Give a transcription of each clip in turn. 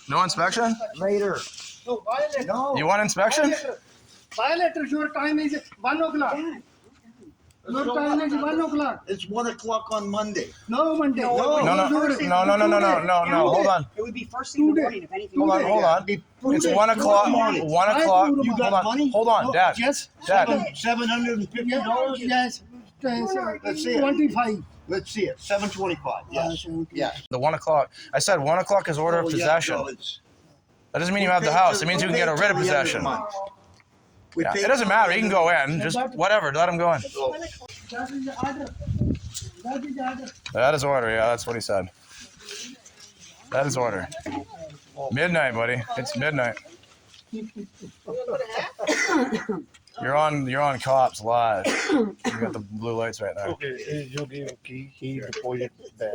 No inspection? Later. No, violator. No. You want inspection? Violator, your time is 1 o'clock. Your time is 1 o'clock. It's 1 o'clock on Monday. No, Monday. No. Hold on. It would be first thing in the morning if anything. Hold on. It's 1 o'clock. 1 o'clock. You got money? Hold on, Dad. Yes. Dad. $750? Yes. Let's see it. 25. Let's see it. $725. Yes. Yes. The 1 o'clock. I said 1 o'clock is order of Oh, yeah, possession. no, it's- That doesn't mean you have the house. It means you can get a writ of possession. Yeah, it doesn't matter. He can go in. Just whatever. Let him go in. That is the order. That is the order. That is order. Yeah, that's what he said. That is order. Midnight, buddy. It's midnight. You're on Cops Live. You got the blue lights right there. Okay, you give him key, he deposit back.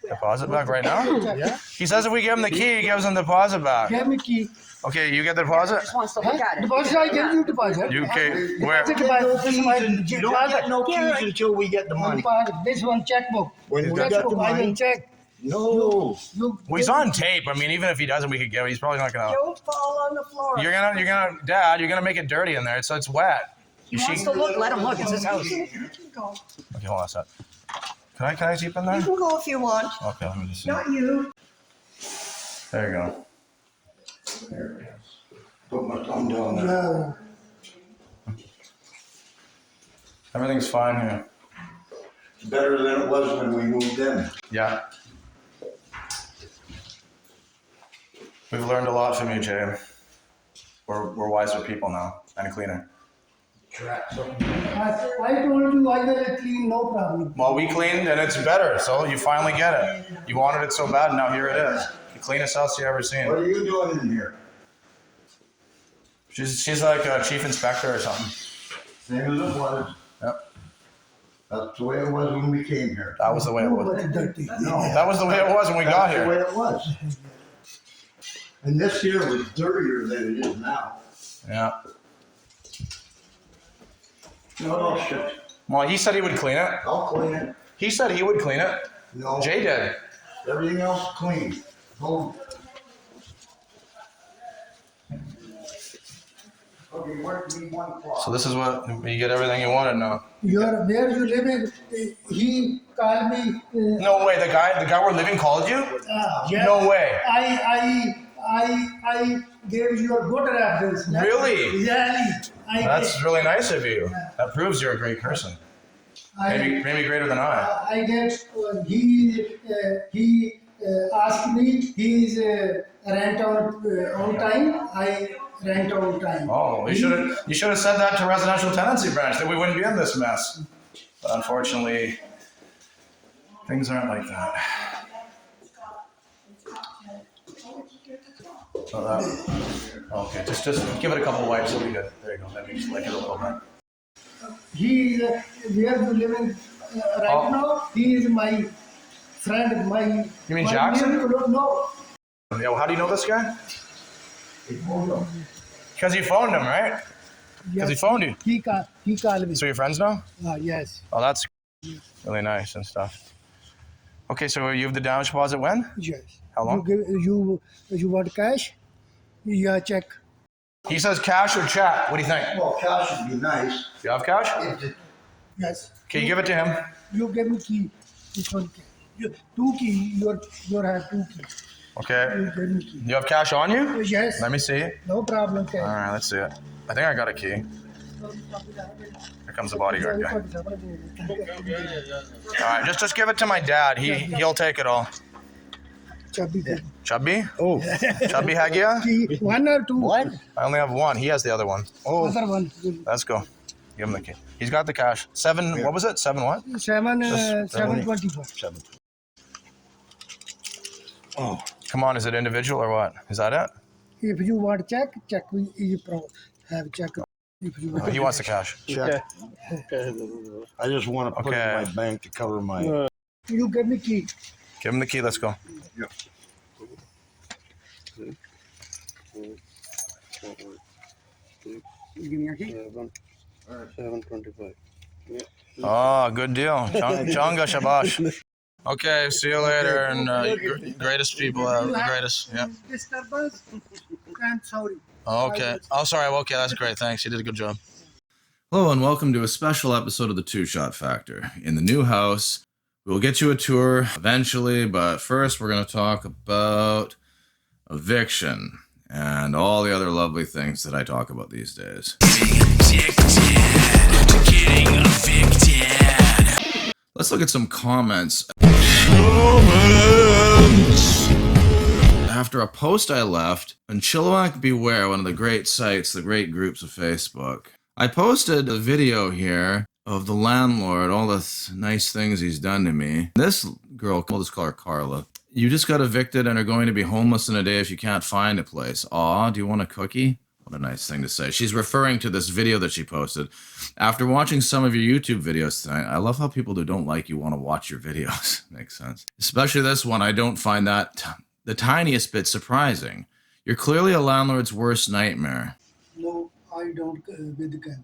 Deposit back right now? Yeah? He says if we give him the key, he gives him the deposit back. Give me key. Okay, you get the deposit? Just wants to look at it. Deposit, I give you deposit. You okay? Where? Take my- this is my You don't get no keys until we get the money. This one checkbook. When we got Checkbook, the I will money, check. no. Well, he's on tape. I mean, even if he doesn't, we could give it. He's probably not gonna. Don't fall on the floor. Dad, you're gonna make it dirty in there. It's wet. He wants to look, let him look. It's his house. Okay, hold on a sec. Can I keep in there? You can go if you want. Okay, let me just see. Not you. There you go. There it is. Put my thumb down there. No. Everything's fine here. Better than it was when we moved in. Yeah. We've learned a lot from you, Jay. We're wiser people now and cleaner. I told you I will clean, no problem. Well, we cleaned and it's better, so you finally get it. You wanted it so bad, now here it is. The cleanest house you ever seen. What are you doing in here? She's like a chief inspector or something. Same as it was. Yep. That's the way it was when we came here. That was the way it was. No. That was the way it was when we got That's the way here. it was. And this here was dirtier than it is now. Yeah. No, shit. Well, he said he would clean it. I'll clean it. He said he would clean it. No. Jay did. Everything else clean. Oh. Okay, where do we want clock? So this is what, you get everything you wanted now. Where you living? He called me. No way, the guy we're living called you? Yes. No way. I gave your good reference. Really? Yeah. That's really nice of you. That proves you're a great person. Maybe greater than I. I get he asked me he's rent on time. I rent on time. Oh, you should have said that to Residential Tenancy Branch, that we wouldn't be in this mess. But unfortunately, things aren't like that. So that, okay, just give it a couple wipes, it'll be good. There you go, maybe just lick it a little bit. He where you living right now? He is my friend. You mean Jackson? No. Yeah, well, how do you know this guy? Because you phoned him, right? Because he phoned you. He called me. So you're friends now? Yes. Oh, that's really nice and stuff. Okay, so you have the damage deposit when? Yes. How long? You want cash? Yeah, check. He says cash or check. What do you think? Well, cash would be nice. You have cash? Yes. Okay, you give it to him. You give me key. This one key. Two key. You have two keys. Okay. You give me key. You have cash on you? Yes. Let me see it. No problem. All right, let's see it. I think I got a key. Here comes the bodyguard guy. All right, just give it to my dad. He'll take it all. Chubby? Oh, Chubby Hagia? One or two? What? I only have one. He has the other one. Oh, Other one. let's go. Give him the key. He's got the cash. Seven. What was it? 7 what? 724. Oh. Come on, is it individual or what? Is that it? If you want check, you have check. If you Oh, he wants the cash. Check. I just want to put it in Okay. my bank to cover my. You give me key. Give him the key. Let's go. Yeah. You give me your key. 725. Oh, good deal. Changa shabash. Okay, see you later, and greatest people, greatest. Yeah. Disturbance. I'm sorry. Okay. Oh, sorry. Okay, that's great. Thanks. You did a good job. Hello, and welcome to a special episode of the Two Shot Factor. In the new house, we'll get you a tour eventually, but first we're going to talk about eviction and all the other lovely things that I talk about these days. Getting evicted. Let's look at some comments. After a post I left on Chilliwack Beware, one of the great sites, the great groups of Facebook, I posted a video here of the landlord, all the nice things he's done to me. This girl, we'll just call her Carla. You just got evicted and are going to be homeless in a day if you can't find a place. Aw, do you want a cookie? What a nice thing to say. She's referring to this video that she posted. After watching some of your YouTube videos tonight, I love how people who don't like you want to watch your videos. Makes sense. Especially this one, I don't find that the tiniest bit surprising. You're clearly a landlord's worst nightmare. No, I don't with the camera.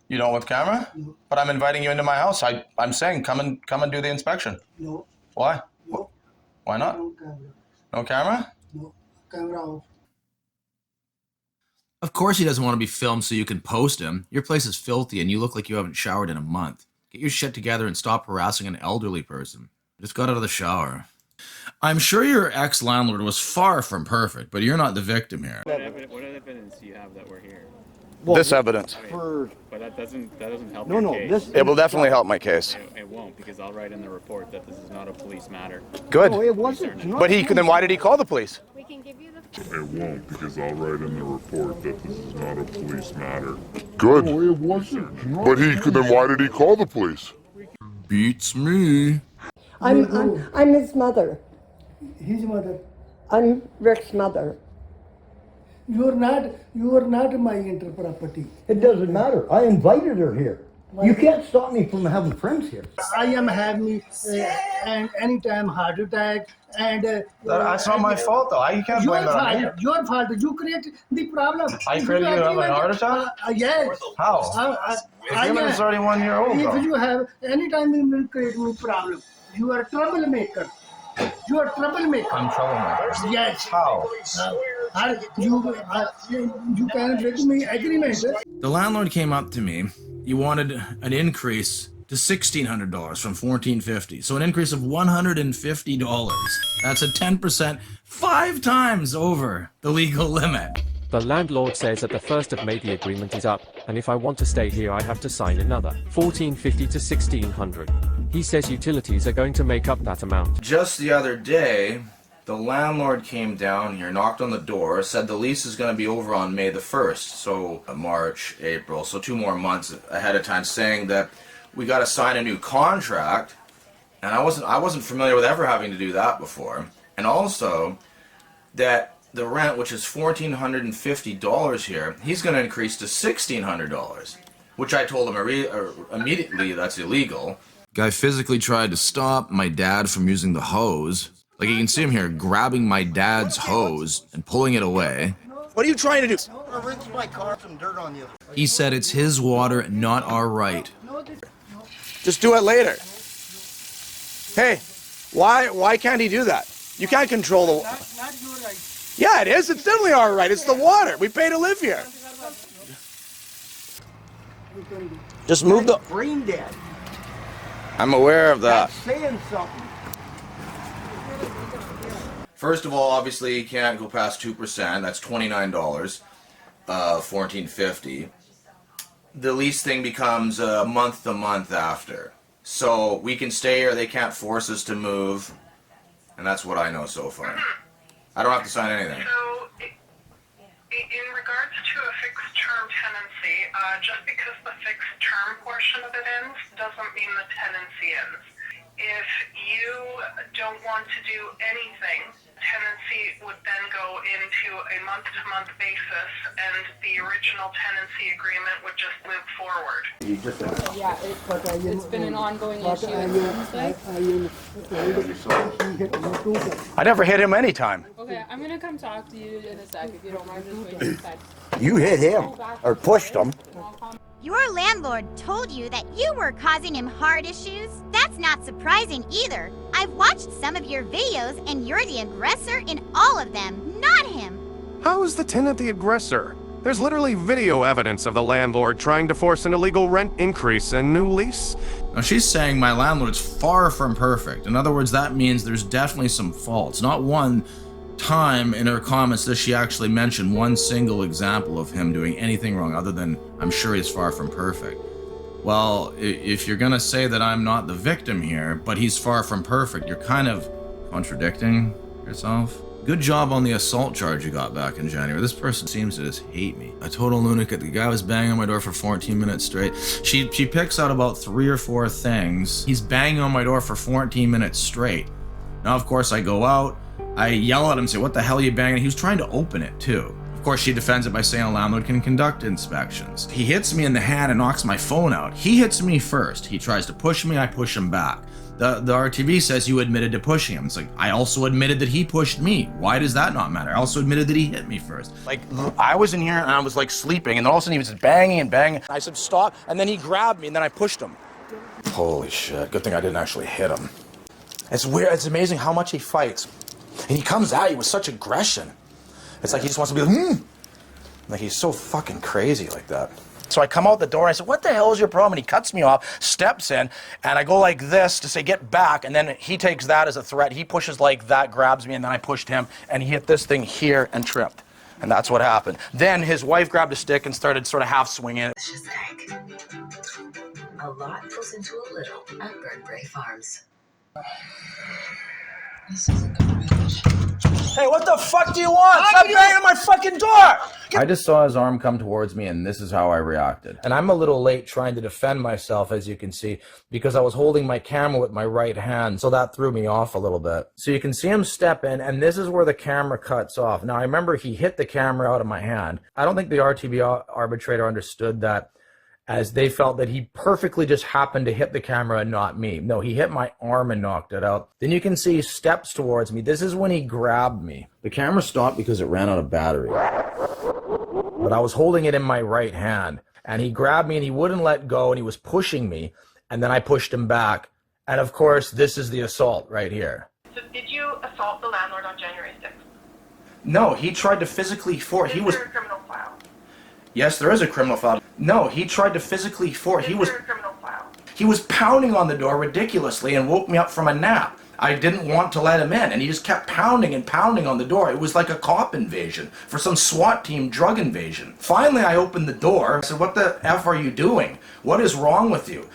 You don't with camera? No. But I'm inviting you into my house. I'm saying come and do the inspection. No. Why? No. Why not? No camera. No camera? No. Camera off. Of course he doesn't want to be filmed so you can post him. Your place is filthy and you look like you haven't showered in a month. Get your shit together and stop harassing an elderly person. Just got out of the shower. I'm sure your ex-landlord was far from perfect, but you're not the victim here. What evidence do you have that we're here? Well, this evidence. But that doesn't help No, your no, case. this. It will definitely help my case. It won't, because I'll write in the report that this is not a police matter. Good. No, it wasn't. But then why did he call the police? We can give you the. It won't, because I'll write in the report that this is not a police matter. Good. No, it wasn't. But then why did he call the police? Beats me. I'm his mother. His mother. I'm Rick's mother. You are not my inter-property. It doesn't matter. I invited her here. You can't stop me from having friends here. I am having and anytime heart attack and. That's not my fault, though. You can't blame that on me. Your fault. You create the problem. I created you to have a heart attack? Yes. How? The agreement is already 1 year old, If though. you have anytime you will create me problem, you are a troublemaker. You are a troublemaker. I'm troublemaker. Yes. How? You can break me agreement. The landlord came up to me. He wanted an increase to $1,600 from $1,450. So an increase of $150. That's a 10%, 5 times over the legal limit. The landlord says at the 1st of May the agreement is up, and if I want to stay here I have to sign another $1,450 to $1,600. He says utilities are going to make up that amount. Just the other day, the landlord came down here, knocked on the door, said the lease is going to be over on May the 1st, so March, April, so 2 more months ahead of time, saying that we got to sign a new contract, and I wasn't familiar with ever having to do that before, and also that the rent, which is $1,450 here, he's going to increase to $1,600, which I told him immediately that's illegal. Guy physically tried to stop my dad from using the hose. Like, you can see him here grabbing my dad's hose and pulling it away. What are you trying to do? I'll rinse my car, some dirt on you. He said it's his water, not our right. Just do it later. Hey, why can't he do that? You can't control the. Not your right. Yeah, it is. It's definitely our right. It's the water. We pay to live here. Just move the. Brain dead. I'm aware of that. That's saying something. First of all, obviously, you can't go past 2%. That's $29, $1,450. The lease thing becomes month to month after. So we can stay or they can't force us to move. And that's what I know so far. I don't have to sign anything. So, in regards to a fixed term tenancy, just because the fixed term portion of it ends doesn't mean the tenancy ends. If you don't want to do anything, tenancy would then go into a month-to-month basis and the original tenancy agreement would just move forward. Yeah, it's been an ongoing issue. I never hit him any time. Okay, I'm gonna come talk to you in a sec if you don't mind just waiting inside. You hit him or pushed him. Your landlord told you that you were causing him heart issues? That's not surprising either. I've watched some of your videos and you're the aggressor in all of them, not him. How is the tenant the aggressor? There's literally video evidence of the landlord trying to force an illegal rent increase and new lease. Now she's saying my landlord's far from perfect. In other words, that means there's definitely some faults. Not one time in her comments does she actually mention one single example of him doing anything wrong other than I'm sure he's far from perfect. Well, if you're gonna say that I'm not the victim here, but he's far from perfect, you're kind of contradicting yourself. Good job on the assault charge you got back in January. This person seems to just hate me. A total lunatic. The guy was banging on my door for 14 minutes straight. She picks out about 3 or 4 things. He's banging on my door for 14 minutes straight. Now, of course, I go out. I yell at him, say, what the hell are you banging? He was trying to open it, too. Of course, she defends it by saying a landlord can conduct inspections. He hits me in the hand and knocks my phone out. He hits me first. He tries to push me, I push him back. The RTV says you admitted to pushing him. It's like, I also admitted that he pushed me. Why does that not matter? I also admitted that he hit me first. Like, I was in here and I was like sleeping, and then all of a sudden he was just banging and banging. I said, stop, and then he grabbed me and then I pushed him. Holy shit, good thing I didn't actually hit him. It's weird, it's amazing how much he fights. And he comes at you with such aggression. It's like he just wants to be like he's so fucking crazy like that. So I come out the door and I said, what the hell is your problem? And he cuts me off, steps in, and I go like this to say, get back. And then he takes that as a threat. He pushes like that, grabs me, and then I pushed him, and he hit this thing here and tripped. And that's what happened. Then his wife grabbed a stick and started sort of half swinging it. It's just like a lot goes into a little at Birdbrae Farms. This isn't gonna be an issue. Hey, what the fuck do you want? Stop banging on my fucking door! I just saw his arm come towards me, and this is how I reacted. And I'm a little late trying to defend myself, as you can see, because I was holding my camera with my right hand, so that threw me off a little bit. So you can see him step in, and this is where the camera cuts off. Now, I remember he hit the camera out of my hand. I don't think the RTB arbitrator understood that, as they felt that he perfectly just happened to hit the camera and not me. No, he hit my arm and knocked it out. Then you can see he steps towards me. This is when he grabbed me. The camera stopped because it ran out of battery. But I was holding it in my right hand. And he grabbed me and he wouldn't let go and he was pushing me. And then I pushed him back. And of course, this is the assault right here. So did you assault the landlord on January 6th? No, he tried to physically force. Is there a criminal file? Yes, there is a criminal file. No, he tried to physically force. Is there a criminal file? He was pounding on the door ridiculously and woke me up from a nap. I didn't want to let him in, and he just kept pounding and pounding on the door. It was like a cop invasion for some SWAT team drug invasion. Finally, I opened the door. I said, what the F are you doing? What is wrong with you?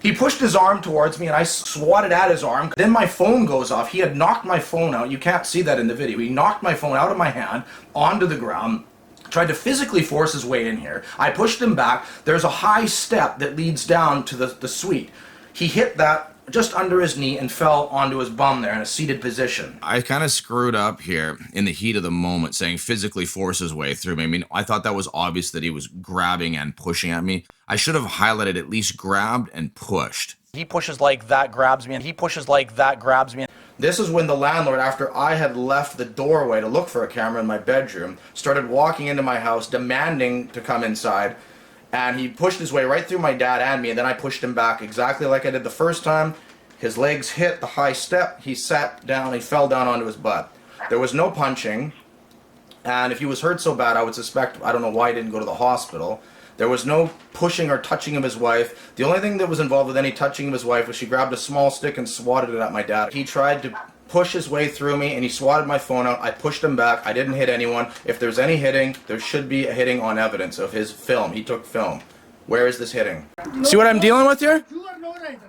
He pushed his arm towards me, and I swatted at his arm. Then my phone goes off. He had knocked my phone out. You can't see that in the video. He knocked my phone out of my hand onto the ground. Tried to physically force his way in here. I pushed him back. There's a high step that leads down to the suite. He hit that just under his knee and fell onto his bum there in a seated position. I kind of screwed up here in the heat of the moment saying physically force his way through me. I mean, I thought that was obvious that he was grabbing and pushing at me. I should have highlighted at least grabbed and pushed. He pushes like that, grabs me, and he pushes like that, grabs me. This is when the landlord, after I had left the doorway to look for a camera in my bedroom, started walking into my house, demanding to come inside, and he pushed his way right through my dad and me, and then I pushed him back exactly like I did the first time. His legs hit the high step, he sat down, he fell down onto his butt. There was no punching, and if he was hurt so bad, I would suspect, I don't know why he didn't go to the hospital. There was no pushing or touching of his wife. The only thing that was involved with any touching of his wife was she grabbed a small stick and swatted it at my dad. He tried to push his way through me and he swatted my phone out. I pushed him back. I didn't hit anyone. If there's any hitting, there should be a hitting on evidence of his film. He took film. Where is this hitting? See what I'm dealing with here? You are no writer.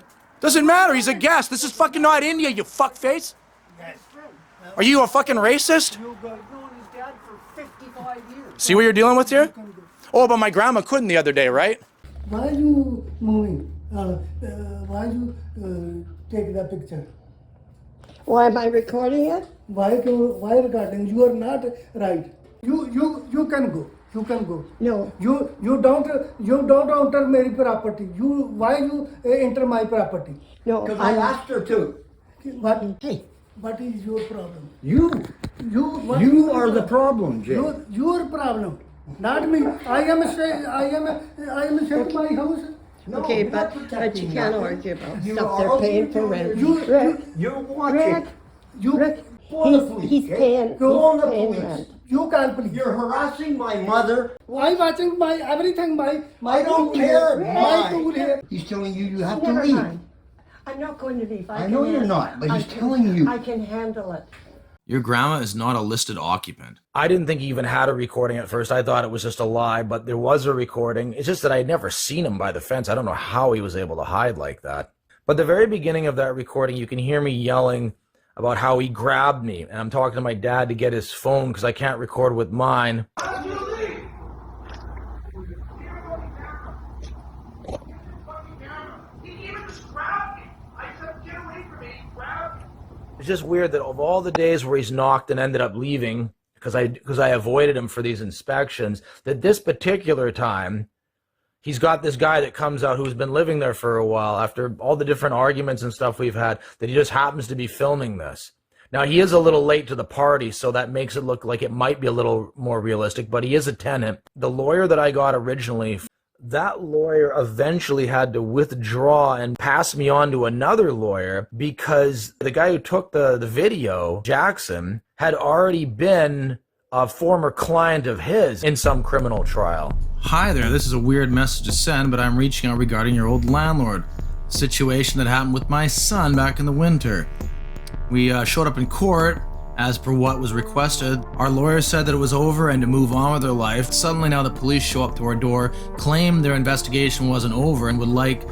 Doesn't matter. He's a guest. This is fucking not India, you fuckface. Are you a fucking racist? You've known his dad for 55 years. See what you're dealing with here? Oh, but my grandma couldn't the other day, right? Why are you moving? Why you take the picture? Why am I recording it? Why recording? You are not right. You can go. You can go. No. You don't enter my property. Why you enter my property? No. Because I asked her to. What? Hey. What is your problem? You You are the problem, Jay. Your problem. Not me. I am safe my house. No, Okay, you're not but you protecting can't nothing. argue about You stuff are they're paying for arguing- rent. Rick, You're watching. Rick, You Rick, call the police. he's okay? paying, You own the he's paying police. rent. You can't police. You're harassing my mother. I'm watching my everything. I don't tool care. here. My tool here. He's telling you have to Never leave. mind. I'm not going to leave. I know you're not, but he's telling you. I can handle it. Your grandma is not a listed occupant. I didn't think he even had a recording at first. I thought it was just a lie, but there was a recording. It's just that I'd never seen him by the fence. I don't know how he was able to hide like that. But the very beginning of that recording, you can hear me yelling about how he grabbed me. And I'm talking to my dad to get his phone because I can't record with mine. It's just weird that of all the days where he's knocked and ended up leaving because I avoided him for these inspections, that this particular time he's got this guy that comes out who's been living there for a while after all the different arguments and stuff we've had, that he just happens to be filming this. Now, he is a little late to the party, so that makes it look like it might be a little more realistic, but he is a tenant. The lawyer that I got originally, that lawyer eventually had to withdraw and pass me on to another lawyer because the guy who took the video, Jackson, had already been a former client of his in some criminal trial. Hi there, this is a weird message to send, but I'm reaching out regarding your old landlord. Situation that happened with my son back in the winter. We showed up in court as per what was requested. Our lawyer said that it was over and to move on with their life. Suddenly now the police show up to our door, claim their investigation wasn't over and would like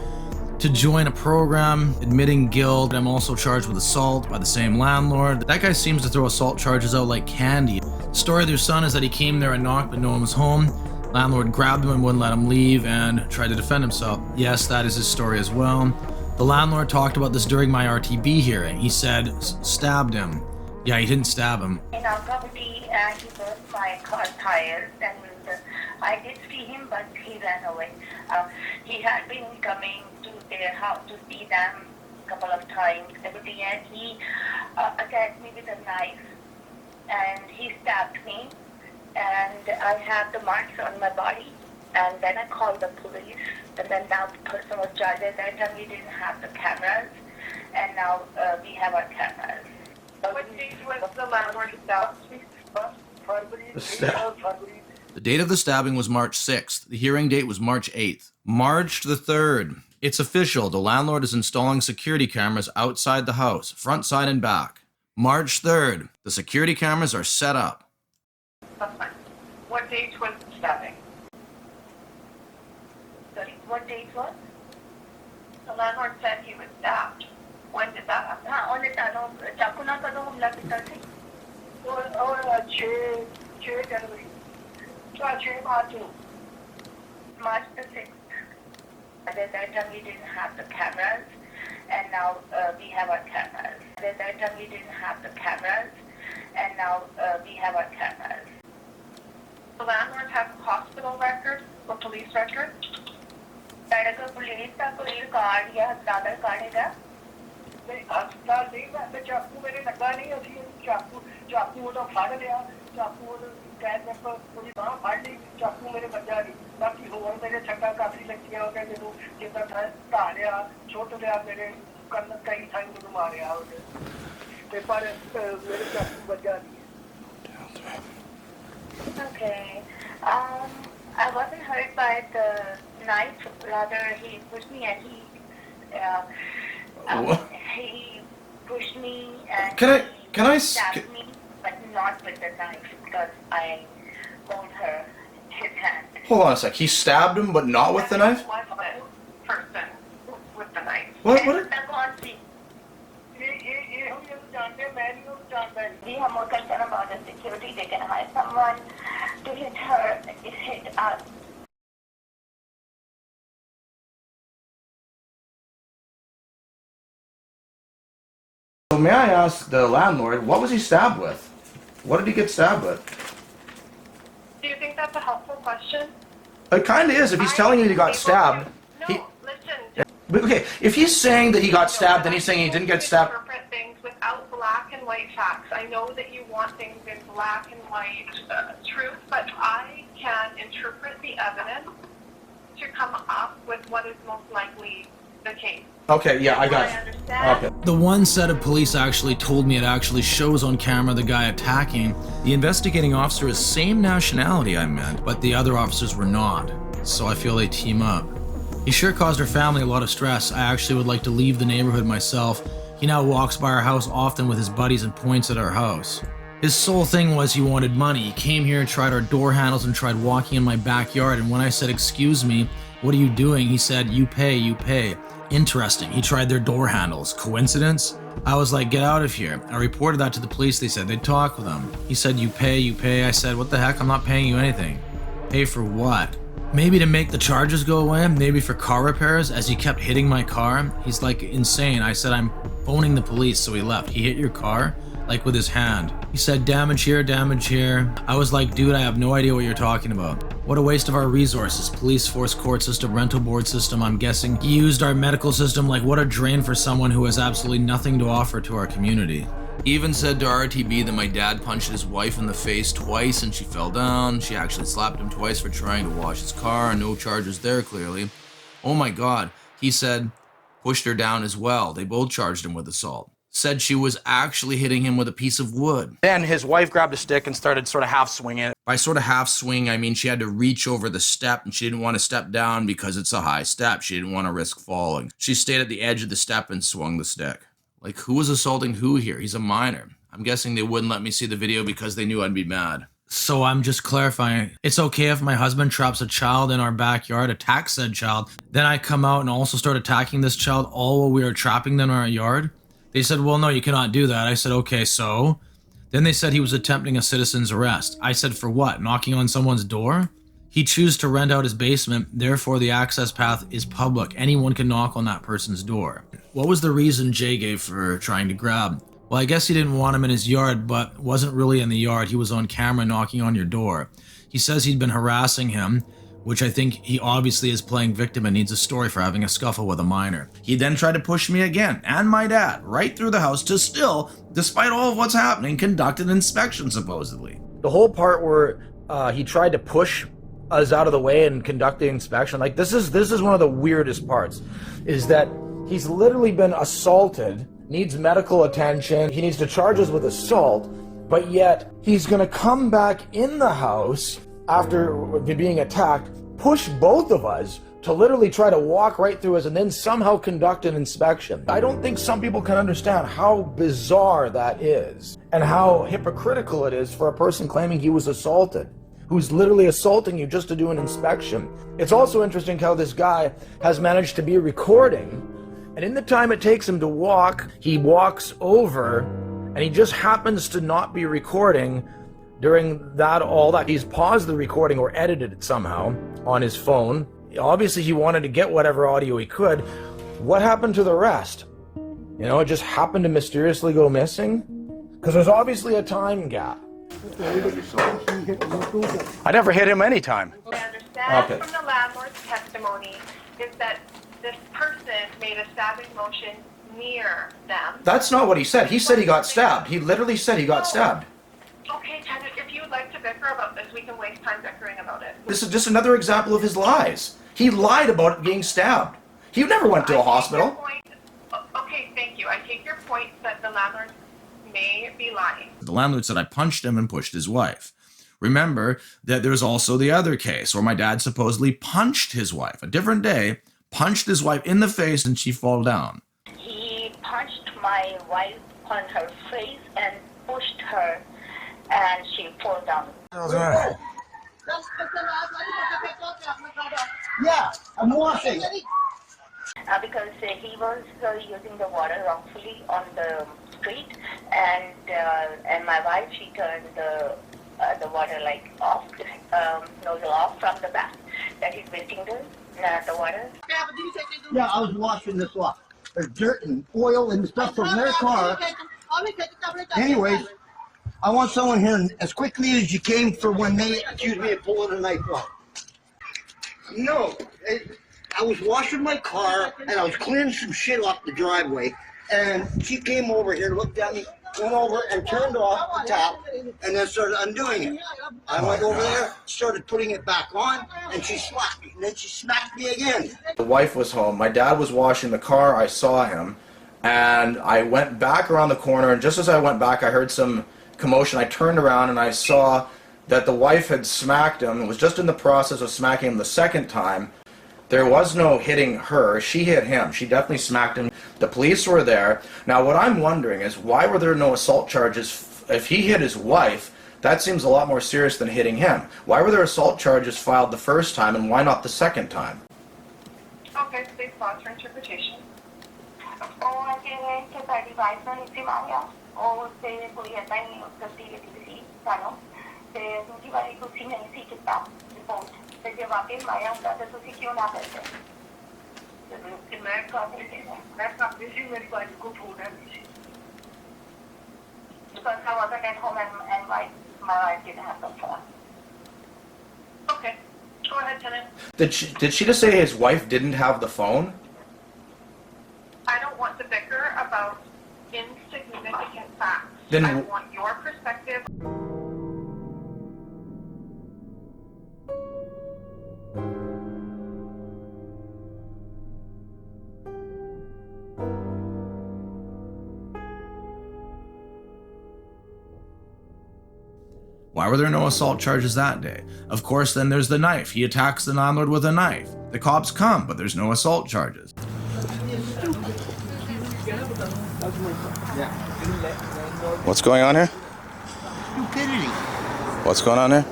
to join a program admitting guilt. I'm also charged with assault by the same landlord. That guy seems to throw assault charges out like candy. The story of their son is that he came there and knocked but no one was home. Landlord grabbed him and wouldn't let him leave and tried to defend himself. Yes, that is his story as well. The landlord talked about this during my RTB hearing. He said, stabbed him. Yeah, he didn't stab him. In our property, he burst my car tires, and I did see him, but he ran away. He had been coming to their house to see them a couple of times, everything, and he attacked me with a knife, and he stabbed me, and I have the marks on my body. And then I called the police, and then now the person was charged. At that time we didn't have the cameras, and now we have our cameras. What date was the landlord stabbed? The date of the stabbing was March 6th. The hearing date was March 8th. March the 3rd. It's official. The landlord is installing security cameras outside the house, front, side, and back. March 3rd. The security cameras are set up. That's fine. What date was the stabbing? Sorry, what date was? The landlord said he was stabbed. When did that happen? March the 6th. At that time we didn't have the cameras, and now we have our cameras. At that time we didn't have the cameras, and now we have our cameras. The landlord has hospital records or police records? Police card या Dadar card है क्या? नहीं अस्पताल नहीं मैं चाकू मेरे लगा नहीं अभी चाकू वो तो फाड़ लिया चाकू वो कैद में पर मुझे कहाँ फाड़ ली चाकू मेरे बचा नहीं बाकी होर मेरे छक्का काफी लगी हो गए जो जितना था तालिया छोटे लिया मेरे कन्न कई था मुझे मारे आओ ते पर मेरे चाकू बचा नहीं. Okay. I wasn't hurt by the knife. Rather, he pushed me and he pushed me and he stabbed me, but not with the knife because I hold his hand. Hold on a sec. He stabbed him, but not with the knife? Person with the knife. What? We have more concern about the security. They can hire someone to hit her, hit us. So may I ask the landlord, what was he stabbed with? What did he get stabbed with? Do you think that's a helpful question? It kind of is. If he's telling you he got stabbed. No, listen. Okay, if he's saying that he got stabbed, then he's saying he didn't get stabbed. Interpret things without black and white facts. I know that you want things in black and white truth, but I can interpret the evidence to come up with what is most likely the case. Okay, yeah, I got I it. understand. Okay. The one set of police actually told me it actually shows on camera the guy attacking. The investigating officer is same nationality I met, but the other officers were not. So I feel they team up. He sure caused her family a lot of stress. I actually would like to leave the neighborhood myself. He now walks by our house often with his buddies and points at our house. His sole thing was he wanted money. He came here and tried our door handles and tried walking in my backyard, and when I said, "Excuse me, what are you doing?" he said, "You pay, you pay." Interesting, he tried their door handles. Coincidence? I was like, "Get out of here." I reported that to the police. They said they'd talk with him. He said, "You pay, you pay." I said, "What the heck? I'm not paying you anything." Pay for what? Maybe to make the charges go away, maybe for car repairs, as he kept hitting my car. He's like insane. I said, "I'm phoning the police," so he left. He hit your car? Like with his hand. He said, "Damage here, damage here." I was like, "Dude, I have no idea what you're talking about." What a waste of our resources. Police force, court system, rental board system. I'm guessing he used our medical system. Like, what a drain for someone who has absolutely nothing to offer to our community. He even said to RTB that my dad punched his wife in the face twice and she fell down. She actually slapped him twice for trying to wash his car. No charges there, clearly. Oh my God. He said pushed her down as well. They both charged him with assault. Said she was actually hitting him with a piece of wood. Then his wife grabbed a stick and started sort of half swinging it. By sort of half swing, I mean she had to reach over the step and she didn't want to step down because it's a high step. She didn't want to risk falling. She stayed at the edge of the step and swung the stick. Like, who was assaulting who here? He's a minor. I'm guessing they wouldn't let me see the video because they knew I'd be mad. So I'm just clarifying. It's okay if my husband traps a child in our backyard, attacks said child, then I come out and also start attacking this child all while we are trapping them in our yard? They said, "Well, no, you cannot do that." I said, "Okay, so?" Then they said he was attempting a citizen's arrest. I said, "For what? Knocking on someone's door?" He chose to rent out his basement, therefore the access path is public. Anyone can knock on that person's door. What was the reason Jay gave for trying to grab? Well, I guess he didn't want him in his yard, but wasn't really in the yard. He was on camera knocking on your door. He says he'd been harassing him, which I think he obviously is playing victim and needs a story for having a scuffle with a minor. He then tried to push me again, and my dad, right through the house to still, despite all of what's happening, conduct an inspection supposedly. The whole part where he tried to push us out of the way and conduct the inspection, like this is one of the weirdest parts, is that he's literally been assaulted, needs medical attention, he needs to charge us with assault, but yet he's gonna come back in the house after being attacked, push both of us to literally try to walk right through us and then somehow conduct an inspection. I don't think some people can understand how bizarre that is and how hypocritical it is for a person claiming he was assaulted, who's literally assaulting you just to do an inspection. It's also interesting how this guy has managed to be recording, and in the time it takes him to walk, he walks over and he just happens to not be recording. During that, all that, he's paused the recording or edited it somehow on his phone. Obviously, he wanted to get whatever audio he could. What happened to the rest? You know, it just happened to mysteriously go missing? Because there's obviously a time gap. I never hit him anytime. I understand Okay. from the landlord's testimony is that this person made a stabbing motion near them. That's not what he said. He said he got stabbed. He literally said he got stabbed. Okay, tenant, if you would like to bicker about this, we can waste time bickering about it. This is just another example of his lies. He lied about it being stabbed. He never went to a hospital. Okay, thank you. I take your point that the landlord may be lying. The landlord said I punched him and pushed his wife. Remember that there's also the other case where my dad supposedly punched his wife. A different day, punched his wife in the face and she fell down. He punched my wife on her face and pushed her, and she fell down. Yeah, I'm washing. Because he was using the water wrongfully on the street, and my wife, she turned the water like off, nozzle off from the back. That is wasting the water. Yeah, I was washing this off. There's dirt and oil and stuff from their car. Anyways, I want someone here as quickly as you came for when they accused me of pulling a knife off. No, I was washing my car and I was cleaning some shit off the driveway, and she came over here, looked at me, went over and turned off the tap and then started undoing it. I went over there, started putting it back on, and she slapped me. And then she smacked me again. The wife was home. My dad was washing the car. I saw him. And I went back around the corner, and just as I went back, I heard some commotion. I turned around, and I saw that the wife had smacked him and was just in the process of smacking him the second time. There was no hitting her. She hit him. She definitely smacked him. The police were there. Now, what I'm wondering is, why were there no assault charges? If he hit his wife, that seems a lot more serious than hitting him. Why were there assault charges filed the first time, and why not the second time? Okay, please pause for interpretation. Because I wasn't at home and my wife didn't have the phone. Okay, go ahead, tenant. Did she just say his wife didn't have the phone? I don't want to bicker about insignificant facts. Then I want your perspective. Why were there no assault charges that day? Of course, then there's the knife. He attacks the landlord with a knife. The cops come, but there's no assault charges. What's going on here? Stupidity. What's going on here?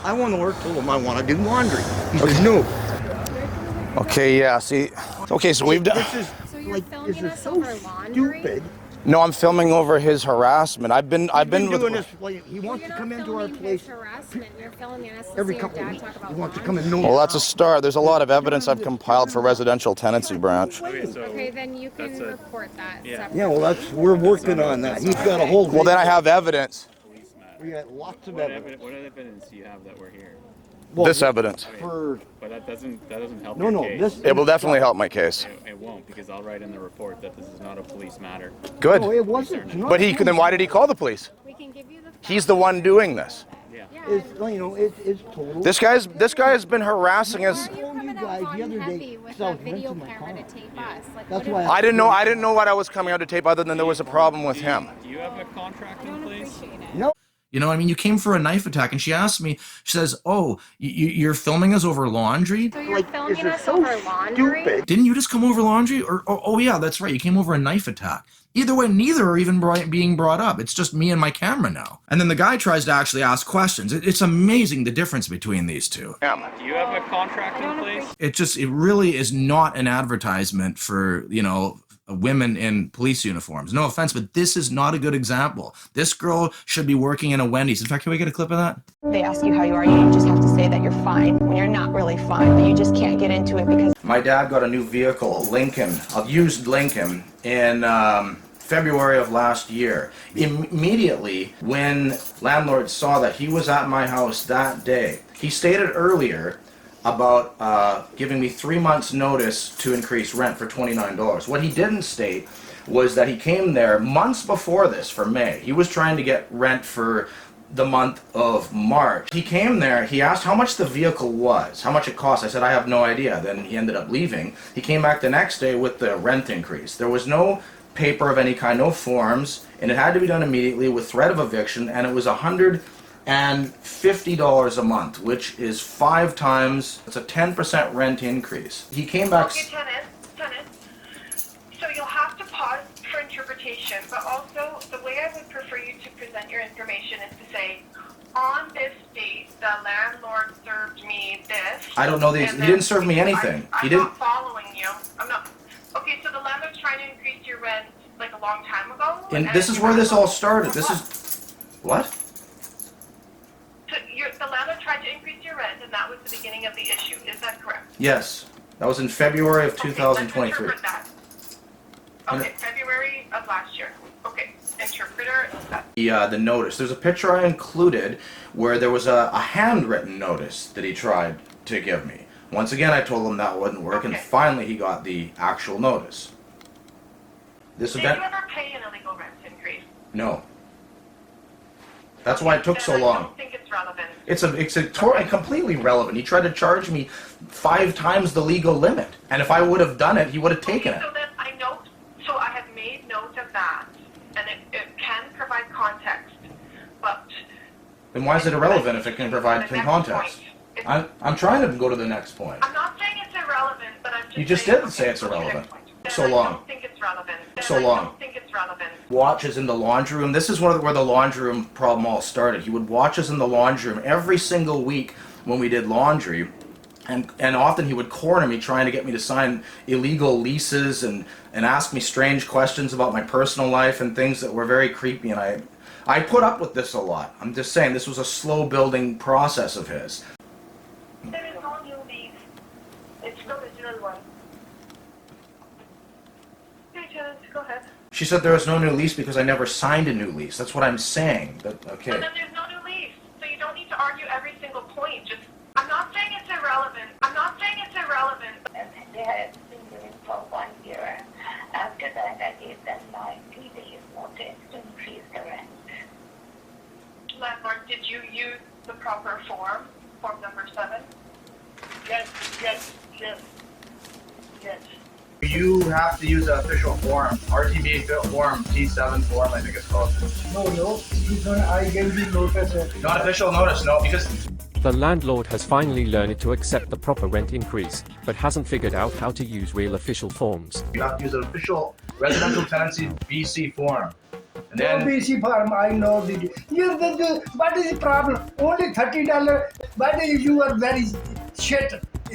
I want to work till him. I want to do laundry. He says no. Okay, yeah, see. Okay, so we've done. This is this is so stupid. No, I'm filming over his harassment. I've been doing this. Like, he wants to come into our place harassment. You're filming us every couple of weeks. He wants to come and know. Well, that's a start. There's a lot of evidence I've compiled for Residential Tenancy Branch. Okay, then you can report that. Yeah, well, we're working on that. He's got a whole. Well, then I have evidence. We got lots of What evidence. evidence do you have that we're here? Well, This evidence. But that doesn't help No, your no, case. this. It will definitely help my case. It won't, because I'll write in the report that this is not a police matter. Good. No, it wasn't. Not But then why did he call the police? We can give you the. He's the one doing this. It's, you know, it's total. This guy has been harassing us. I told you guys the other day. With So I a was video renting my camera car. to tape us. Like, That's what why I didn't know what I was coming out to tape other than there was a problem with him. Do you have a contract in place? No. You know, I mean, you came for a knife attack, and she asked me, she says, oh, you're filming us over laundry? So you're filming us over laundry? Stupid. Didn't you just come over laundry? Or, oh yeah, that's right, you came over a knife attack. Either way, neither are even being brought up. It's just me and my camera now. And then the guy tries to actually ask questions. It's amazing the difference between these two. Do you have a contract in place? It really is not an advertisement for, you know, women in police uniforms. No offense, but this is not a good example. This girl should be working in a Wendy's. In fact, can we get a clip of that? They ask you how you are, you just have to say that you're fine when you're not really fine, but you just can't get into it because... My dad got a new vehicle, a Lincoln, a used Lincoln, in February of last year. Immediately, when landlord saw that he was at my house that day, he stated earlier about giving me 3 months notice to increase rent for $29. What he didn't state was that he came there months before this for May. He was trying to get rent for the month of March. He came there, he asked how much the vehicle was, how much it cost. I said, I have no idea. Then he ended up leaving. He came back the next day with the rent increase. There was no paper of any kind, no forms, and it had to be done immediately with threat of eviction, and it was $150 a month, which is 5 times, it's a 10% rent increase. He came back... Okay, tenant. So you'll have to pause for interpretation, but also the way I would prefer you to present your information is to say, on this date, the landlord served me this. I don't know, he didn't serve me anything. I'm not following you. I'm not... Okay, so the landlord's trying to increase your rent like a long time ago? And this is where this all started. This is... What? So the landlord tried to increase your rent, and that was the beginning of the issue. Is that correct? Yes. That was in February of 2023. Let's interpret that. Okay, February of last year. Okay, interpreter. The notice. There's a picture I included where there was a handwritten notice that he tried to give me. Once again, I told him that wouldn't work, and finally he got the actual notice. This Did event. you ever pay an illegal rent increase? No. That's why it took so I long. don't think it's relevant. It's completely relevant. He tried to charge me 5 times the legal limit, and if I would have done it, he would have taken it. So then so I have made note of that, and it can provide context, but Then why is it irrelevant if it can provide context? I'm trying to go to the next point. I'm not saying it's irrelevant, but I'm just You just saying, did say it's irrelevant. then So I long. don't think it's relevant. Then So I long. don't think it's relevant. Watches in the laundry room. This is where the laundry room problem all started. He would watch us in the laundry room every single week when we did laundry, and often he would corner me trying to get me to sign illegal leases and ask me strange questions about my personal life and things that were very creepy, and I put up with this a lot. I'm just saying this was a slow building process of his. There is no new lease. It's the original one. Okay, tenants, go ahead. She said there was no new lease because I never signed a new lease. That's what I'm saying. But okay. But then there's no new lease, so you don't need to argue every single point. Just, I'm not saying it's irrelevant. I'm not saying it's irrelevant. And they had been doing for 1 year. After that, I gave them 90 days notice to increase the rent. Landlord, did you use the proper form number 7? Yes. You have to use the official form, RTB form, T7 form, I think it's called. No, I gave you notice. Not official notice, no, because The landlord has finally learned to accept the proper rent increase, but hasn't figured out how to use real official forms. you have to use an official residential tenancy BC form. And then BC form, I know what is the problem? Only $30, but you are very shit.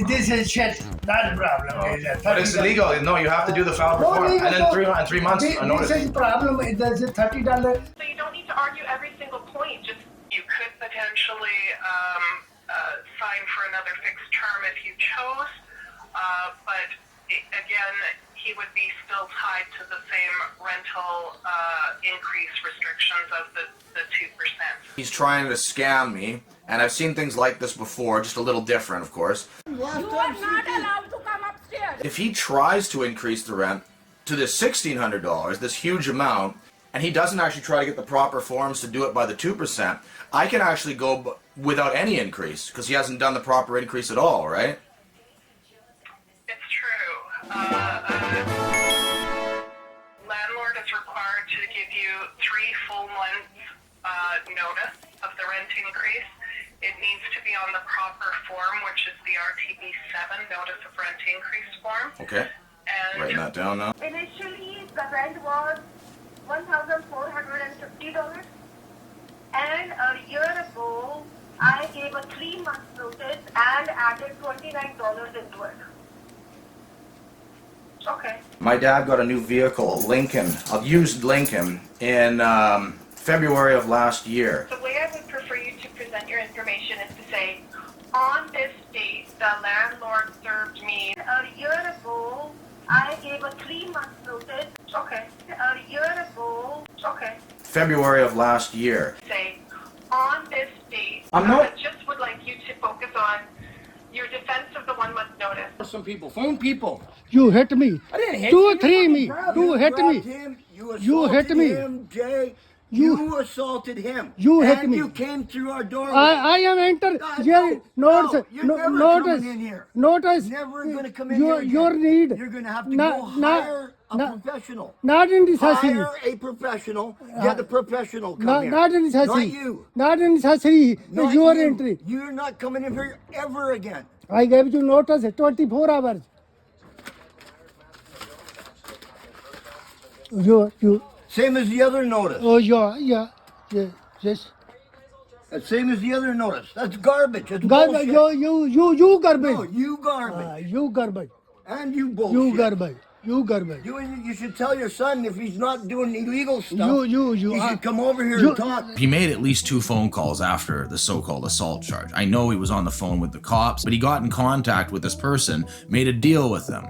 This is shit. Not a problem. But it's illegal. No, you have to do the file form. And then 3 months a notice. This is the problem. There's a $30. So you don't need to argue every single point. Just, you could potentially sign for another fixed term if you chose, but again, he would be still tied to the same rental increase restrictions of the 2%. He's trying to scam me, and I've seen things like this before, just a little different, of course. You are not allowed to come upstairs. If he tries to increase the rent to this $1,600, this huge amount, and he doesn't actually try to get the proper forms to do it by the 2%, I can actually go without any increase, because he hasn't done the proper increase at all, right? It's true. Landlord is required to give you 3 full months notice of the rent increase. It needs to be on the proper form, which is the RTB7 Notice of Rent Increase form. Okay. And Writing that down now. Initially, the rent was $1,450. And a year ago, I gave a 3-month notice and added $29 into it. Okay. My dad got a new vehicle, Lincoln, a used Lincoln, in February of last year. The way I would prefer you to present your information is to say, on this date, the landlord served me. A year ago, I gave a 3-month notice. Okay. A year ago. Okay. February of last year. Say, on this date, I'm not- I just would like you to focus on your defense of the 1-month notice. Some people, phone people. You hit me. I didn't hit Two you. or three me. grabbed You him, hit grabbed me. Him. You hit me. Him, Jay. You- You assaulted him. You hit and me. You came through our doorway. I am enter. God, Yeah, notice. you're never Notice. coming in here. Notice. Never gonna come in here again. Your need. You're gonna have to Na- go na- hire a na- professional. Not in this house. Hire a professional. Get the professional come here. Not in this house. Not you. Not in this house. Not Your you. entry. You're not coming in here ever again. I gave you notice 24 hours. You. Same as the other notice. Oh, yeah. Yes. Same as the other notice. That's garbage. It's Garbage. bullshit. You garbage. No, you garbage. You garbage. And you bullshit. You garbage. You garbage. You should tell your son if he's not doing illegal stuff. You he should come over here and talk. He made at least 2 phone calls after the so-called assault charge. I know he was on the phone with the cops, but he got in contact with this person, made a deal with them.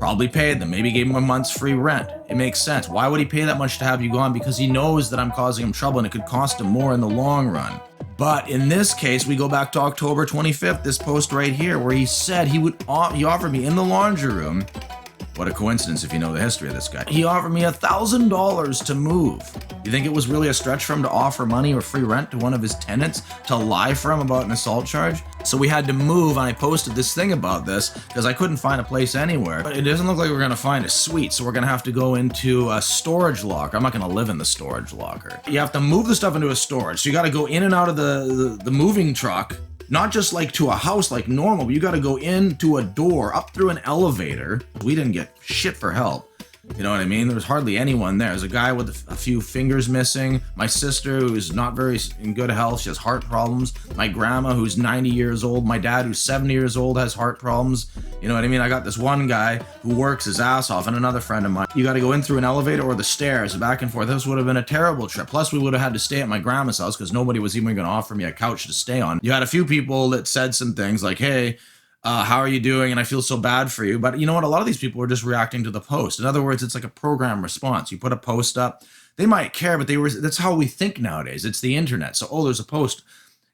Probably paid them, maybe gave him a month's free rent. It makes sense. Why would he pay that much to have you gone? Because he knows that I'm causing him trouble and it could cost him more in the long run. But in this case, we go back to October 25th, this post right here, where he said he offered me in the laundry room What a coincidence if you know the history of this guy. He offered me $1,000 to move. You think it was really a stretch for him to offer money or free rent to one of his tenants to lie for him about an assault charge? So we had to move, and I posted this thing about this because I couldn't find a place anywhere. But it doesn't look like we're gonna find a suite, so we're gonna have to go into a storage locker. I'm not gonna live in the storage locker. You have to move the stuff into a storage, so you gotta go in and out of the moving truck. Not just like to a house like normal, but you gotta go into a door, up through an elevator. We didn't get shit for help. You know what I mean? There was hardly anyone there. There's a guy with a few fingers missing. My sister, who's not very in good health, she has heart problems. My grandma, who's 90 years old. My dad, who's 70 years old, has heart problems. You know what I mean? I got this one guy who works his ass off, and another friend of mine. You got to go in through an elevator or the stairs, back and forth. This would have been a terrible trip. Plus, we would have had to stay at my grandma's house because nobody was even going to offer me a couch to stay on. You had a few people that said some things like, hey, how are you doing? And I feel so bad for you. But you know what? A lot of these people are just reacting to the post. In other words, it's like a program response. You put a post up, they might care, but that's how we think nowadays. It's the internet. So, oh, there's a post,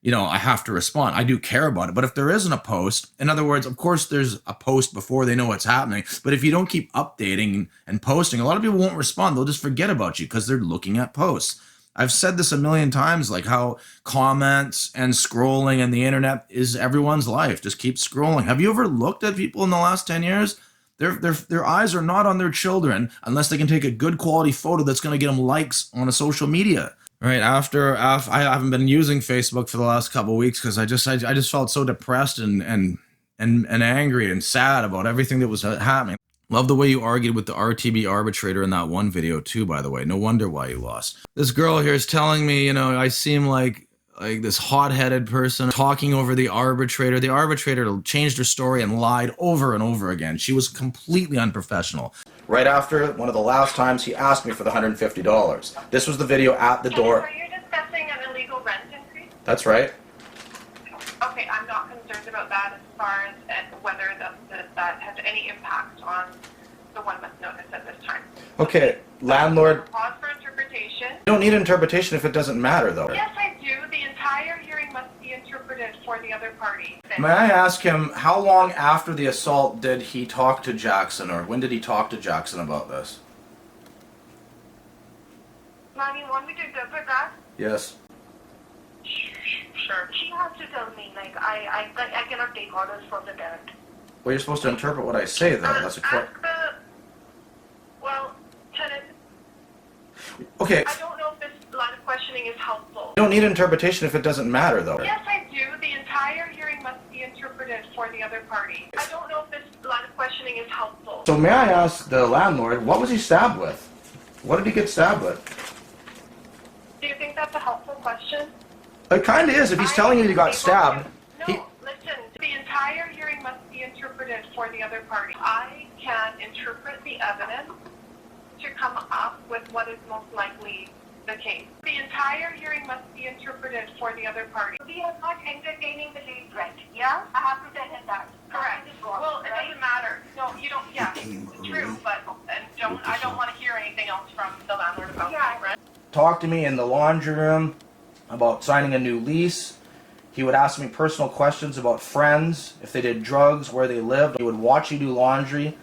you know, I have to respond. I do care about it. But if there isn't a post, in other words, of course, there's a post before they know what's happening. But if you don't keep updating and posting, a lot of people won't respond. They'll just forget about you because they're looking at posts. I've said this a million times, like how comments and scrolling and the internet is everyone's life. Just keep scrolling. Have you ever looked at people in the last 10 years? Their eyes are not on their children unless they can take a good quality photo that's going to get them likes on a social media. Right after I haven't been using Facebook for the last couple of weeks because I just felt so depressed and angry and sad about everything that was happening. Love the way you argued with the RTB arbitrator in that one video too, by the way. No wonder why you lost. This girl here is telling me, you know, I seem like this hot-headed person talking over the arbitrator. The arbitrator changed her story and lied over and over again. She was completely unprofessional. Right after one of the last times he asked me for the $150. This was the video at the door. Are you discussing an illegal rent increase? That's right. Okay, I'm not concerned about that as far as whether that has any impact on the 1 month notice at this time. Okay, landlord. Pause for interpretation. You don't need interpretation if it doesn't matter, though. Yes, I do. The entire hearing must be interpreted for the other party. May I ask him, how long after the assault did he talk to Jackson, or when did he talk to Jackson about this? Mom, you want me to interpret that? Yes. Sure. She has to tell me, like, I cannot take orders from the tenant. Well, you're supposed to interpret what I say, though. That's a tenant. Okay. I don't know if this line of questioning is helpful. You don't need interpretation if it doesn't matter, though. Yes, I do. The entire hearing must be interpreted for the other party. I don't know if this line of questioning is helpful. So may I ask the landlord, what was he stabbed with? What did he get stabbed with? Do you think that's a helpful question? It kind of is. If he's telling you he got stabbed. No, listen. The entire hearing must be interpreted for the other party. I can interpret the evidence to come up with what is most likely the case. The entire hearing must be interpreted for the other party. We are not entertaining the lead rent. Yeah? I have to tell him that. Correct. Well, it doesn't matter. No, you don't. Yeah, true. But I don't want to hear anything else from the landlord about lead rent. Talk to me in the laundry room about signing a new lease. He would ask me personal questions about friends, if they did drugs, where they lived. He would watch you do laundry,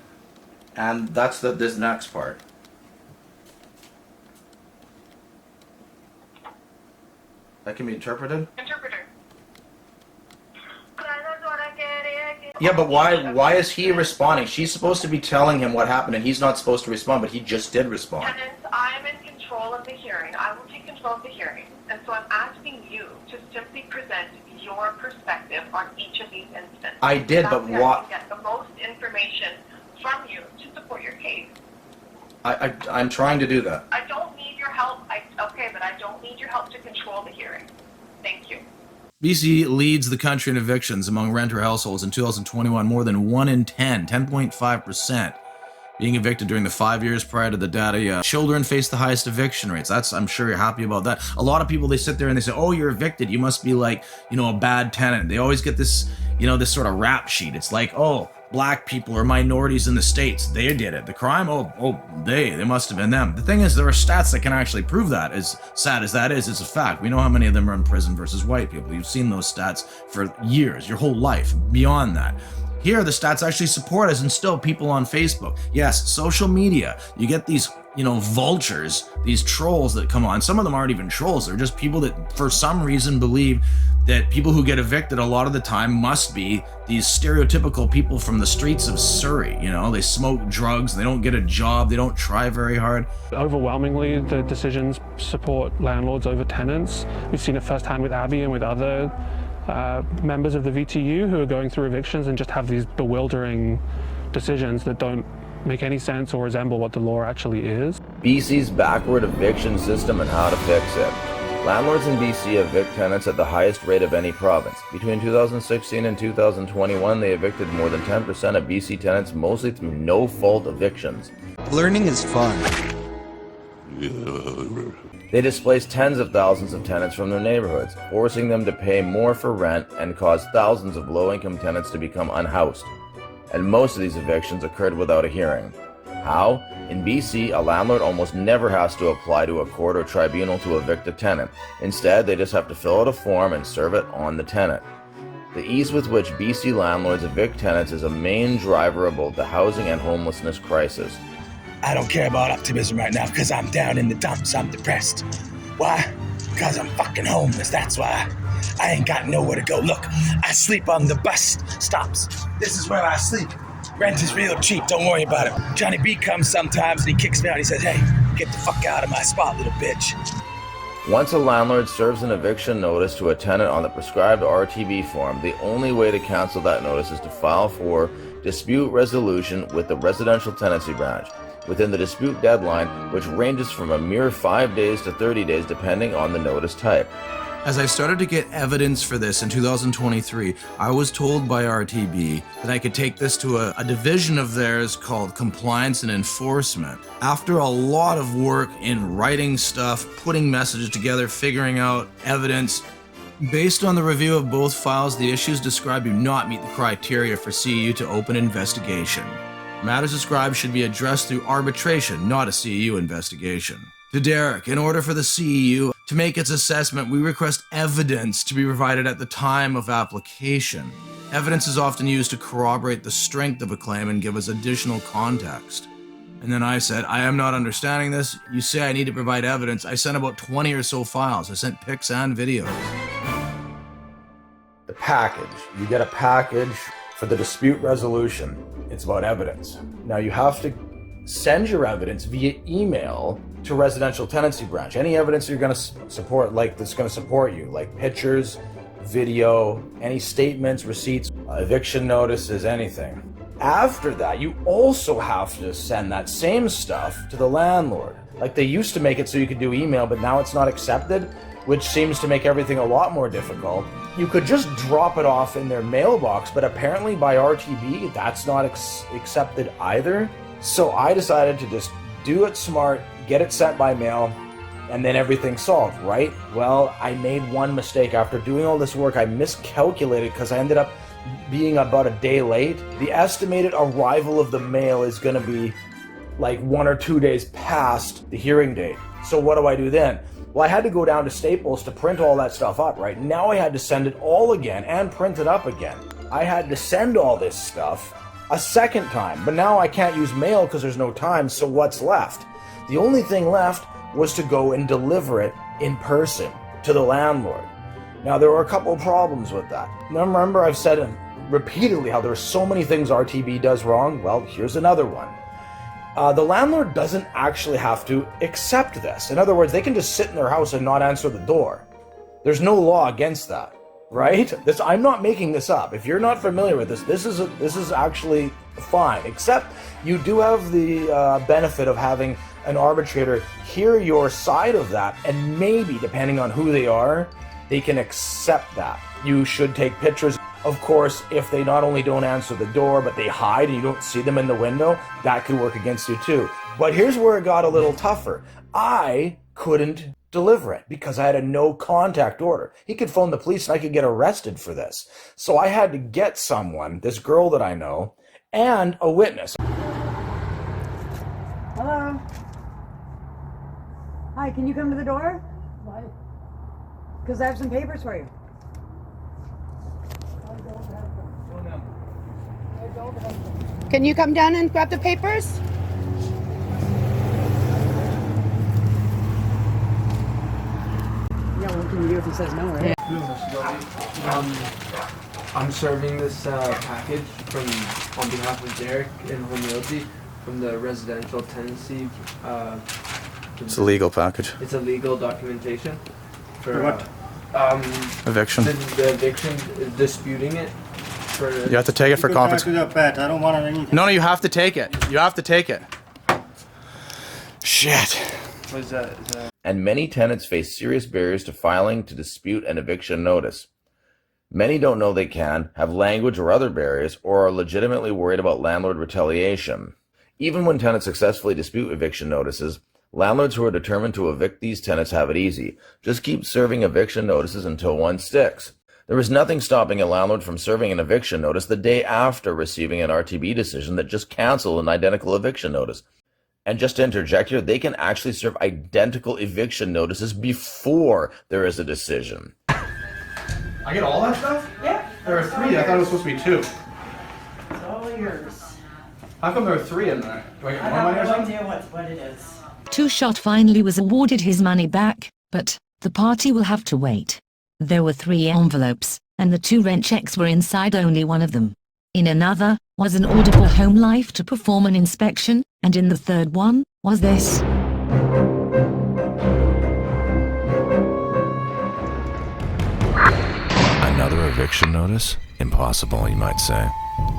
and that's this next part. That can be interpreted? Interpreter. Yeah, but why is he responding? She's supposed to be telling him what happened, and he's not supposed to respond, but he just did respond. Tenants, I am in control of the hearing. I will take control of the hearing. And so I'm asking you to simply present your perspective on each of these instances. I did, but what? I can get the most information from you to support your case. I'm trying to do that. I don't need your help. Okay, but I don't need your help to control the hearing. Thank you. BC leads the country in evictions among renter households in 2021. More than 1 in 10, 10.5%, being evicted during the 5 years prior to the data. Children face the highest eviction rates. I'm sure you're happy about that. A lot of people, they sit there and they say, oh, you're evicted. You must be like, a bad tenant. They always get this, this sort of rap sheet. It's like, oh, black people or minorities in the States, they did it. The crime, they must have been them. The thing is, there are stats that can actually prove that. As sad as that is, it's a fact. We know how many of them are in prison versus white people. You've seen those stats for years, your whole life. Beyond that, Here, the stats actually support us, and still people on Facebook. Yes, social media. You get these, vultures, these trolls that come on. Some of them aren't even trolls. They're just people that, for some reason, believe that people who get evicted a lot of the time must be these stereotypical people from the streets of Surrey. They smoke drugs, they don't get a job, they don't try very hard. Overwhelmingly, the decisions support landlords over tenants. We've seen it firsthand with Abby and with other members of the VTU who are going through evictions and just have these bewildering decisions that don't make any sense or resemble what the law actually is. BC's backward eviction system and how to fix it. Landlords in BC evict tenants at the highest rate of any province. Between 2016 and 2021, they evicted more than 10% of BC tenants, mostly through no-fault evictions. Learning is fun. They displaced tens of thousands of tenants from their neighborhoods, forcing them to pay more for rent and caused thousands of low-income tenants to become unhoused. And most of these evictions occurred without a hearing. How? In BC, a landlord almost never has to apply to a court or tribunal to evict a tenant. Instead, they just have to fill out a form and serve it on the tenant. The ease with which BC landlords evict tenants is a main driver of both the housing and homelessness crisis. I don't care about optimism right now because I'm down in the dumps. I'm depressed. Why? Because I'm fucking homeless. That's why. I ain't got nowhere to go. Look, I sleep on the bus stops. This is where I sleep. Rent is real cheap. Don't worry about it. Johnny B comes sometimes and he kicks me out. He says, hey, get the fuck out of my spot, little bitch. Once a landlord serves an eviction notice to a tenant on the prescribed RTB form, the only way to cancel that notice is to file for dispute resolution with the Residential Tenancy Branch within the dispute deadline, which ranges from a mere 5 days to 30 days depending on the notice type. As I started to get evidence for this in 2023, I was told by RTB that I could take this to a division of theirs called Compliance and Enforcement. After a lot of work in writing stuff, putting messages together, figuring out evidence, based on the review of both files, the issues described do not meet the criteria for CEU to open investigation. Matters described should be addressed through arbitration, not a CEU investigation. To Derek, in order for the CEU to make its assessment, we request evidence to be provided at the time of application. Evidence is often used to corroborate the strength of a claim and give us additional context. And then I said, I am not understanding this. You say I need to provide evidence. I sent about 20 or so files. I sent pics and videos. The package. You get a package for the dispute resolution. It's about evidence. Now you have to send your evidence via email to Residential Tenancy Branch. Any evidence you're going to support, that's going to support you, like pictures, video, any statements, receipts, eviction notices, anything. After that, you also have to send that same stuff to the landlord. Like they used to make it so you could do email, but now it's not accepted, which seems to make everything a lot more difficult. You could just drop it off in their mailbox, but apparently by RTB, that's not accepted either. So I decided to just do it smart, get it sent by mail, and then everything's solved, right? Well, I made one mistake. After doing all this work, I miscalculated because I ended up being about a day late. The estimated arrival of the mail is going to be like 1 or 2 days past the hearing date. So what do I do then? Well, I had to go down to Staples to print all that stuff up, right? Now I had to send it all again and print it up again. I had to send all this stuff a second time, but now I can't use mail because there's no time, so what's left? The only thing left was to go and deliver it in person to the landlord. Now, there were a couple of problems with that. Now, remember, I've said repeatedly how there are so many things RTB does wrong. Well, here's another one. The landlord doesn't actually have to accept this. In other words, they can just sit in their house and not answer the door. There's no law against that, right? I'm not making this up. If you're not familiar with this is actually fine, except you do have the benefit of having an arbitrator hear your side of that, and maybe, depending on who they are, they can accept that. You should take pictures. Of course, if they not only don't answer the door, but they hide and you don't see them in the window, that could work against you too. But here's where it got a little tougher. I couldn't deliver it because I had a no contact order. He could phone the police and I could get arrested for this. So I had to get someone, this girl that I know, and a witness. Hello? Hi, can you come to the door? Why? Because I have some papers for you. Can you come down and grab the papers? Yeah, what can you do if he says no, right? I'm serving this package on behalf of Derek and Home Realty from the Residential Tenancy. It's a legal package. It's a legal documentation for what? Eviction. The eviction, disputing it. You have to take it for conference. I don't want anything. No, you have to take it. You have to take it. Shit. What is that? And many tenants face serious barriers to filing to dispute an eviction notice. Many don't know they can, have language or other barriers, or are legitimately worried about landlord retaliation. Even when tenants successfully dispute eviction notices, landlords who are determined to evict these tenants have it easy. Just keep serving eviction notices until one sticks. There is nothing stopping a landlord from serving an eviction notice the day after receiving an RTB decision that just canceled an identical eviction notice. And just to interject here, they can actually serve identical eviction notices before there is a decision. I get all that stuff? Yeah. There are 3. I thought it was supposed to be 2. It's all yours. How come there are 3 in there? Do I get I more money or have no something? idea what it is. Two Shot finally was awarded his money back, but the party will have to wait. There were 3 envelopes, and the 2 rent checks were inside only one of them. In another was an order for Home Life to perform an inspection, and in the third one was this. Another eviction notice? Impossible, you might say,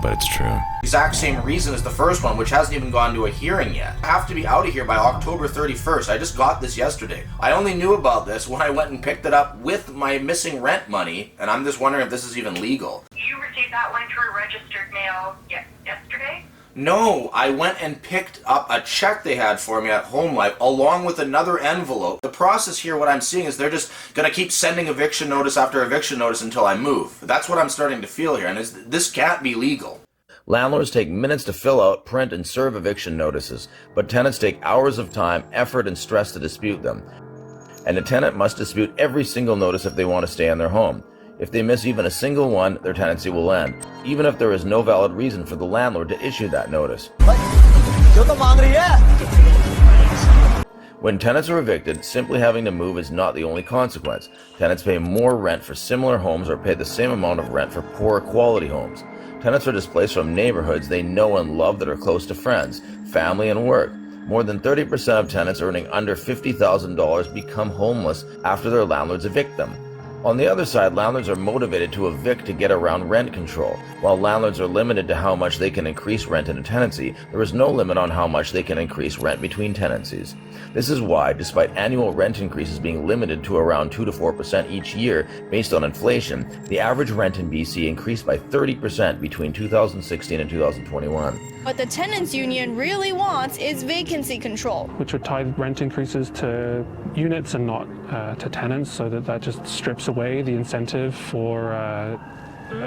but it's true. Exact same reason as the first one, which hasn't even gone to a hearing yet. I have to be out of here by October 31st. I just got this yesterday. I only knew about this when I went and picked it up with my missing rent money, and I'm just wondering if this is even legal. You received that one through registered mail yesterday? No, I went and picked up a check they had for me at Home Life along with another envelope. The process here, what I'm seeing is they're just going to keep sending eviction notice after eviction notice until I move. That's what I'm starting to feel here, and this can't be legal. Landlords take minutes to fill out, print, and serve eviction notices, but tenants take hours of time, effort, and stress to dispute them. And a tenant must dispute every single notice if they want to stay in their home. If they miss even a single one, their tenancy will end, even if there is no valid reason for the landlord to issue that notice. When tenants are evicted, simply having to move is not the only consequence. Tenants pay more rent for similar homes or pay the same amount of rent for poorer quality homes. Tenants are displaced from neighborhoods they know and love that are close to friends, family, and work. More than 30% of tenants earning under $50,000 become homeless after their landlords evict them. On the other side, landlords are motivated to evict to get around rent control. While landlords are limited to how much they can increase rent in a tenancy, there is no limit on how much they can increase rent between tenancies. This is why, despite annual rent increases being limited to around 2 to 4% each year based on inflation, the average rent in BC increased by 30% between 2016 and 2021. What the tenants union really wants is vacancy control, which would tie rent increases to units and not to tenants, so that just strips away the incentive for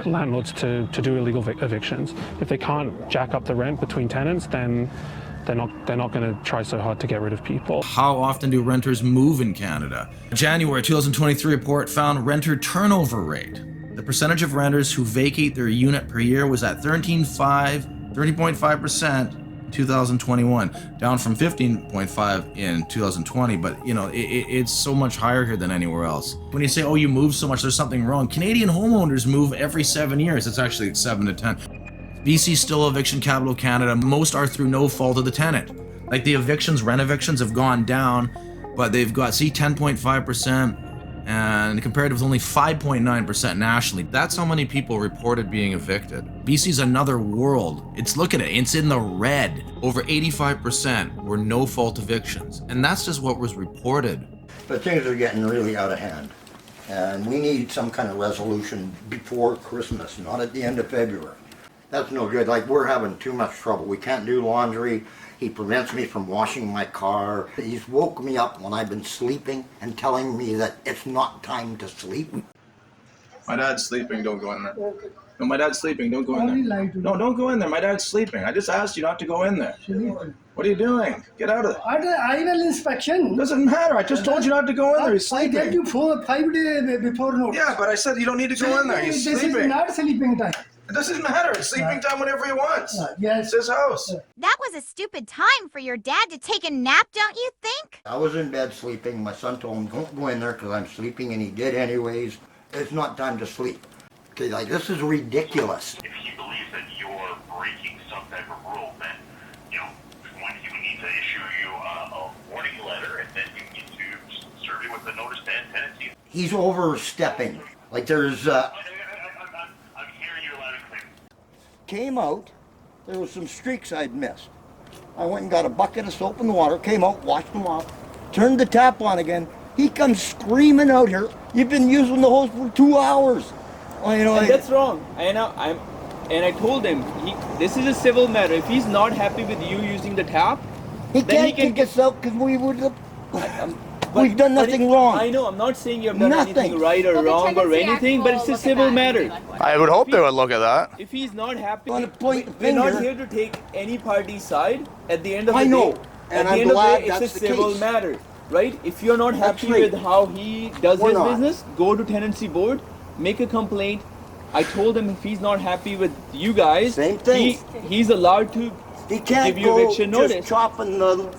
landlords to do illegal evictions. If they can't jack up the rent between tenants, then they're not going to try so hard to get rid of people. How often do renters move in Canada? A January 2023 report found renter turnover rate. The percentage of renters who vacate their unit per year was at 30.5% in 2021, down from 15.5 in 2020. But you know, it's so much higher here than anywhere else. When you say, oh, you move so much, there's something wrong. Canadian homeowners move every 7 years. It's actually 7 to 10. BC's still eviction capital of Canada. Most are through no fault of the tenant. Like the evictions, rent evictions have gone down, but they've got, 10.5%. And compared with only 5.9% nationally. That's how many people reported being evicted. BC's another world. Look at it, it's in the red. Over 85% were no-fault evictions. And that's just what was reported. But things are getting really out of hand. And we need some kind of resolution before Christmas, not at the end of February. That's no good. Like, we're having too much trouble. We can't do laundry. He prevents me from washing my car. He's woke me up when I've been sleeping and telling me that it's not time to sleep. My dad's sleeping, don't go in there. No, my dad's sleeping, don't go in there. No, don't go in there, my dad's sleeping. I just asked you not to go in there. What are you doing? Get out of there. I will inspection. Doesn't matter, I just told you not to go in there, he's sleeping. I gave you 5 days before notice. Yeah, but I said you don't need to go in there, he's sleeping. This is not sleeping time. It doesn't matter. It's sleeping time whenever he wants. Yes. It's his house. That was a stupid time for your dad to take a nap, don't you think? I was in bed sleeping. My son told him, don't go in there because I'm sleeping, and he did anyways. It's not time to sleep. Okay, like, this is ridiculous. If he believes that you're breaking some type of rule, then, you know, one, he would need to issue you a warning letter, and then you need to serve you with the notice to end tenancy. He's overstepping. Like, there's, I'm hearing you loud and clear. Came out, there was some streaks I'd missed. I went and got a bucket of soap and water, came out, washed them off, turned the tap on again. He comes screaming out here, you've been using the hose for 2 hours. Well, you know, that's wrong. And I told him, this is a civil matter. If he's not happy with you using the tap, he can't kick us out because we would. We've done nothing wrong. I know, I'm not saying you've done anything right or wrong or anything, but it's a civil matter. I would hope they would look at that. If he's not happy, we're not here to take any party's side. At the end of the I day, know, and I'm glad it's a that's the civil case. matter, right? If you're not happy with how he does his business, go to tenancy board, make a complaint. I told him if he's not happy with you guys, same thing. He's allowed to give you eviction notice. Just chopping the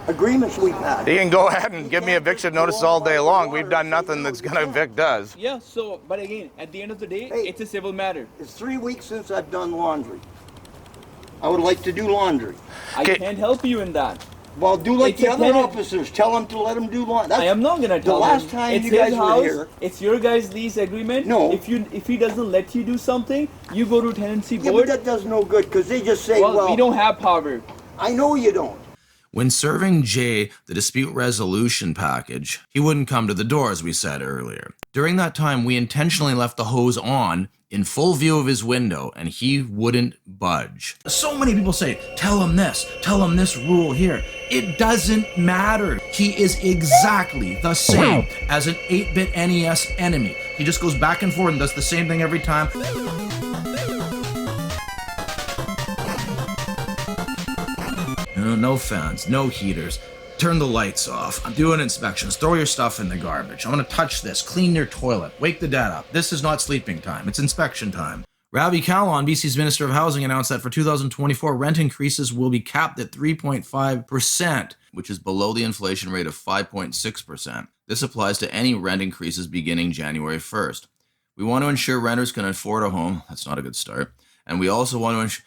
agreements we've had. He can go ahead and give me eviction notice all day long. We've done nothing that's gonna evict us. Yeah, so, but again, at the end of the day, it's a civil matter. It's 3 weeks since I've done laundry. I would like to do laundry. I can't help you in that. Well, do like the other officers. Tell them to let them do laundry. I am not going to tell the last time it's you guys his were house, here. It's your guys' lease agreement. No. If he doesn't let you do something, you go to tenancy board. Yeah, but that does no good because they just say, well, we don't have power. I know you don't. When serving Jay the dispute resolution package, he wouldn't come to the door, as we said earlier. During that time, we intentionally left the hose on in full view of his window, and he wouldn't budge. So many people say, tell him this rule here. It doesn't matter. He is exactly the same as an 8-bit NES enemy. He just goes back and forth and does the same thing every time. No fans, no heaters. Turn the lights off. I'm doing inspections. Throw your stuff in the garbage. I'm gonna touch this. Clean your toilet. Wake the dad up. This is not sleeping time. It's inspection time. Ravi Kahlon, BC's Minister of Housing, announced that for 2024, rent increases will be capped at 3.5%, which is below the inflation rate of 5.6%. This applies to any rent increases beginning January 1st. We want to ensure renters can afford a home. That's not a good start. And we also want to ensure,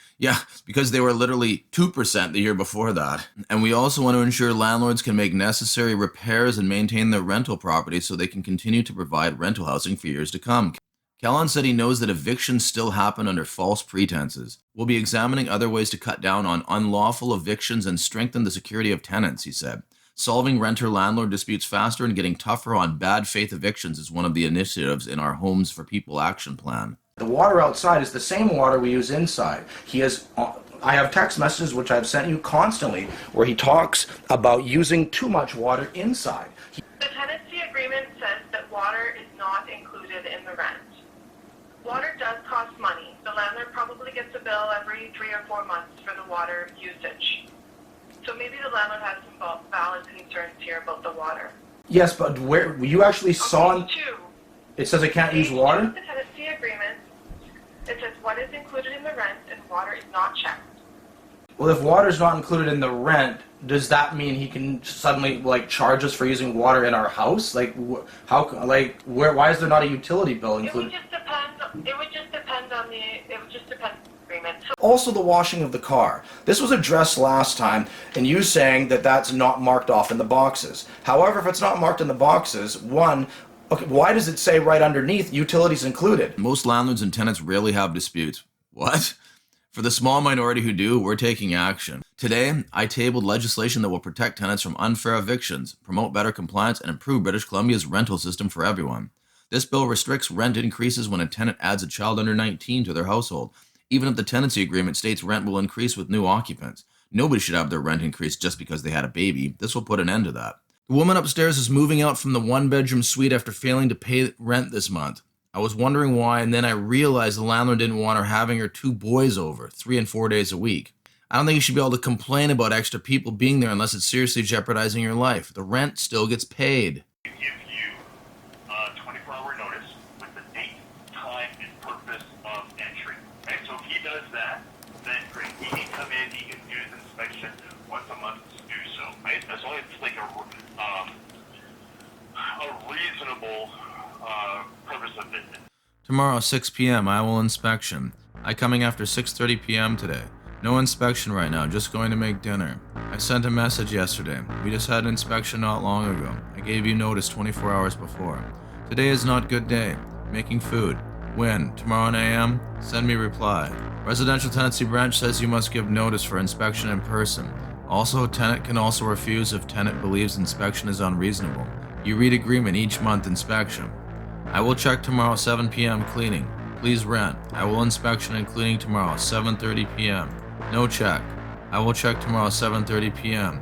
because they were literally 2% the year before that. And we also want to ensure landlords can make necessary repairs and maintain their rental properties so they can continue to provide rental housing for years to come. Kahlon said he knows that evictions still happen under false pretenses. We'll be examining other ways to cut down on unlawful evictions and strengthen the security of tenants, he said. Solving renter-landlord disputes faster and getting tougher on bad faith evictions is one of the initiatives in our Homes for People action plan. The water outside is the same water we use inside. I have text messages which I've sent you constantly where he talks about using too much water inside. The tenancy agreement says that water is not included in the rent. Water does cost money. The landlord probably gets a bill every 3 or 4 months for the water usage. So maybe the landlord has some valid concerns here about the water. Yes, but where you actually saw... It says I can't use water? The tenancy agreement, it says what is included in the rent and water is not checked. Well, if water is not included in the rent, does that mean he can suddenly charge us for using water in our house? Why is there not a utility bill included? It would just depend on the agreement. Also, the washing of the car. This was addressed last time, and you saying that that's not marked off in the boxes. However, if it's not marked in the boxes, okay, why does it say right underneath utilities included? Most landlords and tenants rarely have disputes. What? For the small minority who do, we're taking action. Today, I tabled legislation that will protect tenants from unfair evictions, promote better compliance, and improve British Columbia's rental system for everyone. This bill restricts rent increases when a tenant adds a child under 19 to their household, even if the tenancy agreement states rent will increase with new occupants. Nobody should have their rent increased just because they had a baby. This will put an end to that. The woman upstairs is moving out from the one-bedroom suite after failing to pay rent this month. I was wondering why, and then I realized the landlord didn't want her having her 2 boys over 3 and 4 days a week. I don't think you should be able to complain about extra people being there unless it's seriously jeopardizing your life. The rent still gets paid. Give you 24-hour notice with the date, time, and purpose of entry. of business. Tomorrow, 6 p.m., I will inspection. I coming after 6:30 p.m. today. No inspection right now, just going to make dinner. I sent a message yesterday. We just had an inspection not long ago. I gave you notice 24 hours before. Today is not good day. Making food. When? Tomorrow 9 a.m.? Send me reply. Residential Tenancy Branch says you must give notice for inspection in person. Also, tenant can also refuse if tenant believes inspection is unreasonable. You read agreement each month inspection. I will check tomorrow 7 p.m. cleaning. Please rent. I will inspection and cleaning tomorrow 7:30 p.m. No check. I will check tomorrow 7:30 p.m.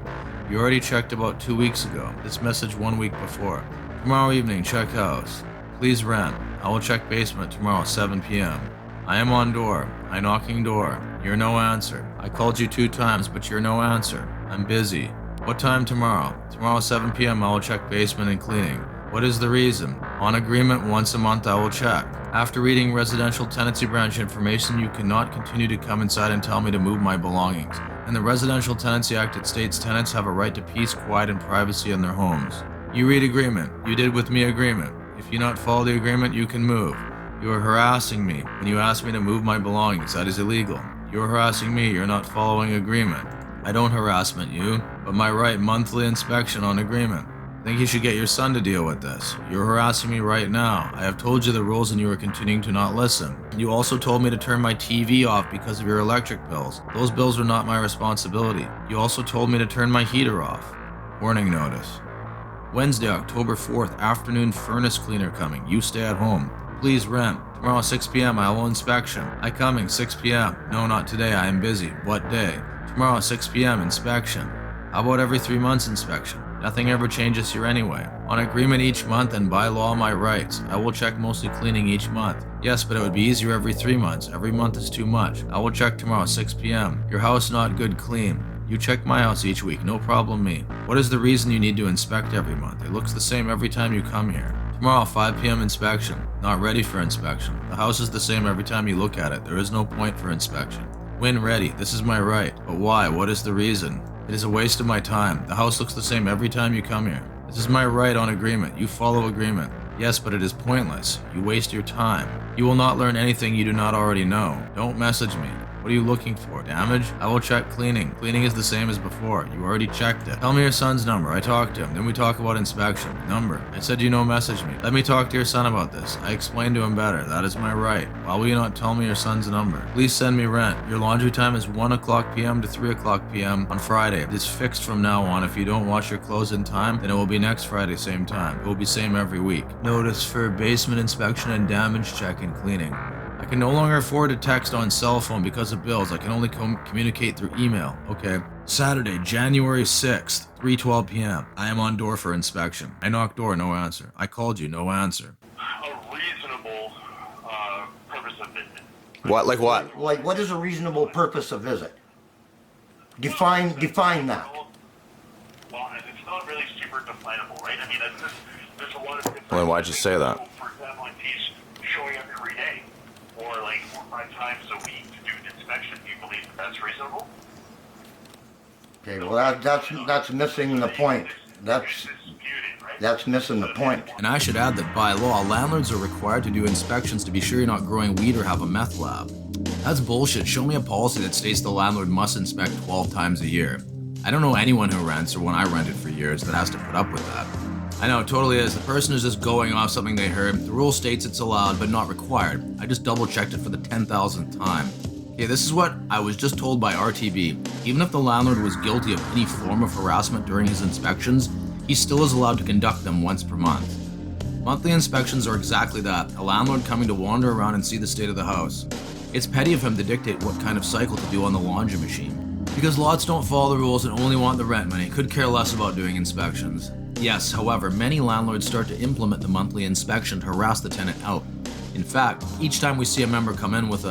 You already checked about 2 weeks ago. This message 1 week before. Tomorrow evening, check house. Please rent. I will check basement tomorrow 7 p.m. I am on door. I knocking door. You're no answer. I called you 2 times, but you're no answer. I'm busy. What time tomorrow? Tomorrow 7 p.m. I will check basement and cleaning. What is the reason? On agreement, once a month I will check. After reading Residential Tenancy Branch information, you cannot continue to come inside and tell me to move my belongings. In the Residential Tenancy Act, it states tenants have a right to peace, quiet, and privacy in their homes. You read agreement. You did with me agreement. If you not follow the agreement, you can move. You are harassing me. When you ask me to move my belongings, that is illegal. You are harassing me. You're not following agreement. I don't harassment you, but my right monthly inspection on agreement. I think you should get your son to deal with this. You're harassing me right now. I have told you the rules and you are continuing to not listen. You also told me to turn my TV off because of your electric bills. Those bills are not my responsibility. You also told me to turn my heater off. Warning notice. Wednesday, October 4th, afternoon furnace cleaner coming. You stay at home. Please rent. Tomorrow 6 p.m. I will inspection. I coming 6 p.m. No, not today. I am busy. What day? Tomorrow 6 p.m. inspection. How about every 3 months inspection? Nothing ever changes here anyway. On agreement each month and by law my rights. I will check mostly cleaning each month. Yes, but it would be easier every 3 months. Every month is too much. I will check tomorrow 6 p.m. Your house not good clean. You check my house each week, no problem me. What is the reason you need to inspect every month? It looks the same every time you come here. Tomorrow 5 p.m. inspection. Not ready for inspection. The house is the same every time you look at it. There is no point for inspection. When ready, this is my right. But why? What is the reason? It is a waste of my time. The house looks the same every time you come here. This is my right on agreement. You follow agreement. Yes, but it is pointless. You waste your time. You will not learn anything you do not already know. Don't message me. What are you looking for? Damage? I will check cleaning. Cleaning is the same as before. You already checked it. Tell me your son's number. I talked to him. Then we talk about inspection. Number. I said you no message me. Let me talk to your son about this. I explained to him better. That is my right. Why will you not tell me your son's number? Please send me rent. Your laundry time is 1 o'clock p.m. to 3 o'clock p.m. on Friday. It is fixed from now on. If you don't wash your clothes in time, then it will be next Friday, same time. It will be same every week. Notice for basement inspection and damage check and cleaning. I can no longer afford to text on cell phone because of bills. I can only communicate through email. Okay. Saturday, January 6th, 3:12 p.m. I am on door for inspection. I knocked door, no answer. I called you, no answer. A reasonable purpose of visit. What? Like what? Like, what is a reasonable purpose of visit? Define that. Well, it's not really super definable, right? I mean, there's a lot of different... Well, then why'd you say that? For example, if he's showing up every day, or like 4 or 5 times a week to do an inspection, do you believe that's reasonable? Okay, well that's missing the point. That's missing the point. And I should add that by law, landlords are required to do inspections to be sure you're not growing weed or have a meth lab. That's bullshit. Show me a policy that states the landlord must inspect 12 times a year. I don't know anyone who rents, or when I rented for years, that has to put up with that. I know, it totally is. The person is just going off something they heard. The rule states it's allowed, but not required. I just double-checked it for the 10,000th time. Okay, this is what I was just told by RTB. Even if the landlord was guilty of any form of harassment during his inspections, he still is allowed to conduct them once per month. Monthly inspections are exactly that, a landlord coming to wander around and see the state of the house. It's petty of him to dictate what kind of cycle to do on the laundry machine. Because lots don't follow the rules and only want the rent money, could care less about doing inspections. Yes, however, many landlords start to implement the monthly inspection to harass the tenant out. In fact, each time we see a member come in with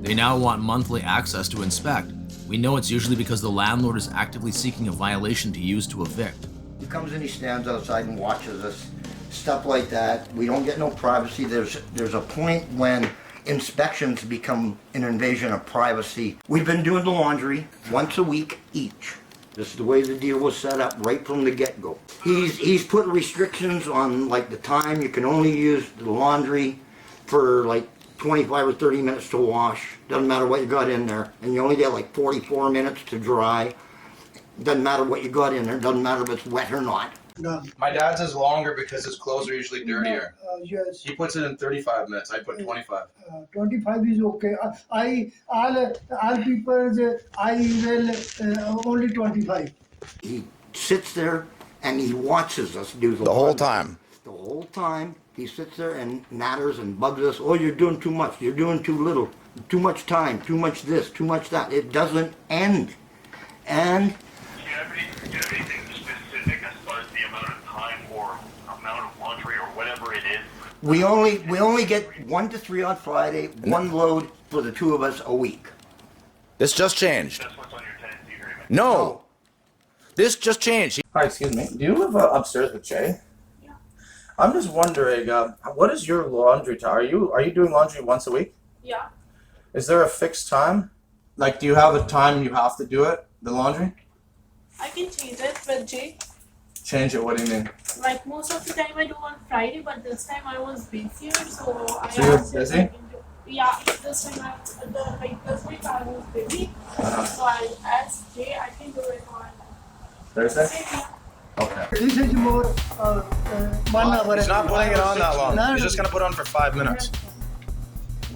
they now want monthly access to inspect, we know it's usually because the landlord is actively seeking a violation to use to evict. He comes in, he stands outside and watches us, stuff like that. We don't get no privacy. There's a point when inspections become an invasion of privacy. We've been doing the laundry once a week each. This is the way the deal was set up right from the get-go. He's put restrictions on like the time you can only use the laundry for like 25 or 30 minutes to wash. Doesn't matter what you got in there. And you only get like 44 minutes to dry. Doesn't matter what you got in there. Doesn't matter if it's wet or not. My dad's is longer because his clothes are usually dirtier. Yes. He puts it in 35 minutes. I put 25. 25 is okay. All people, I will only 25. He sits there and he watches us do The whole time. The whole time he sits there and natters and bugs us. Oh, you're doing too much. You're doing too little. Too much time. Too much this. Too much that. It doesn't end. And Do you have anything specific as far as the amount of time or amount of laundry or whatever it is? we only get 1 to 3 on Friday, one load for the two of us a week. This just changed. That's what's on your tenancy agreement. No. This just changed. Hi, excuse me. Do you live upstairs with Jay? Yeah. I'm just wondering, what is your laundry time? Are you doing laundry once a week? Yeah. Is there a fixed time? Like, do you have a time you have to do it, the laundry? I can change it with Jay. Change it, what do you mean? Like most of the time I do on Friday, but this time I was busier, so I So you're asked him busy? if I can do- Yeah, this time this week I was busy, so I asked Jay, I can do it on Thursday? Thursday. Okay. This is more 1 hour. He's not putting it on that long. He's just gonna put it on for 5 minutes.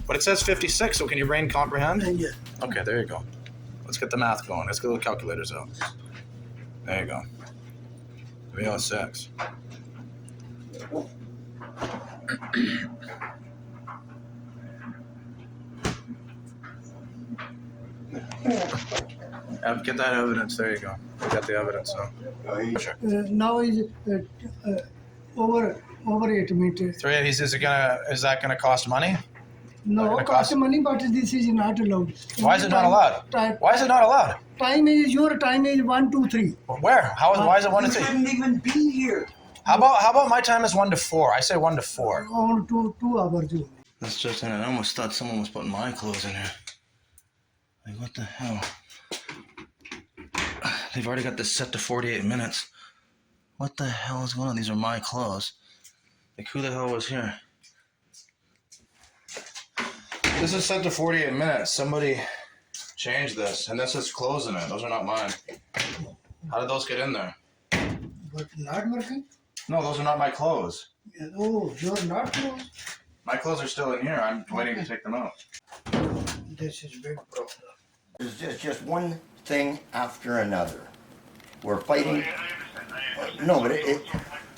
But it says 56, so can your brain comprehend? Yeah. Okay, there you go. Let's get the math going. Let's get the calculators out. There you go. 306. Get that evidence. There you go. We got the evidence now. Sure. Now is over 8 meters. Is that gonna cost money? No, gonna cost cost- money, but this is not allowed. Why is it not allowed? Why is it not allowed? Your time is 1 to 3. Where? Why is it 1 to 3? You shouldn't even be here. How about my time is 1 to 4? I say 1 to 4. On 2 hours. That's just in it. I almost thought someone was putting my clothes in here. Like, what the hell? They've already got this set to 48 minutes. What the hell is going on? These are my clothes. Like, who the hell was here? This is set to 48 minutes. Somebody changed this, and this is clothes in it. Those are not mine. How did those get in there? But not working? No, those are not my clothes. Oh, you're not close? My clothes are still in here. I'm waiting to take them out. This is big problem. It's just one thing after another. We're fighting. No, but it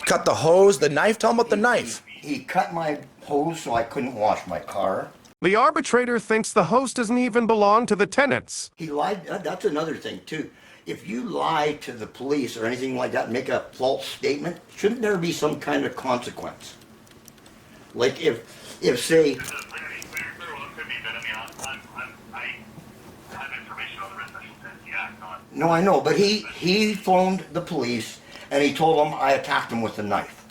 Cut the hose, the knife. Tell him about the knife. he cut my hose so I couldn't wash my car. The arbitrator thinks the hose doesn't even belong to the tenants. He lied. That's another thing too. If you lie to the police or anything like that, make a false statement, shouldn't there be some kind of consequence? Like if say. No, I know, but he phoned the police and he told them I attacked him with a knife.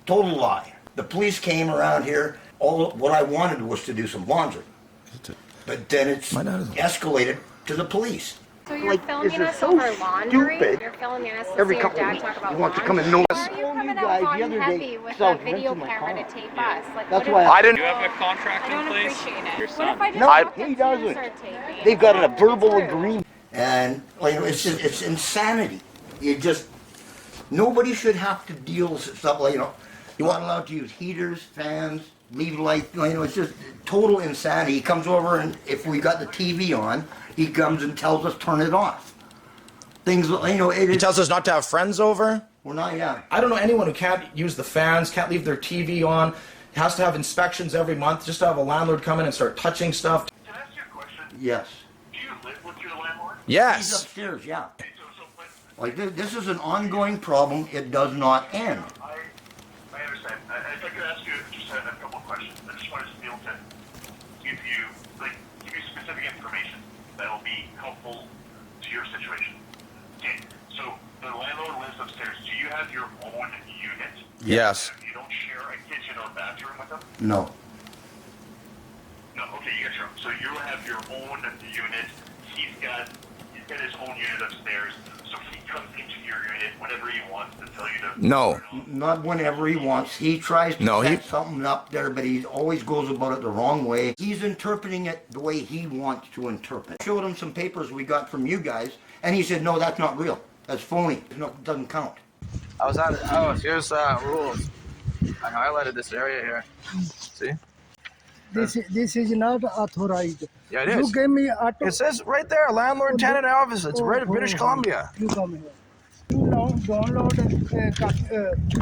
Total lie. The police came around here. What I wanted was to do some laundry, but then it's escalated to the police. So you're filming us over laundry? Stupid. You're filming us to Every see your couple dad weeks, talk about he wants to laundry? come and know us. Why are you coming out hot and heavy with a video camera to tape us? Like, That's what why is I didn't. You have a contract I don't in place? appreciate it. Your What son. if I just No, walked he up to you and doesn't. started taping? They've got a verbal It's rude. agreement, and it's insanity. Nobody should have to deal with stuff like you're not allowed to use heaters, fans, leave light. It's just total insanity. He comes over and if we got the TV on, he comes and tells us turn it off. Things He tells us not to have friends over. We're not. Yeah. I don't know anyone who can't use the fans, can't leave their TV on, has to have inspections every month, just to have a landlord come in and start touching stuff. Can I ask you a question? Yes. Do you live with your landlord? Yes. He's upstairs. Yeah. Like this is an ongoing problem. It does not end. I understand. If I could ask you just a couple of questions, I just wanted to be able to give you specific information that will be helpful to your situation. Okay, so the landlord lives upstairs. Do you have your own unit? Yes. You don't share a kitchen or bathroom with them? No. No, okay, you got your own. So you have your own unit. He's got his own unit upstairs. So he comes into your unit whenever he wants to tell you to... No. Not whenever he wants. He tries to No, he- set something up there, but he always goes about it the wrong way. He's interpreting it the way he wants to interpret. I showed him some papers we got from you guys, and he said, no, that's not real. That's phony. It doesn't count. Here's rules. I highlighted this area here. See? This is not authorized. Yeah, it You is. gave me auto. It says right there, landlord tenant office. It's British Columbia. You come here. You download.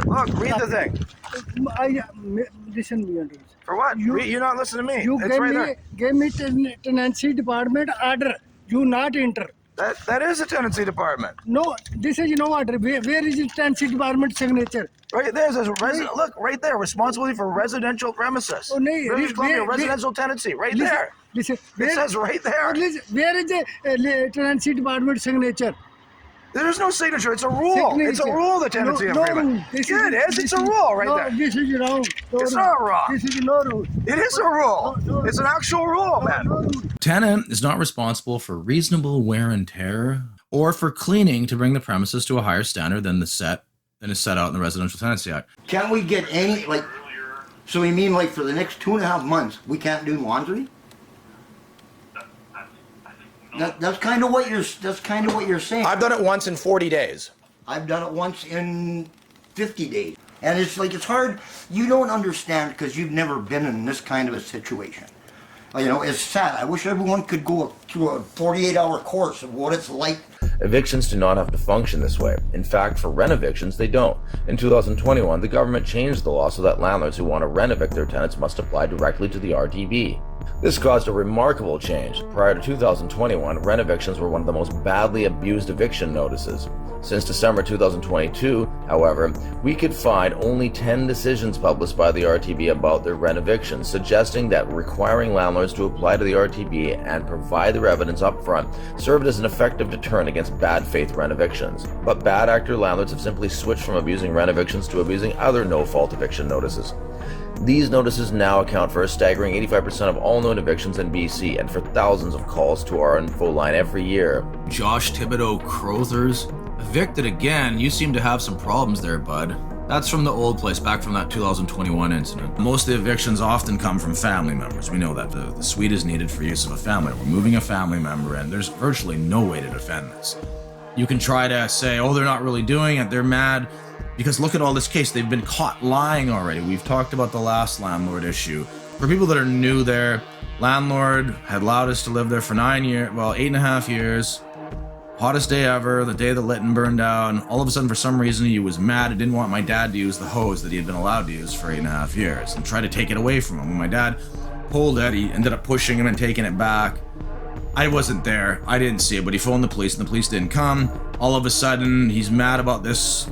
Look, read the thing. Listen me, Andrews. For what? You're not listening to me. You It's gave me tenancy department order. You not enter. That is a tenancy department. No, this is no order. Where is the tenancy department signature? Right there, it says look, right there, responsibility for residential premises. Oh, no, British Columbia residential tenancy, right there. It says right there. Where is the tenancy department signature? There's no signature. It's a rule. It's a rule. The tenancy agreement. It is. It's a rule right there. This is wrong. It's not wrong. This is no rule. It is a rule. It's an actual rule, man. Tenant is not responsible for reasonable wear and tear or for cleaning to bring the premises to a higher standard than is set out in the Residential Tenancy Act. Can't we get any, like, so you mean like for the next 2.5 months, we can't do laundry? That's kind of what you're saying. I've done it once in 40 days. I've done it once in 50 days. And it's like, it's hard, you don't understand because you've never been in this kind of a situation. You know, it's sad. I wish everyone could go through a 48-hour course of what it's like. Evictions do not have to function this way. In fact, for rent evictions, they don't. In 2021, the government changed the law so that landlords who want to rent evict their tenants must apply directly to the RTB. This caused a remarkable change. Prior to 2021, rent evictions were one of the most badly abused eviction notices. Since December 2022, however, we could find only 10 decisions published by the RTB about their rent evictions, suggesting that requiring landlords to apply to the RTB and provide their evidence up front served as an effective deterrent against bad faith rent evictions. But bad actor landlords have simply switched from abusing rent evictions to abusing other no-fault eviction notices. These notices now account for a staggering 85% of all known evictions in BC and for thousands of calls to our info line every year. Josh Thibodeau Crothers, evicted again. You seem to have some problems there, bud. That's from the old place, back from that 2021 incident. Most of the evictions often come from family members. We know that the suite is needed for use of a family. We're moving a family member in. There's virtually no way to defend this. You can try to say, oh, they're not really doing it, they're mad. Because look at all this case, they've been caught lying already. We've talked about the last landlord issue. For people that are new there, landlord had allowed us to live there for 8.5 years. Hottest day ever, the day the Lytton burned down. All of a sudden, for some reason, he was mad and didn't want my dad to use the hose that he had been allowed to use for 8.5 years and tried to take it away from him. When my dad pulled it, he ended up pushing him and taking it back. I wasn't there, I didn't see it, but he phoned the police and the police didn't come. All of a sudden, he's mad about this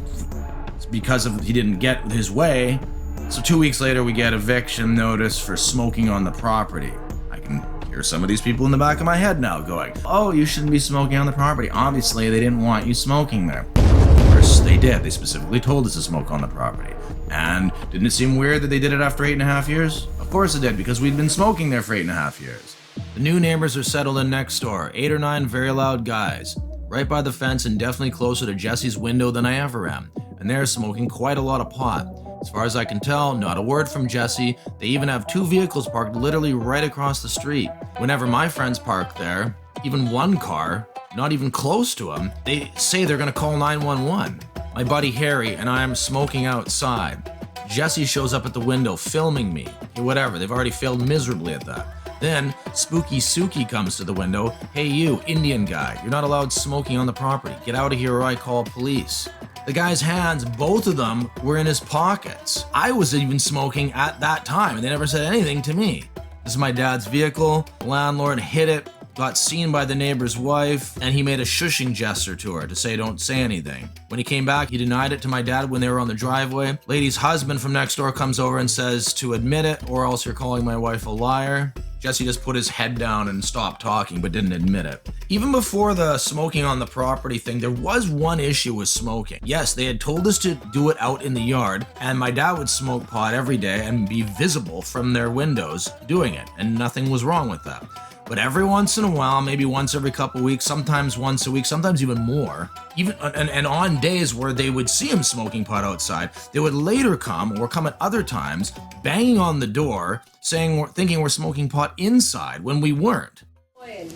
because he didn't get his way. So 2 weeks later, we get eviction notice for smoking on the property. I can hear some of these people in the back of my head now going, oh, you shouldn't be smoking on the property. Obviously, they didn't want you smoking there. Of course, they did. They specifically told us to smoke on the property. And didn't it seem weird that they did it after 8.5 years? Of course it did, because we'd been smoking there for 8.5 years. The new neighbors are settled in next door. 8 or 9 very loud guys. Right by the fence and definitely closer to Jesse's window than I ever am. And they're smoking quite a lot of pot. As far as I can tell, not a word from Jesse. They even have 2 vehicles parked literally right across the street. Whenever my friends park there, even one car, not even close to them, they say they're gonna call 911. My buddy Harry and I am smoking outside. Jesse shows up at the window filming me. Okay, whatever, they've already failed miserably at that. Then, Spooky Suki comes to the window. Hey you, Indian guy, you're not allowed smoking on the property. Get out of here or I call police. The guy's hands, both of them, were in his pockets. I was even smoking at that time, and they never said anything to me. This is my dad's vehicle. The landlord hit it, got seen by the neighbor's wife, and he made a shushing gesture to her to say don't say anything. When he came back, he denied it to my dad when they were on the driveway. Lady's husband from next door comes over and says to admit it, or else you're calling my wife a liar. Jesse just put his head down and stopped talking, but didn't admit it. Even before the smoking on the property thing, there was one issue with smoking. Yes, they had told us to do it out in the yard, and my dad would smoke pot every day and be visible from their windows doing it, and nothing was wrong with that. But every once in a while, maybe once every couple weeks, sometimes once a week, sometimes even more, even and on days where they would see him smoking pot outside, they would later come or come at other times, banging on the door, thinking we're smoking pot inside when we weren't.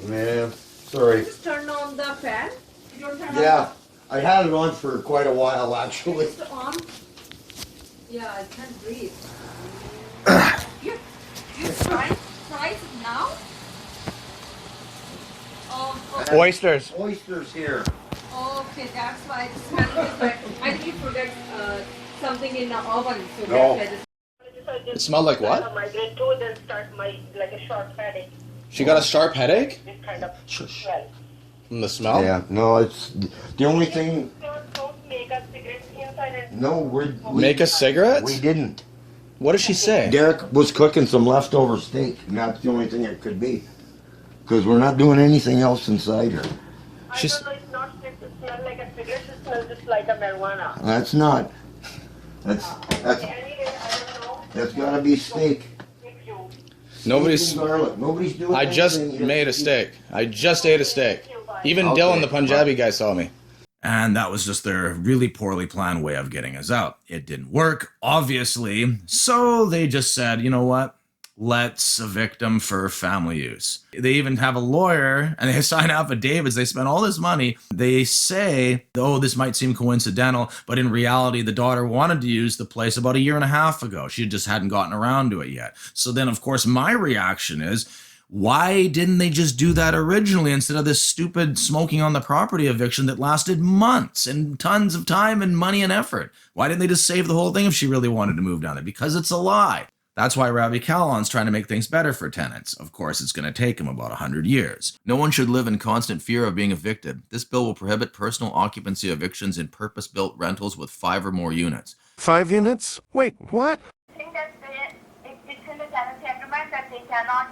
Man, sorry. Just turn on the fan. You don't have Yeah, I had it on for quite a while actually. It's on. Yeah, I can't breathe. you try it now? Oh, okay. Oysters here. Okay, that's why the smell is like, I think you forgot something in the oven. So No. that's why It smelled like what? Migraine too, then start like a short headache. She got a sharp headache? This kind of smell. From the smell? Yeah, no, it's the only thing. Don't make a cigarette inside and No, Make us cigarettes? We didn't. What did she say? Derek was cooking some leftover steak, and that's the only thing it could be. Because we're not doing anything else inside here. I don't know, it's not it smells like a cigarette, it smells just like a marijuana. That's not. That's Anyway, I don't know. that's gotta be steak. Nobody's. Steak and garlic. Nobody's doing. I just anything. made a steak. I just ate a steak. Even Dylan, the Punjabi guy, saw me. And that was just their really poorly planned way of getting us out. It didn't work, obviously, so they just said, you know what? Let's evict them for family use. They even have a lawyer, and they sign affidavits. They spent all this money. They say, oh, this might seem coincidental, but in reality, the daughter wanted to use the place about 1.5 years ago. She just hadn't gotten around to it yet. So then, of course, my reaction is, why didn't they just do that originally instead of this stupid smoking on the property eviction that lasted months and tons of time and money and effort? Why didn't they just save the whole thing if she really wanted to move down there? Because it's a lie. That's why Ravi Kahlon's trying to make things better for tenants. Of course, it's going to take him about 100 years. No one should live in constant fear of being evicted. This bill will prohibit personal occupancy evictions in purpose-built rentals with 5 or more units. 5 units? Wait, what? I think that it's in the tenancy agreement that they cannot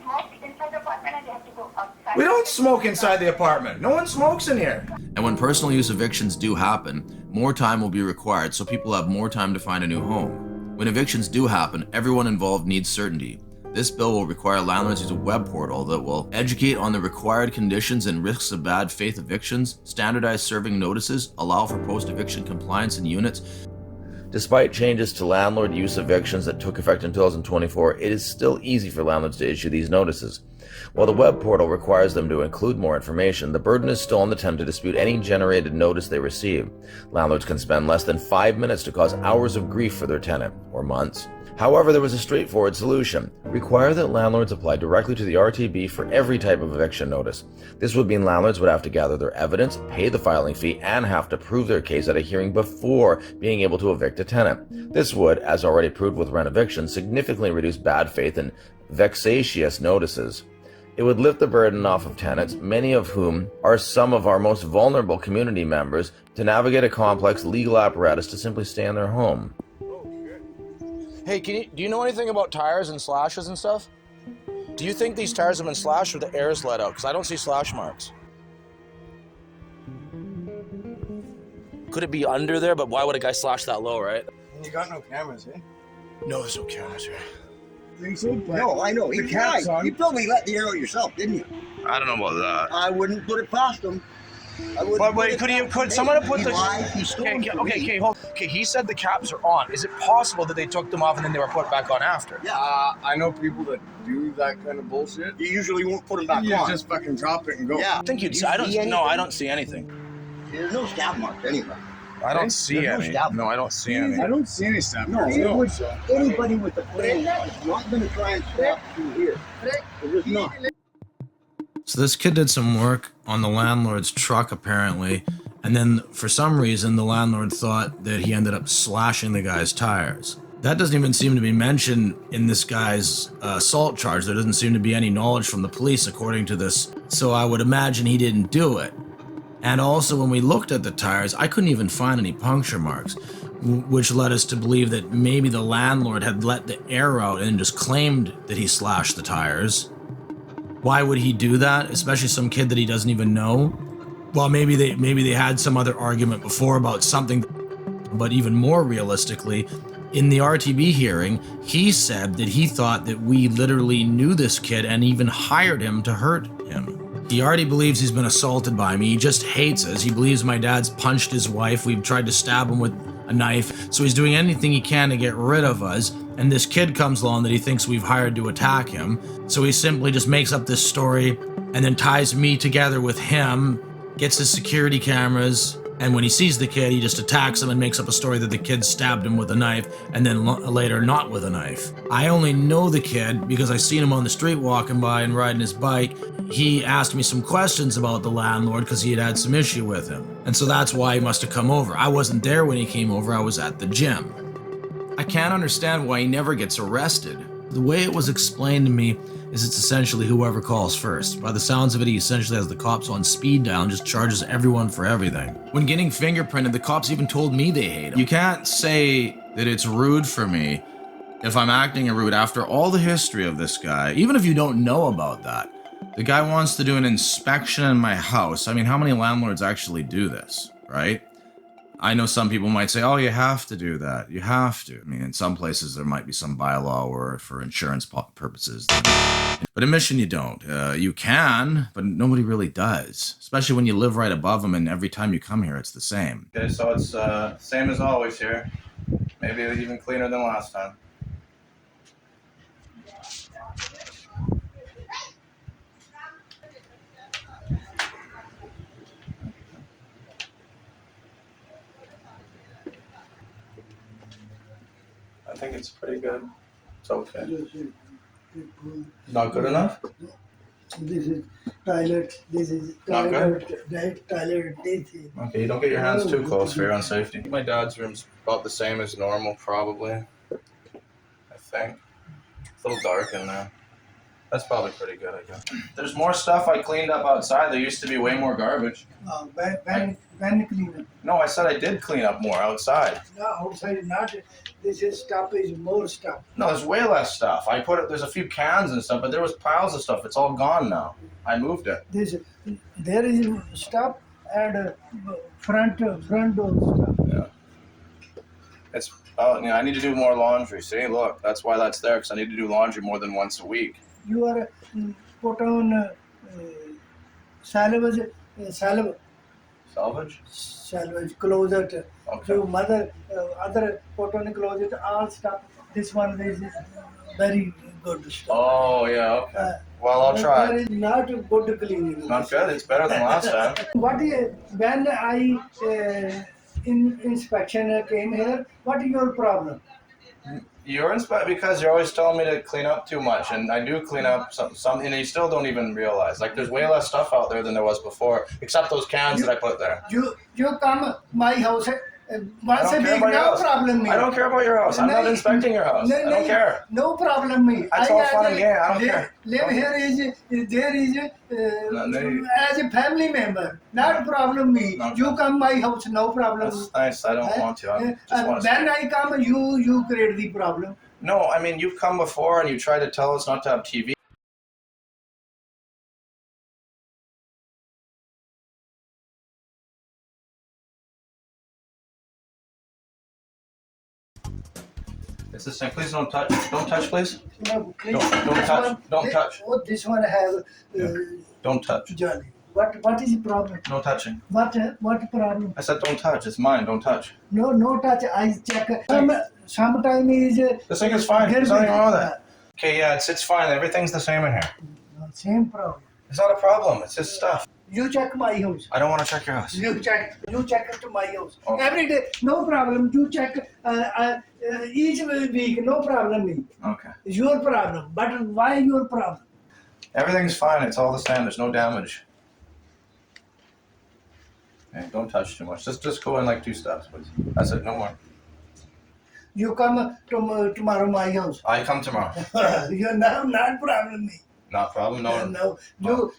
smoke inside the apartment and they have to go outside. We don't smoke inside the apartment. No one smokes in here. And when personal use evictions do happen, more time will be required so people have more time to find a new home. When evictions do happen, everyone involved needs certainty. This bill will require landlords to use a web portal that will educate on the required conditions and risks of bad faith evictions, standardize serving notices, allow for post-eviction compliance in units. Despite changes to landlord use evictions that took effect in 2024, it is still easy for landlords to issue these notices. While the web portal requires them to include more information, the burden is still on the tenant to dispute any generated notice they receive. Landlords can spend less than 5 minutes to cause hours of grief for their tenant, or months. However, there was a straightforward solution. Require that landlords apply directly to the RTB for every type of eviction notice. This would mean landlords would have to gather their evidence, pay the filing fee, and have to prove their case at a hearing before being able to evict a tenant. This would, as already proved with rent evictions, significantly reduce bad faith and vexatious notices. It would lift the burden off of tenants, many of whom are some of our most vulnerable community members, to navigate a complex legal apparatus to simply stay in their home. Hey, do you know anything about tires and slashes and stuff? Do you think these tires have been slashed or the air is let out? Because I don't see slash marks. Could it be under there? But why would a guy slash that low, right? You got no cameras, eh? No, there's no cameras here. Think so? No, I know. He tried. You probably let the air out yourself, didn't you? I don't know about that. I wouldn't put it past him. But wait, could someone have put the... Okay, hold on. Okay, he said the caps are on. Is it possible that they took them off and then they were put back on after? Yeah, I know people that do that kind of bullshit. You usually won't put them back on. You just fucking drop it and go. Yeah. I think you'd... I don't see anything. There's no stab marks anywhere. I don't see any. No, I don't see any. I don't see any stab No, marks. anybody with the plan is not going to try and stab through here. They're just not. So this kid did some work on the landlord's truck, apparently, and then for some reason the landlord thought that he ended up slashing the guy's tires. That doesn't even seem to be mentioned in this guy's assault charge. There doesn't seem to be any knowledge from the police according to this, so I would imagine he didn't do it. And also, when we looked at the tires, I couldn't even find any puncture marks, which led us to believe that maybe the landlord had let the air out and just claimed that he slashed the tires. Why would he do that? Especially some kid that he doesn't even know? Well, maybe they had some other argument before about something, but even more realistically, In the RTB hearing, he said that he thought that we literally knew this kid and even hired him to hurt him. He already believes he's been assaulted by me. He just hates us. He believes my dad's punched his wife. We've tried to stab him with a knife. So he's doing anything he can to get rid of us. And this kid comes along that he thinks we've hired to attack him. So he simply just makes up this story and then ties me together with him, gets his security cameras, and when he sees the kid, he just attacks him and makes up a story that the kid stabbed him with a knife, and then later not with a knife. I only know the kid because I seen him on the street walking by and riding his bike. He asked me some questions about the landlord because he had some issue with him. And so that's why he must have come over. I wasn't there when he came over, I was at the gym. I can't understand why he never gets arrested. The way it was explained to me is it's essentially whoever calls first. By the sounds of it, he essentially has the cops on speed dial and just charges everyone for everything. When getting fingerprinted, the cops even told me they hate him. You can't say that it's rude for me if I'm acting rude after all the history of this guy, even if you don't know about that. The guy wants to do an inspection in my house. I mean, how many landlords actually do this, right? I know some people might say, oh, you have to do that. You have to. I mean, in some places there might be some bylaw or for insurance purposes. But in Mission, you don't. You can, but nobody really does. Especially when you live right above them and every time you come here, it's the same. Okay, so it's same as always here. Maybe even cleaner than last time. I think it's pretty good. It's okay. Not good enough? This is toilet, this is Not toilet, good? that toilet, this is. Okay, you don't get your hands too close for your own safety. My dad's room's about the same as normal, probably. I think. It's a little dark in there. That's probably pretty good, I guess. There's more stuff I cleaned up outside. There used to be way more garbage. When clean up? No, I said I did clean up more outside. No, outside not, this is stuff is more stuff. No, there's way less stuff. I put it, there's a few cans and stuff, but there was piles of stuff. It's all gone now. I moved it. There is stuff and front door stuff. Yeah. It's, oh, yeah, I need to do more laundry. See, look, that's why that's there, because I need to do laundry more than once a week. You are put on salvage, salvage closet. Okay. Your mother, other put on closet, all stuff. This one is very good stuff. Oh, yeah, okay. Well, I'll try. There is not good cleaning. Not good. It's better than last time. What is, when I inspection came here, what is your problem? You're inspired because you're always telling me to clean up too much, and I do clean up some, and you still don't even realize. Like, there's way less stuff out there than there was before, except those cans that I put there. You come my house once a week, no house. Problem me. I don't care about your house. I'm not inspecting your house. I don't care. No problem me. That's all fun and game. I don't care. Live here is as a family member. Not problem me. No. You come my house, no problem. That's nice. I don't want to. I just want to. When I come, you create the problem. No, I mean, you've come before and you tried to tell us not to have TV. It's the same. Please don't touch. Don't touch, please. No, please. Don't touch. Don't touch. Oh, this one have. Don't touch. Johnny. What is the problem? No touching. What problem? I said don't touch. It's mine. Don't touch. No touch. I check. Sometime is. This thing is fine. There's nothing wrong with it. Okay, yeah, it's fine. Everything's the same in here. Same problem. It's not a problem. It's just stuff. You check my house. I don't want to check your house. You check it to my house. Okay. Every day, no problem. You check each week, no problem me. Okay. It's your problem. But why your problem? Everything's fine. It's all the same. There's no damage. Okay, don't touch too much. Just go in like 2 steps, please. That's it. No more. You come tomorrow my house. I come tomorrow. You're not problem me. Not problem. No. You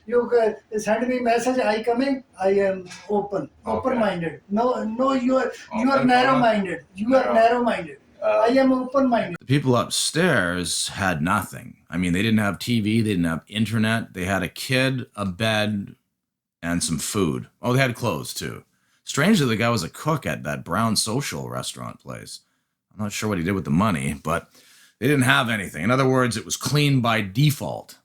send me message. I coming. I am open-minded. No. You are narrow-minded. You are narrow-minded. I am open-minded. The people upstairs had nothing. I mean, they didn't have TV. They didn't have internet. They had a kid, a bed, and some food. Oh, they had clothes too. Strangely, the guy was a cook at that Brown Social restaurant place. I'm not sure what he did with the money, but they didn't have anything. In other words, it was clean by default.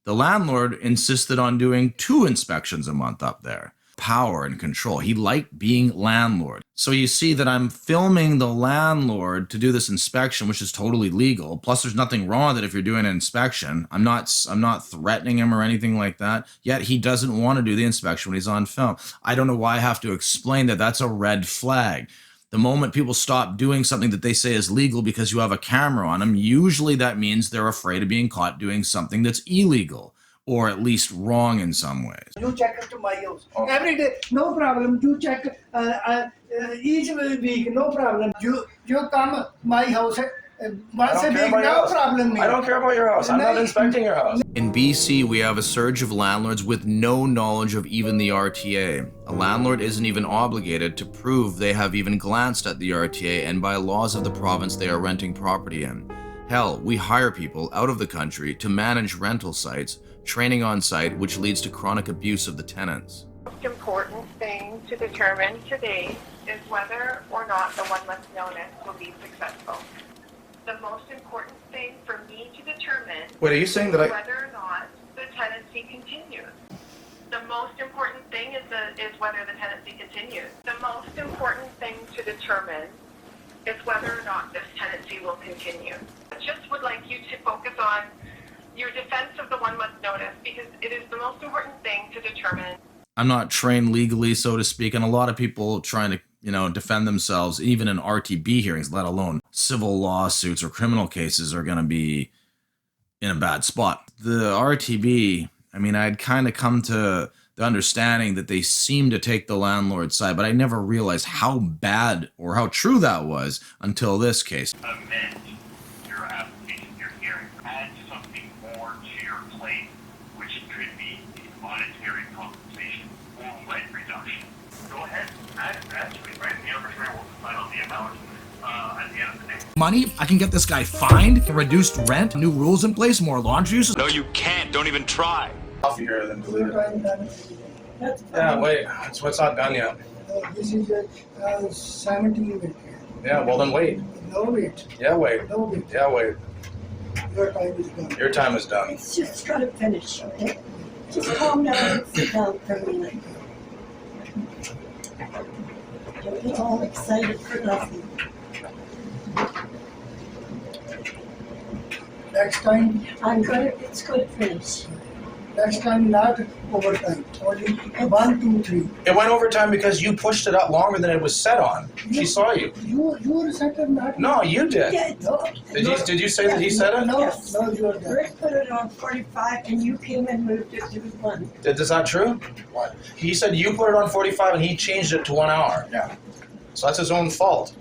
The landlord insisted on doing 2 inspections a month up there. Power and control. He liked being landlord. So you see that I'm filming the landlord to do this inspection, which is totally legal. Plus, there's nothing wrong with it if you're doing an inspection. I'm not threatening him or anything like that. Yet he doesn't want to do the inspection when he's on film. I don't know why I have to explain that. That's a red flag. The moment people stop doing something that they say is legal because you have a camera on them, usually that means they're afraid of being caught doing something that's illegal, or at least wrong in some ways. You check to my house every day, no problem. You check each week, no problem. You come my house once a week, no problem. I don't care about your house. I'm not inspecting your house. In BC, we have a surge of landlords with no knowledge of even the RTA. A landlord isn't even obligated to prove they have even glanced at the RTA, and by laws of the province they are renting property in. Hell, we hire people out of the country to manage rental sites, training on site, which leads to chronic abuse of the tenants. The most important thing to determine today is whether or not the 1 month notice will be successful. The most important thing for me to determine Wait, are you saying that whether or not the tenancy continues. The most important thing is whether the tenancy continues. The most important thing to determine is whether or not this tenancy will continue. I just would like you to focus on your defense of the 1 month notice, because it is the most important thing to determine. I'm not trained legally, so to speak, and a lot of people trying to, defend themselves, even in RTB hearings, let alone civil lawsuits or criminal cases, are going to be in a bad spot. The RTB, I'd kind of come to the understanding that they seem to take the landlord's side, but I never realized how bad or how true that was until this case. Amend your application, your hearing, add something more to your plate, which could be monetary compensation or rent reduction. Go ahead, add to it, right? The arbitrator will decide on the amount at the end of the day. Money? I can get this guy fined, reduced rent, new rules in place, more laundry use. No, you can't. Don't even try. Off here, then delete it. Yeah, wait. It's what's not done yet. This is 17. Yeah, well then wait. No wait. Yeah, wait. No wait. Yeah, wait. Your time is done. Your time is done. It's just got to finish, okay? Just calm down and sit down for a minute. Don't get all excited for nothing. Next time, it's going to finish. Next time, not overtime. Only 1, 2, 3. It went overtime because you pushed it up longer than it was set on. She saw you. You were set up not. No, you did. Yeah, no. Did you say that he said it? No, Yes. no, you are there. Rick put it on 45 and you came and moved it to 1. Is that true? What? He said you put it on 45 and he changed it to 1 hour. Yeah. So that's his own fault.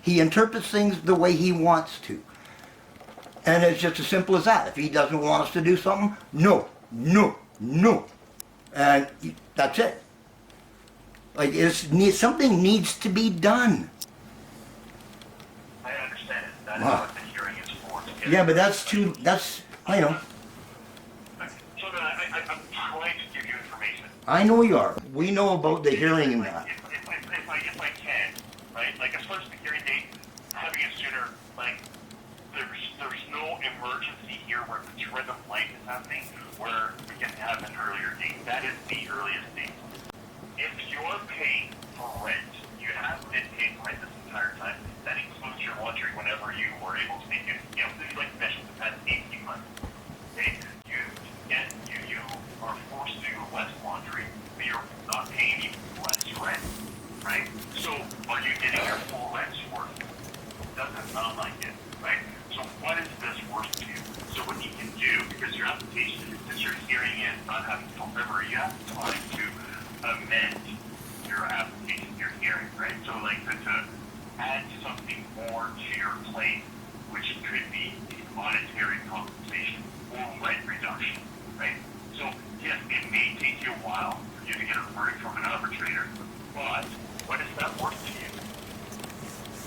He interprets things the way he wants to. And it's just as simple as that. If he doesn't want us to do something, no. And that's it. Like, something needs to be done. I understand. That is what the hearing is for. Yeah, but that's, I know. So then I'm trying to give you information. I know you are. We know about the hearing and that. If I can, right? Like, as far as the hearing date, having it sooner, like, there's no emergency here where the trend of light is happening, where we can have an earlier date. That is the earliest date. If you're paying for rent, you have been paying rent this entire time. That includes your laundry whenever you were able to make it. Like you mentioned, the past 18 months. Okay, you are forced to do less laundry, but you're not paying any less rent, right? So, are you getting your full rent's worth? Doesn't sound like it, right? So, what is this worth to you? So, what you can do, because your application, since you're hearing it, not having till February, you have time to amend your application, your hearing, right? So, like to add something more to your plate, which could be monetary compensation or rent reduction, right? So, yes, it may take you a while for you to get a verdict from an arbitrator, but what is that worth to you?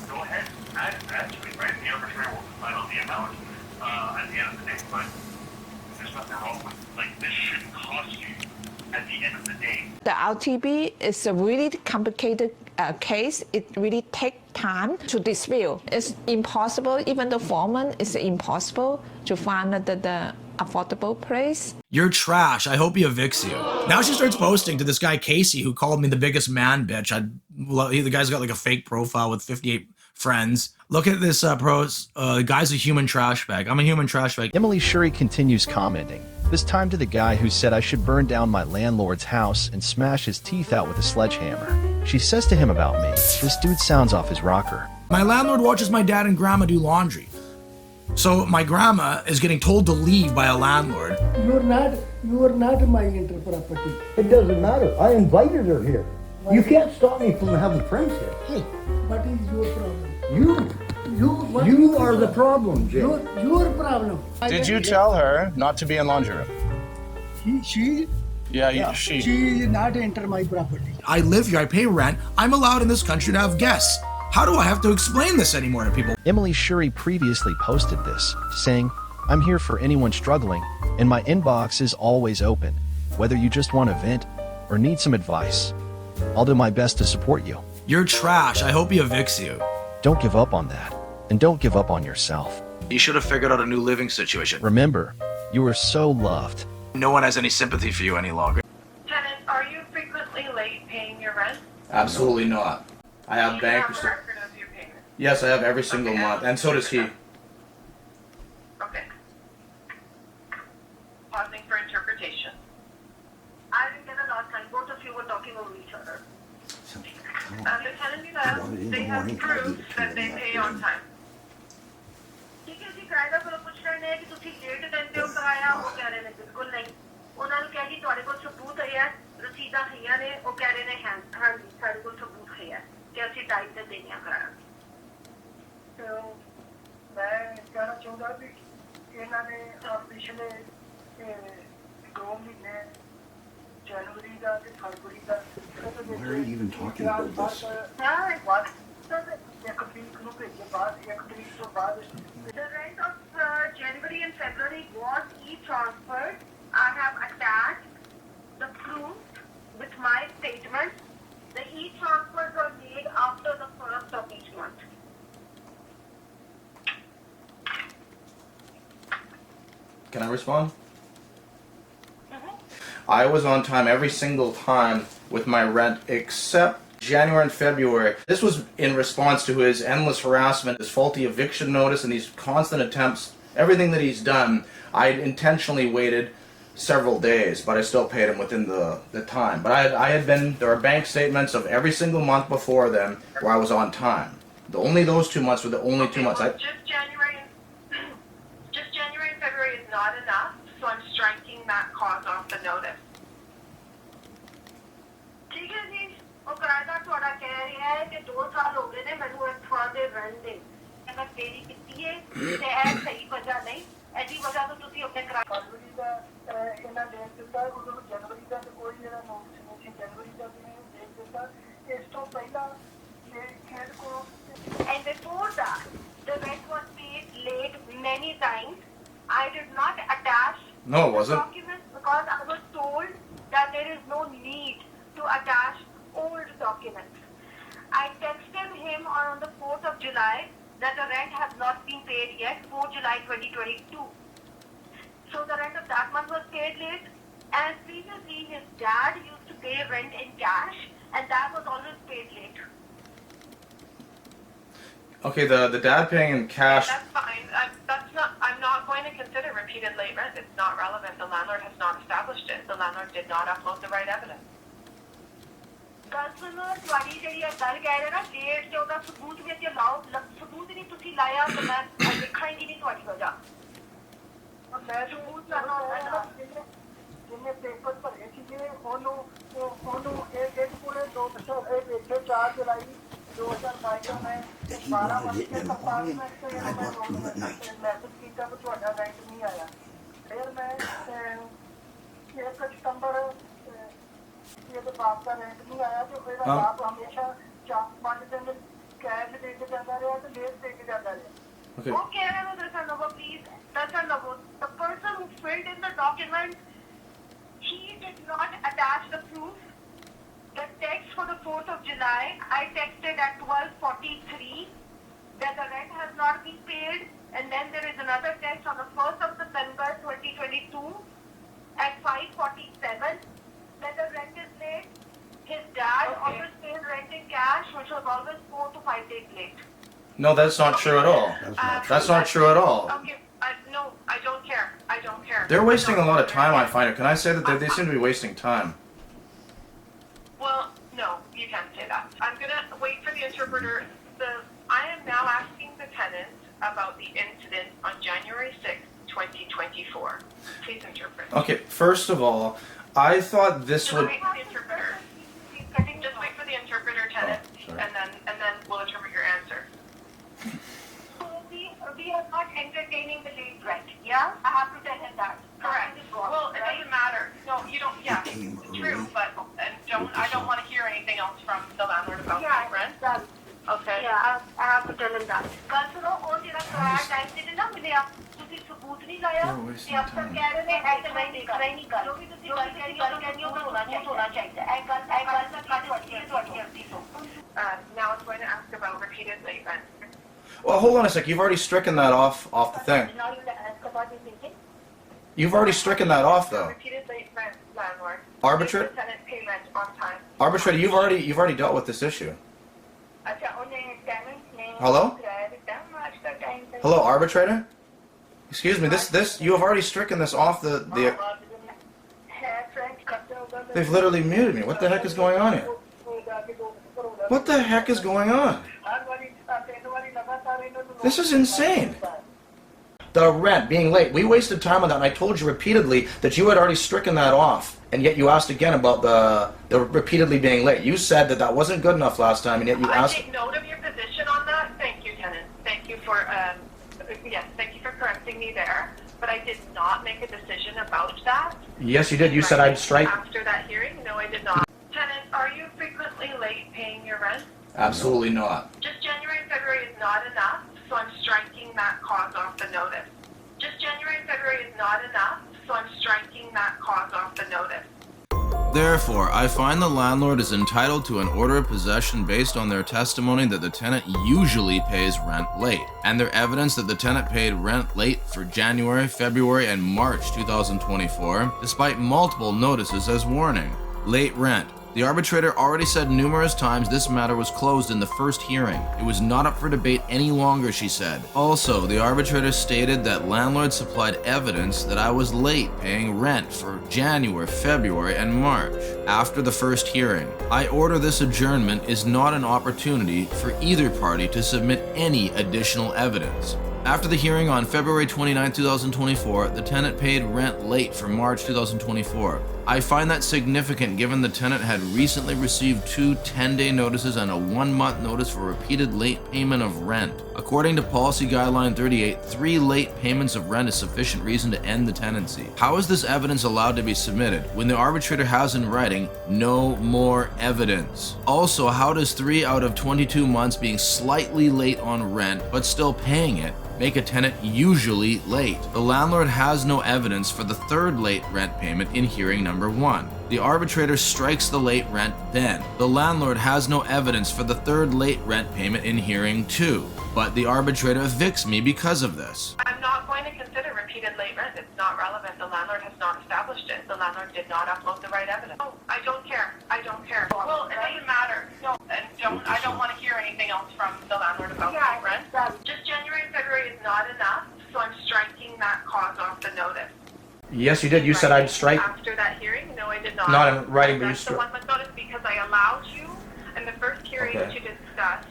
Go ahead, add to it, right? The arbitrator will decide on the amount at the end of the day, but there's nothing wrong with, like, this shouldn't cost you at the end of the day. The RTB is a really complicated case, it really takes time to dispute. It's impossible, even the foreman, it's impossible to find the affordable place. You're trash. I hope he evicts you. Now she starts posting to this guy, Casey, who called me the biggest man bitch. The guy's got like a fake profile with 58 friends. Look at this the guy's a human trash bag. I'm a human trash bag. Emily Shuri continues commenting, this time to the guy who said I should burn down my landlord's house and smash his teeth out with a sledgehammer. She says to him about me, this dude sounds off his rocker. My landlord watches my dad and grandma do laundry. So my grandma is getting told to leave by a landlord. You are not my inter-property. It doesn't matter. I invited her here. You can't stop me from having friends here. Hey, what is your problem? You are the problem, Jay. Your problem. Did you tell her not to be in laundry room? She is not enter my property. I live here, I pay rent, I'm allowed in this country to have guests. How do I have to explain this anymore to people? Emily Shuri previously posted this, saying, I'm here for anyone struggling, and my inbox is always open, whether you just want to vent or need some advice. I'll do my best to support you. You're trash. I hope he evicts you. Don't give up on that, and don't give up on yourself. You should have figured out a new living situation. Remember, you are so loved. No one has any sympathy for you any longer. Tenant, are you frequently late paying your rent? Absolutely not. I have bank. Yes, I have every single month, and so does he. Okay. Pausing for interpretation. I didn't get a last time. Both of you were talking over each other. The tenant says they have proof that they pay on time. ठीक है जी किराएदार को पूछ रहे हैं कि ਤੁਸੀਂ late ਦਿੰਦੇ ਹੋ ਕਿਰਾਇਆ ਉਹ ਕਹਿ ਰਹੇ ਨੇ ਬਿਲਕੁਲ ਨਹੀਂ ਉਹਨਾਂ ਨੂੰ ਕਿਹਾ ਜੀ ਤੁਹਾਡੇ ਕੋਲ ਸਬੂਤ ਹੈ ਰਸੀਦਾਂ ਹੈਗੀਆਂ ਨੇ ਉਹ ਕਹਿ ਰਹੇ ਨੇ ਹਾਂਜੀ ਸਾਡੇ ਕੋਲ ਸਬੂਤ ਹੈ ਕਿ ਅਸੀਂ ਟਾਈਮ ਤੇ ਦੇਣੀਆਂ ਕਿਰਾਇਆ मैं कहना चाहूँगा कि इन्होंने पिछले 2 महीने जनवरी का ते फरवरी का Why are you even talking about this? एक तरीक ਨੂੰ ਭੇਜੇ ਬਾਅਦ 1 तरीक ਤੋਂ ਬਾਅਦ The rent of January and February was e-transferred. I have attached the proof with my statement. The e-transfers are made after the 1st of each month. Can I respond? I was on time every single time with my rent except January and February. This was in response to his endless harassment, his faulty eviction notice, and these constant attempts, everything that he's done. I had intentionally waited several days, but I still paid him within the time. But there are bank statements of every single month before then where I was on time. Only those 2 months were the only 2 months. Well, just January and February is not enough, so I'm striking that clause off the notice. ठीक है जी ਉਹ ਕਿਰਾਏਦਾਰ ਤੁਹਾਡਾ ਕਹਿ ਰਿਹਾ ਹੈ ਕਿ 2 ਸਾਲ ਹੋ ਗਏ ਨੇ ਮੈਨੂੰ ਇਸ ਥਾਂ ਦੇ ਰਹਿਣ ਦੇ ਮੈਂ ਦੇਰੀ ਕੀਤੀ ਹੈ ਤੇ ਇਹ ਸਹੀ ਵਜ੍ਹਾ ਨਹੀਂ ਐਡੀ ਵਜ੍ਹਾ ਤੋਂ ਤੁਸੀਂ ਆਪਣੇ ਫਰਵਰੀ ਦਾ ਇਹਨਾਂ ਦੇ ਦਿੱਤਾ ਉਦੋਂ ਜਨਵਰੀ ਦਾ ਕੋਈ ਜਿਹੜਾ ਨੋਟਿਸ ਨਹੀਂ ਸੀ ਜਨਵਰੀ ਦਾ ਵੀ ਦੇ ਦਿੱਤਾ ਇਸ ਤੋਂ ਪਹਿਲਾਂ ਇਹ ਖੇਡ ਕੋ And before that, the rent was paid late many times. I did not attach No, it wasn't. documents because I was told that there is no need to attach old documents. I texted him on the 4th of July that the rent has not been paid yet, 4 July 2022. So the rent of that month was paid late. And previously his dad used to pay rent in cash and that was always paid late. Okay, the dad paying in cash. That's fine. I'm not going to consider repeated late rent. It's not relevant. The landlord has not established it. The landlord did not upload the right evidence. ਗੱਲ ਸੁਣੋ ਤੁਹਾਡੀ ਜਿਹੜੀ ਇਹ ਗੱਲ ਕਹਿ ਰਹੇ ਨਾ late ਤੇ ਉਹਦਾ ਸਬੂਤ ਵੀ ਇੱਥੇ ਲਾਓ ਸਬੂਤ ਨਹੀਂ ਤੁਸੀਂ ਲਾਇਆ ਤਾਂ ਮੈਂ ਦੇਖਾਂ ਹੀ ਨਹੀਂ ਤੁਹਾਡੀ ਵਜ੍ਹਾ ਮੈਂ ਸਬੂਤ ਲਾਉਣਾ ਜਿੰਨੇ ਪੇਪਰ ਭਰੇ ਸੀਗੇ ਉਹਨੂੰ ਇਹ ਕੋਲੇ 4 ਜੁਲਾਈ 2022 में 12 बजे के कंपार्टमेंट से मैसेज किया कि ਤੁਹਾਡਾ ਰੈਂਟ ਨਹੀਂ ਆਇਆ ਫਿਰ ਮੈਂ 1 ਸਤੰਬਰ ਇਹਦੇ ਬਾਪ ਦਾ ਰੈਂਟ ਨਹੀਂ ਆਇਆ ਤੇ ਫਿਰ ਬਾਪ ਹਮੇਸ਼ਾ 4-5 ਦਿਨ ਕੈਸ਼ ਦੇ ਕੇ ਜਾਂਦਾ ਰਿਹਾ ਤੇ ਲੇਟ ਦੇ ਕੇ ਜਾਂਦਾ ਰਿਹਾ ਉਹ ਕਹਿ ਰਹੇ ਨੇ ਦਰਸ਼ਨ ਨਵੋ ਪਲੀਜ਼ ਦਰਸ਼ਨ ਨਵੋ the person who filled in the document he did not attach the proof that text for the 4th of July. I texted at 12:43 that the rent has not been paid, and then there is another text on the 1st of September 2022 at 5:47 that the rent is late. His dad always pays rent in cash, which was always 4 to 5 days late. No, that's not true at all. That's not true at all. Okay, no, I don't care. I don't care. They're wasting a lot of time, I find it. Can I say that they seem to be wasting time? Well, no, you can't say that. I'm gonna wait for the interpreter. I am now asking the tenant about the incident on January 6th, 2024. Please interpret. Okay, first of all, I thought this would... Wait for the interpreter. Just wait for the interpreter, tenant, and then we'll interpret your answer. We are not entertaining the late rent. Yeah, I have to tell him that. Correct. Well, it doesn't matter. No, you don't. Yeah, true. But I don't want to hear anything else from the landlord about late rent. Okay. Yeah, I have to tell him that. कल सुनो और तेरा किराया time से नहीं ना मिलेगा तुझे सबूत नहीं लाया ये अब तक कह रहे हैं ऐसे नहीं कर जो भी तुझे कल कह रही हो तो होना चाहिए ऐ कल तक काट वाली गलती तो now it's going to ask about repeated late rent. Well, hold on a sec. You've already stricken that off the thing. You've already stricken that off, though. Repeated late rent, landlord. Arbitrator? Did the tenant pay rent on time? Arbitrator, you've already dealt with this issue. Hello? Hello, arbitrator? Excuse me, this you have already stricken this off the They've literally muted me. What the heck is going on here? What the heck is going on? This is insane. The rent being late. We wasted time on that, and I told you repeatedly that you had already stricken that off, and yet you asked again about the repeatedly being late. You said that that wasn't good enough last time, and yet you asked... I take note of your position on that. Thank you, tenant. Thank you for thank you for correcting me there. But I did not make a decision about that. Yes, you did. You said I'd strike... After that hearing? No, I did not. Tenant, are you frequently late paying your rent? Absolutely not. Just January and February is not enough, so I'm striking that cause off the notice. Just January and February is not enough, so I'm striking that cause off the notice. Therefore, I find the landlord is entitled to an order of possession based on their testimony that the tenant usually pays rent late, and their evidence that the tenant paid rent late for January, February, and March 2024, despite multiple notices as warning. Late rent. The arbitrator already said numerous times this matter was closed in the first hearing. It was not up for debate any longer, she said. Also, the arbitrator stated that landlord supplied evidence that I was late paying rent for January, February, and March. After the first hearing, I order this adjournment is not an opportunity for either party to submit any additional evidence. After the hearing on February 29, 2024, the tenant paid rent late for March 2024. I find that significant given the tenant had recently received 2 10-day notices and a 1-month notice for repeated late payment of rent. According to Policy Guideline 38, 3 late payments of rent is sufficient reason to end the tenancy. How is this evidence allowed to be submitted when the arbitrator has in writing no more evidence? Also, how does 3 out of 22 months being slightly late on rent but still paying it make a tenant usually late? The landlord has no evidence for the 3rd late rent payment in hearing number 1. The arbitrator strikes the late rent then. The landlord has no evidence for the 3rd late rent payment in hearing 2, but the arbitrator evicts me because of this. I'm not going to consider repeated late rent. It's not relevant. The landlord has not established it. The landlord did not upload the right evidence. No, I don't care. I don't care. Well, it doesn't matter. No, I don't want to hear anything else from the landlord about late rent. Just January and February is not enough, so I'm striking that cause off the notice. Yes, you did. You said I'd strike... After that hearing? No, I did not. Not in writing, but you struck... That's the 1-month notice because I allowed you in the first hearing to discuss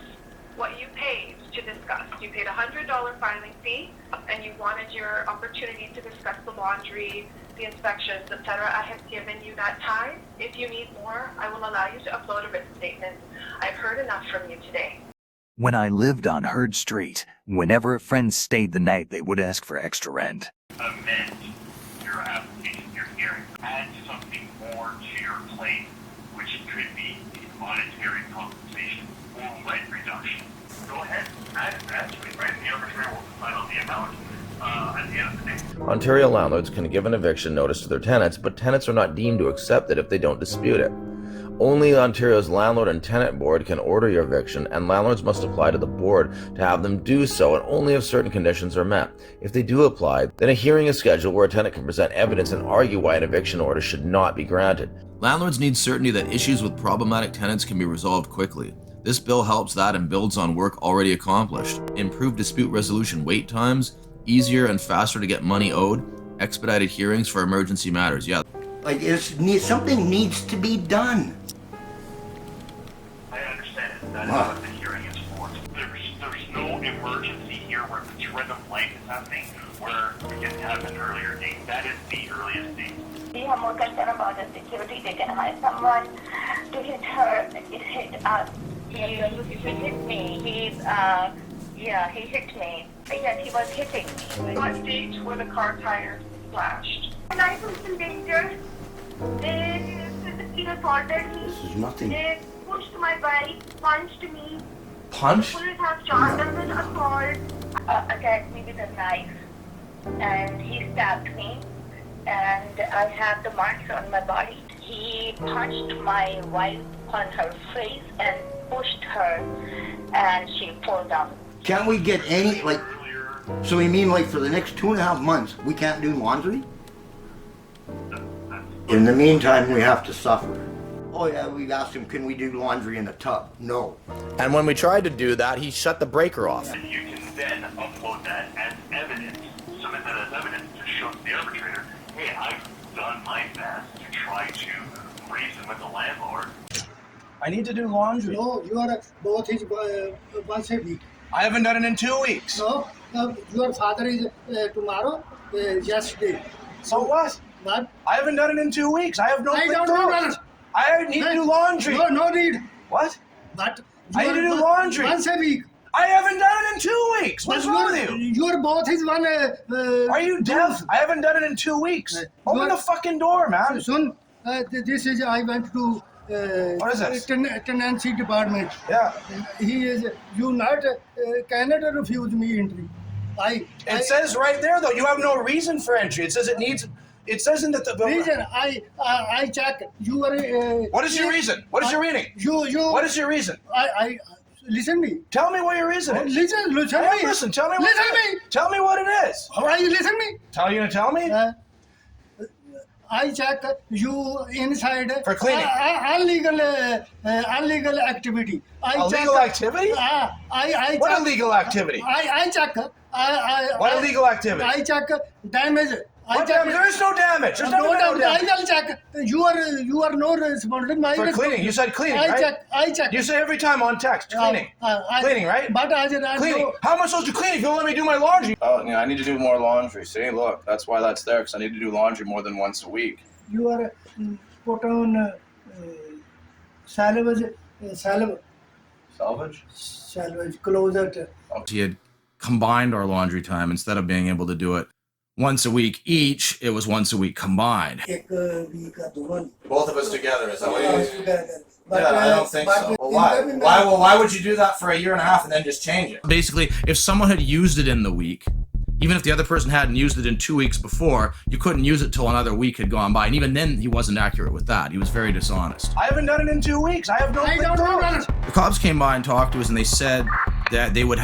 what you paid to discuss. You paid a $100 filing fee, and you wanted your opportunity to discuss the laundry, the inspections, etc. I have given you that time. If you need more, I will allow you to upload a written statement. I've heard enough from you today. When I lived on Herd Street, whenever a friend stayed the night, they would ask for extra rent. Amend your application, your hearing. Add something more to your plate, which could be monetary compensation or rent reduction. Go ahead, add to it, right? The arbitrator will decide on the amount at the end of the day. Ontario landlords can give an eviction notice to their tenants, but tenants are not deemed to accept it if they don't dispute it. Only Ontario's Landlord and Tenant Board can order your eviction, and landlords must apply to the board to have them do so, and only if certain conditions are met. If they do apply, then a hearing is scheduled where a tenant can present evidence and argue why an eviction order should not be granted. Landlords need certainty that issues with problematic tenants can be resolved quickly. This bill helps that and builds on work already accomplished. Improved dispute resolution wait times, easier and faster to get money owed, expedited hearings for emergency matters. Yeah. Like, something needs to be done. I understand it. That is what the hearing is for. There's no emergency here where the threat of life is happening, where we can have an earlier date. That is the earliest date. We have more concern about the security. They can hire someone to hit her. It hit us. He hit me. He hit me. Yes, he was hitting me. What date were the car tires slashed? And I was in danger. They physically assaulted me. This is nothing. They pushed my bike, punched me. Punch? The police have charged them with assault. Attacked me with a knife. And he stabbed me. And I have the marks on my body. He punched my wife on her face and pushed her. And she fell down. Can't we get any, like, so you mean like for the next 2.5 months, we can't do laundry? In the meantime, we have to suffer. Oh yeah, we asked him, can we do laundry in a tub? No. And when we tried to do that, he shut the breaker off. And you can then upload that as evidence, submit that as evidence to show to the arbitrator, hey, I've done my best to try to reason with the landlord. I need to do laundry. No, you are both is once a week. I haven't done it in 2 weeks. No, your father is tomorrow, yesterday. So what? What? I haven't done it in 2 weeks. I have no I don't know, brother. I need to do laundry. No need. What? But I need to do laundry. Once a week. I haven't done it in 2 weeks. What's wrong with you? Your both is one. Are you deaf? I haven't done it in 2 weeks. Open the fucking door, man. Son, this is, I went to what is this? Tenancy department. Yeah. He is, you not, cannot refuse me entry. It says right there though, you have no reason for entry. It says it needs, it says in the reason, I check, you are... what is your reason? What is your reading? What is your reason? Listen me. Tell me what your reason is. Listen me. Listen, tell me what it is. Tell me what it is. How are you listen me? Tell you to tell me? I check you inside for cleaning. Illegal activity. Illegal activity? What illegal activity? I check. What illegal activity? I check damage. There is no damage. There's no damage. I will check. You are no responsible. For cleaning. You said cleaning, right? I check. You say every time on text, cleaning. Cleaning, right? But cleaning. How am I supposed to clean if you don't let me do my laundry? Oh, yeah, I need to do more laundry. See, look, that's why that's there, because I need to do laundry more than once a week. You are put on salvage, closet. He had combined our laundry time. Instead of being able to do it once a week each, it was once a week combined. Both of us together, is that what you mean? Yeah, I don't think so. Well, why? Why would you do that for 1.5 years and then just change it? Basically, if someone had used it in the week, even if the other person hadn't used it in 2 weeks before, you couldn't use it till another week had gone by. And even then, he wasn't accurate with that. He was very dishonest. I haven't done it in 2 weeks. I have no clue. The cops came by and talked to us, and they said that they would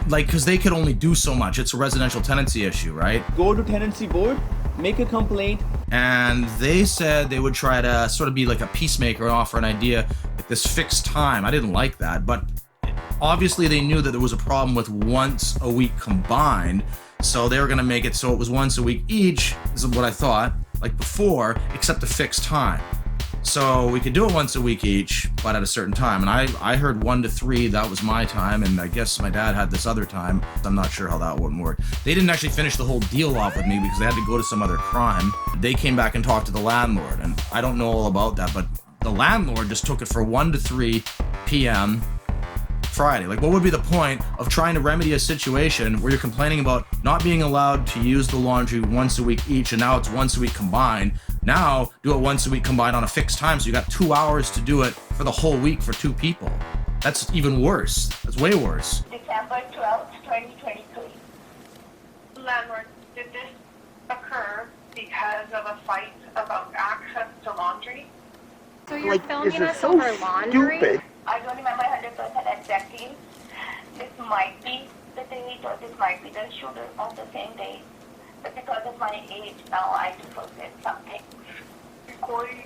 because they could only do so much. It's a residential tenancy issue, right? Go to tenancy board, make a complaint. And they said they would try to sort of be like a peacemaker and offer an idea, like this fixed time. I didn't like that, but obviously they knew that there was a problem with once a week combined, so they were going to make it so it was once a week each, this is what I thought, like before, except a fixed time. So we could do it once a week each, but at a certain time. And I heard 1 to 3, that was my time, and I guess my dad had this other time. I'm not sure how that would work. They didn't actually finish the whole deal off with me because they had to go to some other crime. They came back and talked to the landlord, and I don't know all about that, but the landlord just took it for 1 to 3 p.m. Friday. Like, what would be the point of trying to remedy a situation where you're complaining about not being allowed to use the laundry once a week each, and now it's once a week combined? Now, do it once a week combined on a fixed time, so you got 2 hours to do it for the whole week for 2 people. That's even worse. That's way worse. December 12th, 2023. Landlord, did this occur because of a fight about access to laundry? So you're Like, filming this us is so over laundry? stupid. I don't remember 100% exactly. This might be the date or this might be the shooter of the same day. But because of my age now, I do forget something. कोई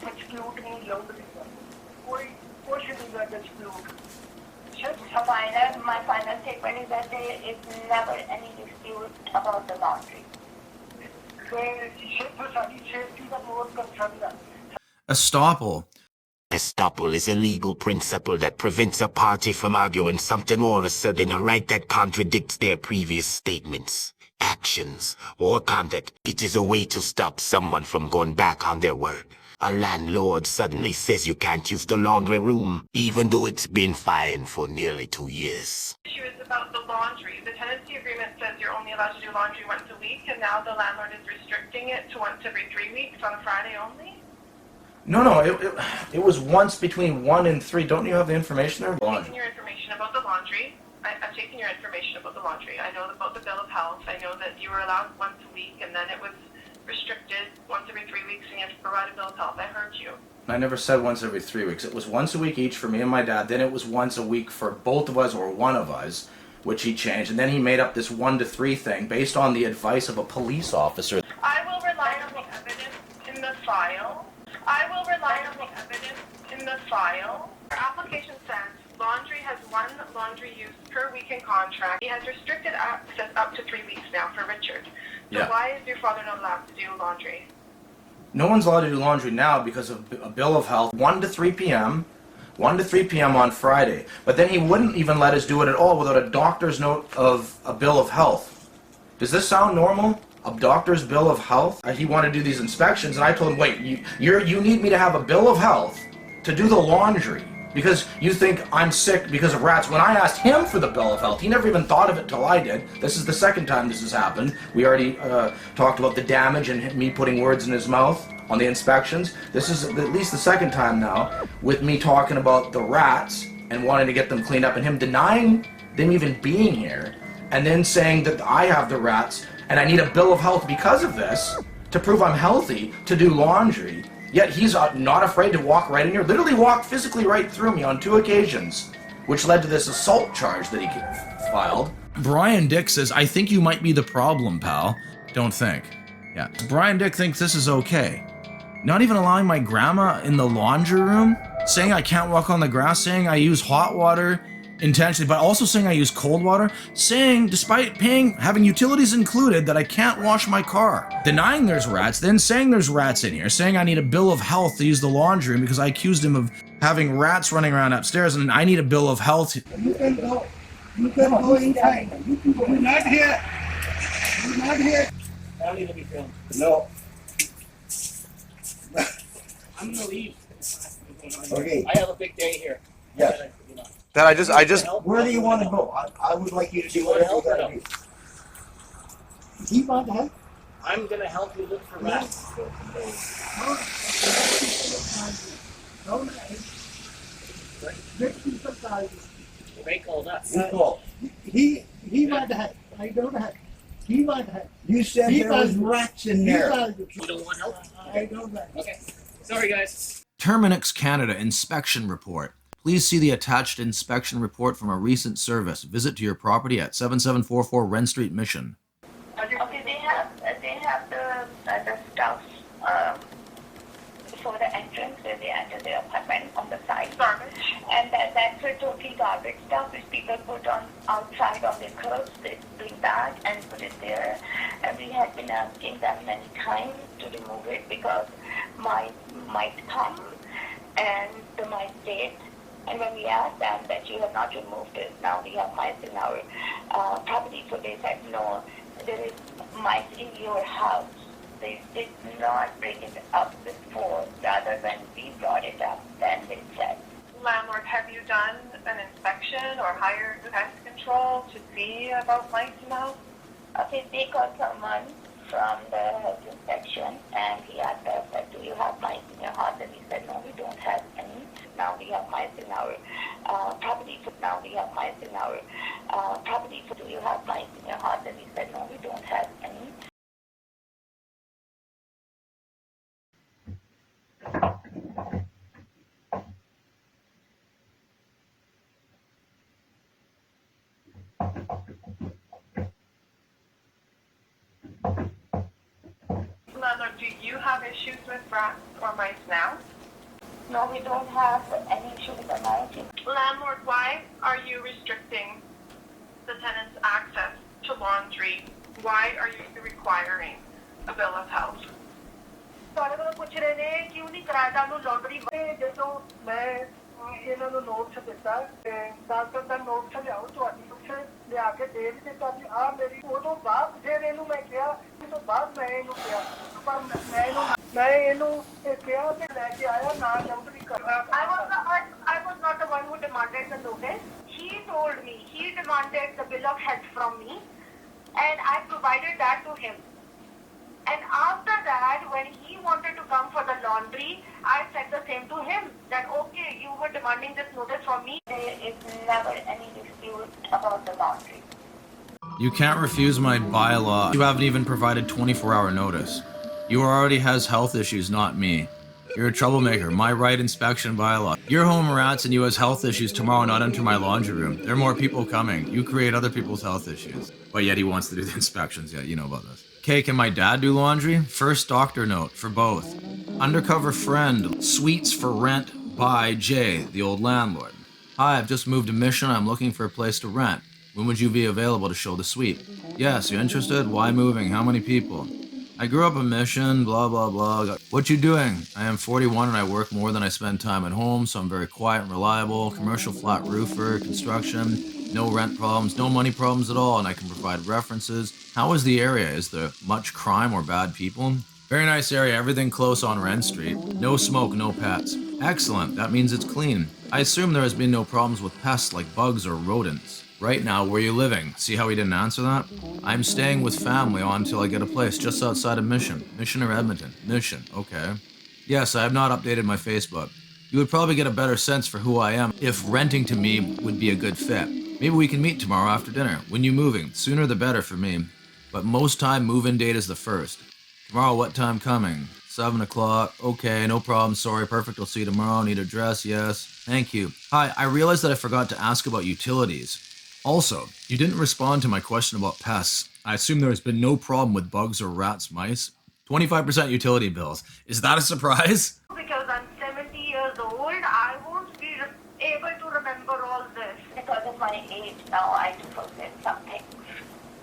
dispute नहीं laundry का कोई कुछ नहीं का dispute My final statement is that there is never any dispute about the laundry. सिर्फ साडी safety का बहुत concern है Estoppel. Estoppel is a legal principle that prevents a party from arguing something all of a sudden, a right that contradicts their previous statements, actions, or conduct. It is a way to stop someone from going back on their word. A landlord suddenly says you can't use the laundry room, even though it's been fine for nearly 2 years. The issue is about the laundry. The tenancy agreement says you're only allowed to do laundry once a week, and now the landlord is restricting it to once every 3 weeks on a Friday only? No, it was once between 1 and 3. Don't you have the information there? I've taken your information about the laundry. I've taken your information about the laundry. I know about the bill of health. I know that you were allowed once a week, and then it was restricted once every 3 weeks, and you have to provide a bill of health. I heard you. I never said once every 3 weeks. It was once a week each for me and my dad. Then it was once a week for both of us or one of us, which he changed. And then he made up this 1 to 3 thing based on the advice of a police officer. I will rely on the evidence in the file. I will rely on the evidence in the file. Our application says laundry has 1 laundry use per week in contract. He has restricted access up to 3 weeks now for Richard. So Yeah. why is your father not allowed to do laundry? No one's allowed to do laundry now because of a bill of health. 1 to 3 p.m. 1 to 3 p.m. on Friday. But then he wouldn't even let us do it at all without a doctor's note of a bill of health. Does this sound normal? A doctor's bill of health? He wanted to do these inspections, and I told him, wait, you need me to have a bill of health to do the laundry because you think I'm sick because of rats. When I asked him for the bill of health, he never even thought of it till I did. This is the second time this has happened. We already talked about the damage and me putting words in his mouth on the inspections. This is at least the second time now with me talking about the rats and wanting to get them cleaned up and him denying them even being here and then saying that I have the rats and I need a bill of health because of this to prove I'm healthy to do laundry. Yet he's not afraid to walk right in here, literally walked physically right through me on 2 occasions, which led to this assault charge that he filed. Brian Dick says, I think you might be the problem, pal. Don't think. Yeah. Brian Dick thinks this is okay. Not even allowing my grandma in the laundry room, saying I can't walk on the grass, saying I use hot water intentionally, but also saying I use cold water, saying despite having utilities included that I can't wash my car, denying there's rats, then saying there's rats in here, saying I need a bill of health to use the laundry room because I accused him of having rats running around upstairs and I need a bill of health. You can go inside. You're not here. You're not here. I don't need to be filmed. No. I'm gonna leave. Okay. I have a big day here. Yes. That I just. Where do you want to go? I would like you to do whatever you gotta do. He want help? I'm gonna help you look for rats. Don't make all that. He want help. I don't help. He want help. You said there was rats in there. You don't want help? I don't want. Okay. Sorry, guys. Terminix Canada Inspection Report. Please see the attached inspection report from a recent service. Visit to your property at 7744 Wren Street, Mission. Okay, they have the stuff before the entrance where they enter their apartment on the side. Garbage. And that's a totally garbage stuff which people put on outside on their curbs. They bring that and put it there. And we have been asking them many times to remove it because mice might come and the mice did. And when we asked them that you have not removed it, now we have mice in our property. So they said, no, there is mice in your house. They did not bring it up before. Rather, when we brought it up, then they said. Landlord, have you done an inspection or hired pest control to see about mice in the house? Okay, they got someone from the health inspection and he asked us, do you have mice in your house? And we said, no, we don't have any. Now we have mice in our property. Now we have mice in our property. Do you have mice in your house? And we said, no, we don't have any. landlord, do you have issues with rats or mice now? No, we don't have any issue with the mice. Landlord, why are you restricting the tenant's access to laundry? Why are you requiring a bill of health? ਤੁਹਾਡੇ ਕੋਲ ਪੁੱਛ ਰਹੇ ਨੇ ਕਿਉਂ ਨਹੀਂ ਕਿਰਾਏਦਾਰ ਨੂੰ laundry ਜਦੋਂ ਮੈਂ ਇਹਨਾਂ ਨੂੰ ਨੋਟਿਸ ਦਿੱਤਾ ਡਾਕਟਰ ਦਾ ਨੋਟਿਸ ਲਿਆਓ ਤੁਹਾਡੀ ਉੱਥੇ ਲਿਆ ਕੇ ਦੇ ਵੀ ਦਿੱਤਾ ਜੀ ਆ ਮੇਰੀ ਉਦੋਂ ਬਾਅਦ ਫਿਰ ਇਹਨੂੰ ਮੈਂ ਕਿਹਾ ਉਸ ਤੋਂ ਬਾਅਦ ਮੈਂ ਇਹਨੂੰ ਕਿਹਾ ਪਰ ਮੈਂ ਇਹਨੂੰ ਕਿਹਾ ਤੇ ਲੈ ਕੇ ਆਇਆ ਨਾ ਲਾਂਡਰੀ ਕਰ I was not the one who demanded the notice. He told me, he demanded the bill of health from me and I provided that to him. And after that, when he wanted to come for the laundry, I said the same to him, that okay, you were demanding this notice from me. There is never any dispute about the laundry. You can't refuse my bylaw. You haven't even provided 24-hour notice. You already has health issues, not me. You're a troublemaker. My right inspection bylaw. You're home rats and you has health issues tomorrow, not enter my laundry room. There are more people coming. You create other people's health issues. But yet he wants to do the inspections. Yeah, you know about this. Okay, can my dad do laundry? First doctor note for both. Undercover friend, suites for rent by Jay, the old landlord. Hi, I've just moved to Mission. I'm looking for a place to rent. When would you be available to show the suite? Yes, you interested? Why moving? How many people? I grew up in Mission, blah, blah, blah. What you doing? I am 41 and I work more than I spend time at home, so I'm very quiet and reliable. Commercial flat roofer, construction, no rent problems, no money problems at all, and I can provide references. How is the area? Is there much crime or bad people? Very nice area, everything close on Wren Street. No smoke, no pets. Excellent, that means it's clean. I assume there has been no problems with pests like bugs or rodents. Right now, where are you living? See how he didn't answer that? I'm staying with family until I get a place just outside of Mission. Mission or Edmonton? Mission, okay. Yes, I have not updated my Facebook. You would probably get a better sense for who I am if renting to me would be a good fit. Maybe we can meet tomorrow after dinner. When you moving? Sooner the better for me. But most time, move-in date is the 1st. Tomorrow, what time coming? 7 o'clock. Okay, no problem. Sorry, perfect. I'll see you tomorrow. Need address? Yes. Thank you. Hi, I realized that I forgot to ask about utilities. Also, you didn't respond to my question about pests. I assume there has been no problem with bugs or rats, mice. 25% utility bills. Is that a surprise? Because I'm 70 years old, I won't be able to remember all this. Because of my age now, I do forget something.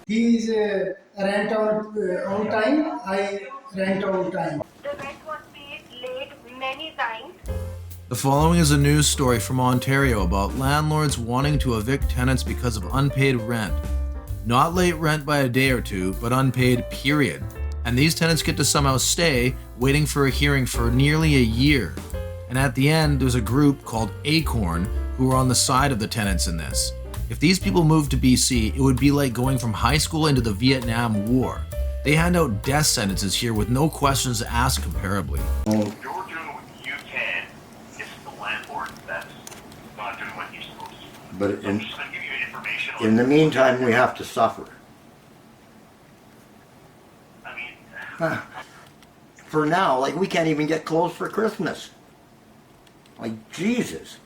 He's rent on time, I rent on time. The rent was paid late many times. The following is a news story from Ontario about landlords wanting to evict tenants because of unpaid rent. Not late rent by a day or two, but unpaid, period. And these tenants get to somehow stay, waiting for a hearing for nearly a year. And at the end, there's a group called Acorn who are on the side of the tenants in this. If these people moved to BC, it would be like going from high school into the Vietnam War. They hand out death sentences here with no questions asked comparably. You're doing what you can. It's the landlord that's not doing what he's supposed to. But So I'm just going to give you information. in the meantime, we have to suffer. I mean, For now, like we can't even get clothes for Christmas. Like Jesus.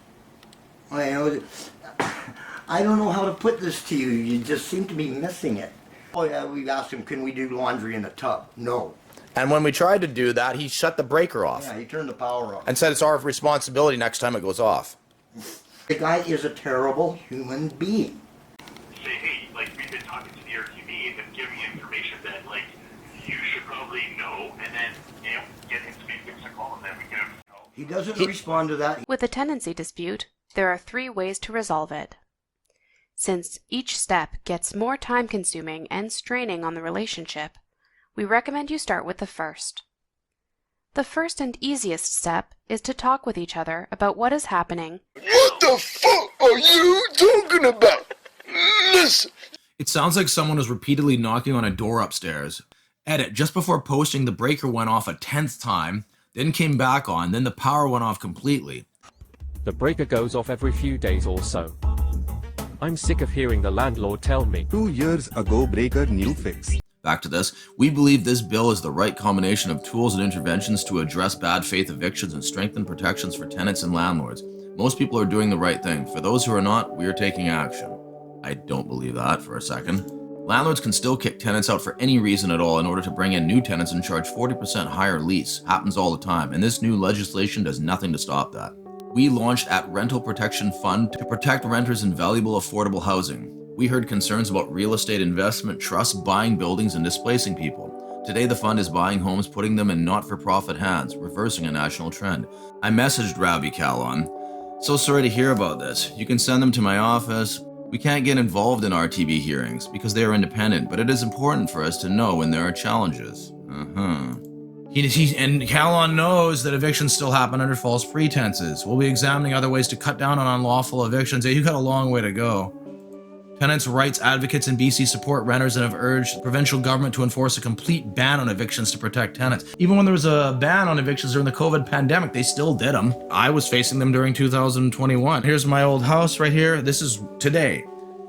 I don't know how to put this to you. You just seem to be missing it. Oh yeah, we've asked him, can we do laundry in the tub? No. And when we tried to do that, he shut the breaker off. Yeah, he turned the power off. And said it's our responsibility next time it goes off. The guy is a terrible human being. say, hey, like we've been talking to the RTV and they're giving you information that like you should probably know, and then get him to make a call, and then we can. He doesn't respond to that. With a tenancy dispute, there are 3 ways to resolve it. Since each step gets more time-consuming and straining on the relationship, we recommend you start with the first. The first and easiest step is to talk with each other about what is happening. What the fuck are you talking about? Listen. It sounds like someone was repeatedly knocking on a door upstairs. Edit, just before posting, the breaker went off a 10th time, then came back on, then the power went off completely. The breaker goes off every few days or so. I'm sick of hearing the landlord tell me. 2 years ago breaker new fix. Back to this, we believe this bill is the right combination of tools and interventions to address bad faith evictions and strengthen protections for tenants and landlords. Most people are doing the right thing. For those who are not, we are taking action. I don't believe that for a second. Landlords can still kick tenants out for any reason at all in order to bring in new tenants and charge 40% higher lease. Happens all the time, and this new legislation does nothing to stop that. We launched at Rental Protection Fund to protect renters in valuable affordable housing. We heard concerns about real estate investment trusts buying buildings and displacing people. Today the fund is buying homes, putting them in not-for-profit hands, reversing a national trend. I messaged Ravi Kalon. So sorry to hear about this. You can send them to my office. We can't get involved in RTB hearings because they are independent, but it is important for us to know when there are challenges. And Calon knows that evictions still happen under false pretenses. We'll be examining other ways to cut down on unlawful evictions. Yeah, you've got a long way to go. Tenants' rights advocates in BC support renters and have urged the provincial government to enforce a complete ban on evictions to protect tenants. Even when there was a ban on evictions during the COVID pandemic, they still did them. I was facing them during 2021. Here's my old house right here. This is today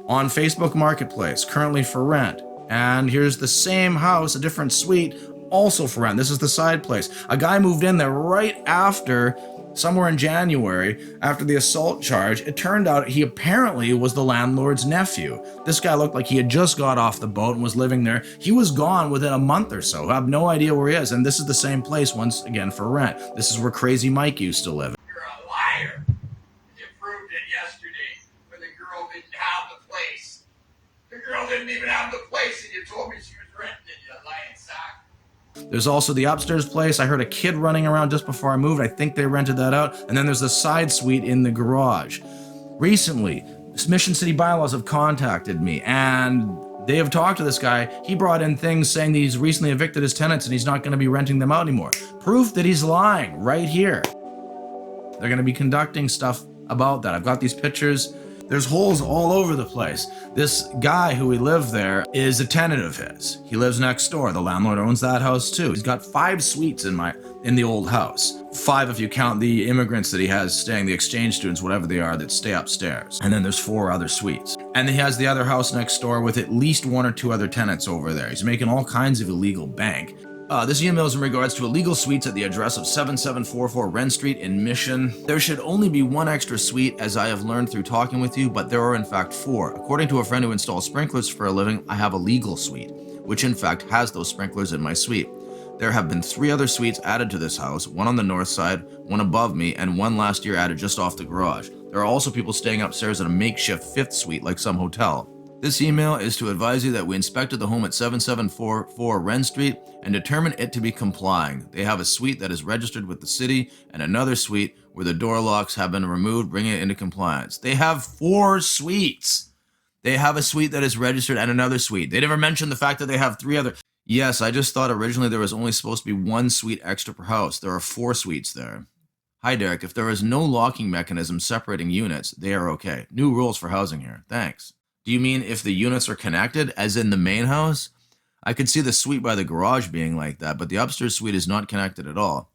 on Facebook Marketplace, currently for rent. And here's the same house, a different suite, also for rent. This is the side place. A guy moved in there right after, somewhere in January, after the assault charge. It turned out he apparently was the landlord's nephew. This guy looked like he had just got off the boat and was living there. He was gone within a month or so. I have no idea where he is. And this is the same place once again for rent. This is where Crazy Mike used to live. You're a liar. You proved it yesterday when the girl didn't have the place. The girl didn't even have the place and you told me she was renting it, you lying sack. There's also the upstairs place. I heard a kid running around just before I moved. I think they rented that out. And then there's the side suite in the garage. Recently, Mission City Bylaws have contacted me and they have talked to this guy. He brought in things saying that he's recently evicted his tenants and he's not going to be renting them out anymore. Proof that he's lying right here. They're going to be conducting stuff about that. I've got these pictures. There's holes all over the place. This guy who we live there is a tenant of his. He lives next door. The landlord owns that house too. He's got 5 suites in the old house. 5 if you count the immigrants that he has staying, the exchange students, whatever they are, that stay upstairs. And then there's 4 other suites. And he has the other house next door with at least 1 or 2 other tenants over there. He's making all kinds of illegal bank. This email is in regards to illegal suites at the address of 7744 Wren Street in Mission. There should only be 1 extra suite, as I have learned through talking with you, but there are in fact 4. According to a friend who installs sprinklers for a living, I have a legal suite, which in fact has those sprinklers in my suite. There have been 3 other suites added to this house, 1 on the north side, 1 above me, and 1 last year added just off the garage. There are also people staying upstairs in a makeshift 5th suite like some hotel. This email is to advise you that we inspected the home at 7744 Wren Street and determined it to be complying. They have a suite that is registered with the city and another suite where the door locks have been removed, bringing it into compliance. They have 4 suites. They have a suite that is registered and another suite. They never mentioned the fact that they have 3 other. Yes, I just thought originally there was only supposed to be 1 suite extra per house. There are 4 suites there. Hi Derek, if there is no locking mechanism separating units, they are okay. New rules for housing here. Thanks. Do you mean if the units are connected, as in the main house? I could see the suite by the garage being like that, but the upstairs suite is not connected at all.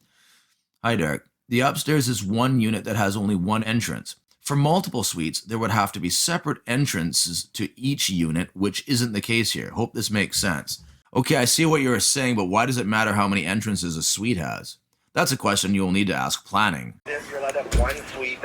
Hi Derek. The upstairs is 1 unit that has only 1 entrance. For multiple suites, there would have to be separate entrances to each unit, which isn't the case here. Hope this makes sense. Okay, I see what you're saying, but why does it matter how many entrances a suite has? That's a question you'll need to ask planning. You're allowed to have 1 suite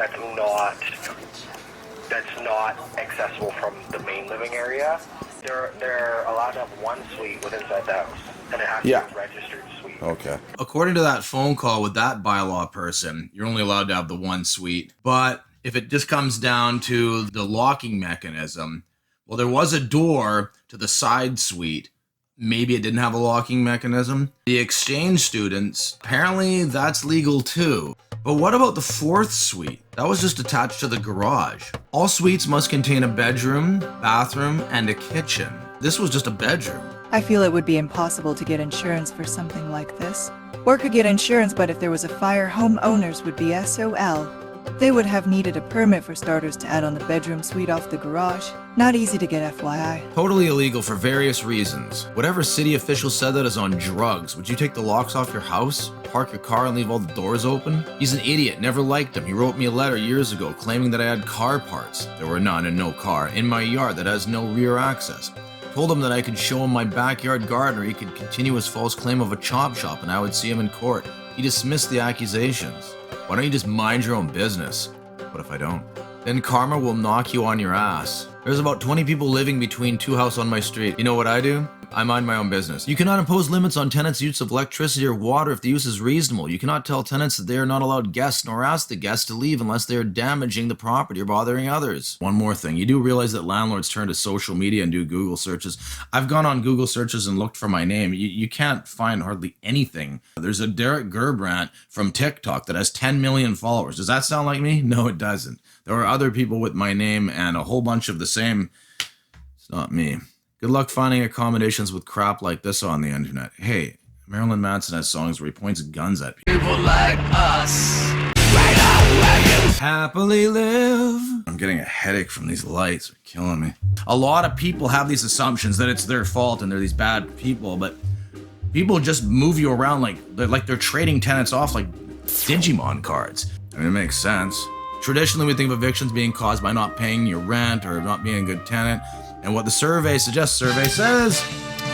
that's not accessible from the main living area. They're allowed to have 1 suite within inside the house, and it has to be a registered suite. Okay. According to that phone call with that bylaw person, you're only allowed to have the 1 suite. But if it just comes down to the locking mechanism, well, there was a door to the side suite. Maybe it didn't have a locking mechanism. The exchange students, apparently that's legal too. But what about the 4th suite? That was just attached to the garage. All suites must contain a bedroom, bathroom, and a kitchen. This was just a bedroom. I feel it would be impossible to get insurance for something like this. Or could get insurance, but if there was a fire, homeowners would be SOL. They would have needed a permit for starters to add on the bedroom suite off the garage. Not easy to get, FYI. Totally illegal for various reasons. Whatever city official said that is on drugs. Would you take the locks off your house? Park your car and leave all the doors open? He's an idiot, never liked him. He wrote me a letter years ago claiming that I had car parts. There were none and no car in my yard that has no rear access. Told him that I could show him my backyard garden or he could continue his false claim of a chop shop and I would see him in court. He dismissed the accusations. Why don't you just mind your own business? What if I don't? then karma will knock you on your ass. There's about 20 people living between two houses on my street. You know what I do? I mind my own business. You cannot impose limits on tenants' use of electricity or water if the use is reasonable. You cannot tell tenants that they are not allowed guests, nor ask the guests to leave unless they are damaging the property or bothering others. One more thing, you do realize that landlords turn to social media and do Google searches. I've gone on Google searches and looked for my name. You can't find hardly anything. There's a Derek Gerbrand from TikTok that has 10 million followers. Does that sound like me? No, it doesn't. There are other people with my name and a whole bunch of the same. It's not me. Good luck finding accommodations with crap like this on the internet. Hey, Marilyn Manson has songs where he points guns at people like us. Happily live. I'm getting a headache from these lights. They're killing me. A lot of people have these assumptions that it's their fault and they're these bad people, but people just move you around like they're trading tenants off like Digimon cards. I mean, it makes sense. Traditionally, we think of evictions being caused by not paying your rent or not being a good tenant. And what the survey says,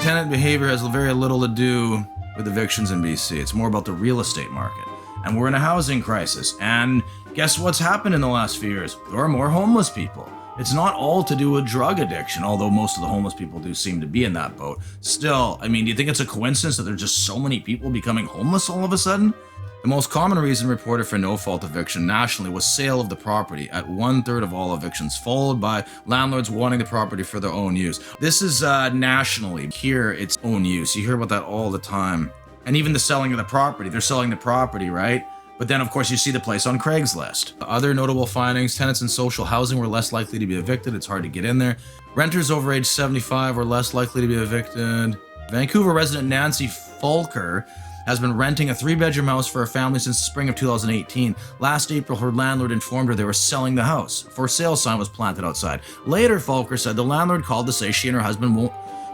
tenant behavior has very little to do with evictions in BC. It's more about the real estate market. And we're in a housing crisis. And guess what's happened in the last few years? There are more homeless people. It's not all to do with drug addiction, although most of the homeless people do seem to be in that boat. Still, I mean, do you think it's a coincidence that there's just so many people becoming homeless all of a sudden? The most common reason reported for no-fault eviction nationally was sale of the property at 1/3 of all evictions, followed by landlords wanting the property for their own use. This is nationally. Here, it's own use. You hear about that all the time. And even the selling of the property. They're selling the property, right? But then, of course, you see the place on Craigslist. Other notable findings, tenants in social housing were less likely to be evicted. It's hard to get in there. Renters over age 75 were less likely to be evicted. Vancouver resident Nancy Fulker has been renting a 3-bedroom house for her family since the spring of 2018. Last April, her landlord informed her they were selling the house. For sale sign was planted outside. Later, Fulker said the landlord called to say she and her husband won't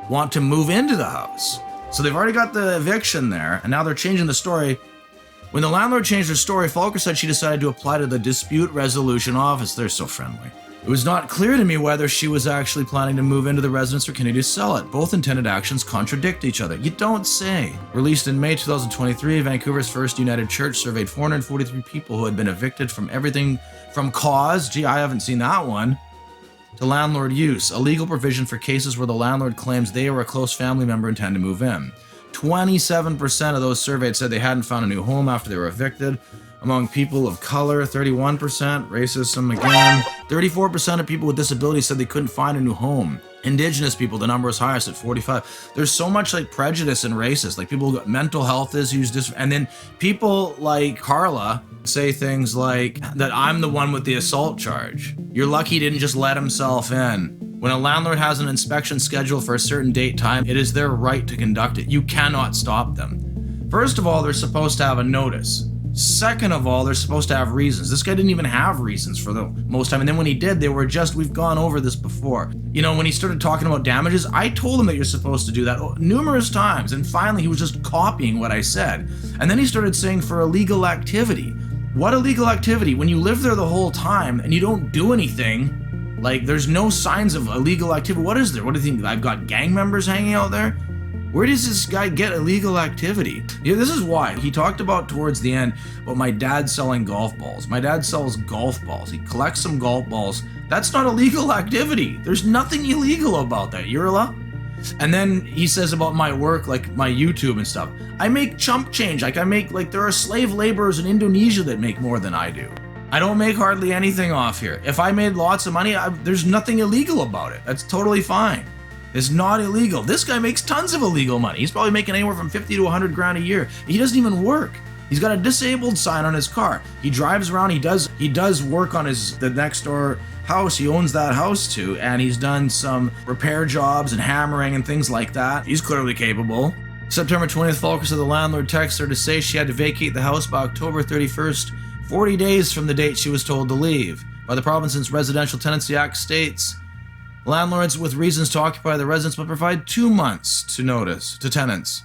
want to move into the house. So they've already got the eviction there, and now they're changing the story. When the landlord changed her story, Fulker said she decided to apply to the dispute resolution office. They're so friendly. It was not clear to me whether she was actually planning to move into the residence or continue to sell it. Both intended actions contradict each other. You don't say. Released in May 2023, Vancouver's First United Church surveyed 443 people who had been evicted from everything from cause, gee, I haven't seen that one, to landlord use, a legal provision for cases where the landlord claims they or a close family member intend to move in. 27% of those surveyed said they hadn't found a new home after they were evicted. Among people of color, 31%, racism again. 34% of people with disabilities said they couldn't find a new home. Indigenous people, the number is highest at 45. There's so much like prejudice and racist, like people who got mental health issues, and then people like Carla say things like that I'm the one with the assault charge. You're lucky he didn't just let himself in. When a landlord has an inspection scheduled for a certain date time, it is their right to conduct it. You cannot stop them. First of all, they're supposed to have a notice. Second of all, they're supposed to have reasons. This guy didn't even have reasons for the most time. And then when he did, they were just, we've gone over this before. You know, when he started talking about damages, I told him that you're supposed to do that numerous times. And finally, he was just copying what I said. And then he started saying for illegal activity. What illegal activity? When you live there the whole time and you don't do anything, like there's no signs of illegal activity. What is there? What do you think? I've got gang members hanging out there? Where does this guy get illegal activity? Yeah, this is why. He talked about towards the end about my dad selling golf balls. My dad sells golf balls. He collects some golf balls. That's not illegal activity. There's nothing illegal about that, Yurla. And then he says about my work, like my YouTube and stuff. I make chump change. Like there are slave laborers in Indonesia that make more than I do. I don't make hardly anything off here. If I made lots of money, there's nothing illegal about it. That's totally fine. It's not illegal. This guy makes tons of illegal money. He's probably making anywhere from 50 to 100 grand a year. He doesn't even work. He's got a disabled sign on his car. He drives around. He does work on the next door house he owns that house to, and he's done some repair jobs and hammering and things like that. He's clearly capable. September 20th, Fulker said the landlord texted her to say she had to vacate the house by October 31st, 40 days from the date she was told to leave. By the province's Residential Tenancy Act states, landlords with reasons to occupy the residence must provide 2 months to notice to tenants.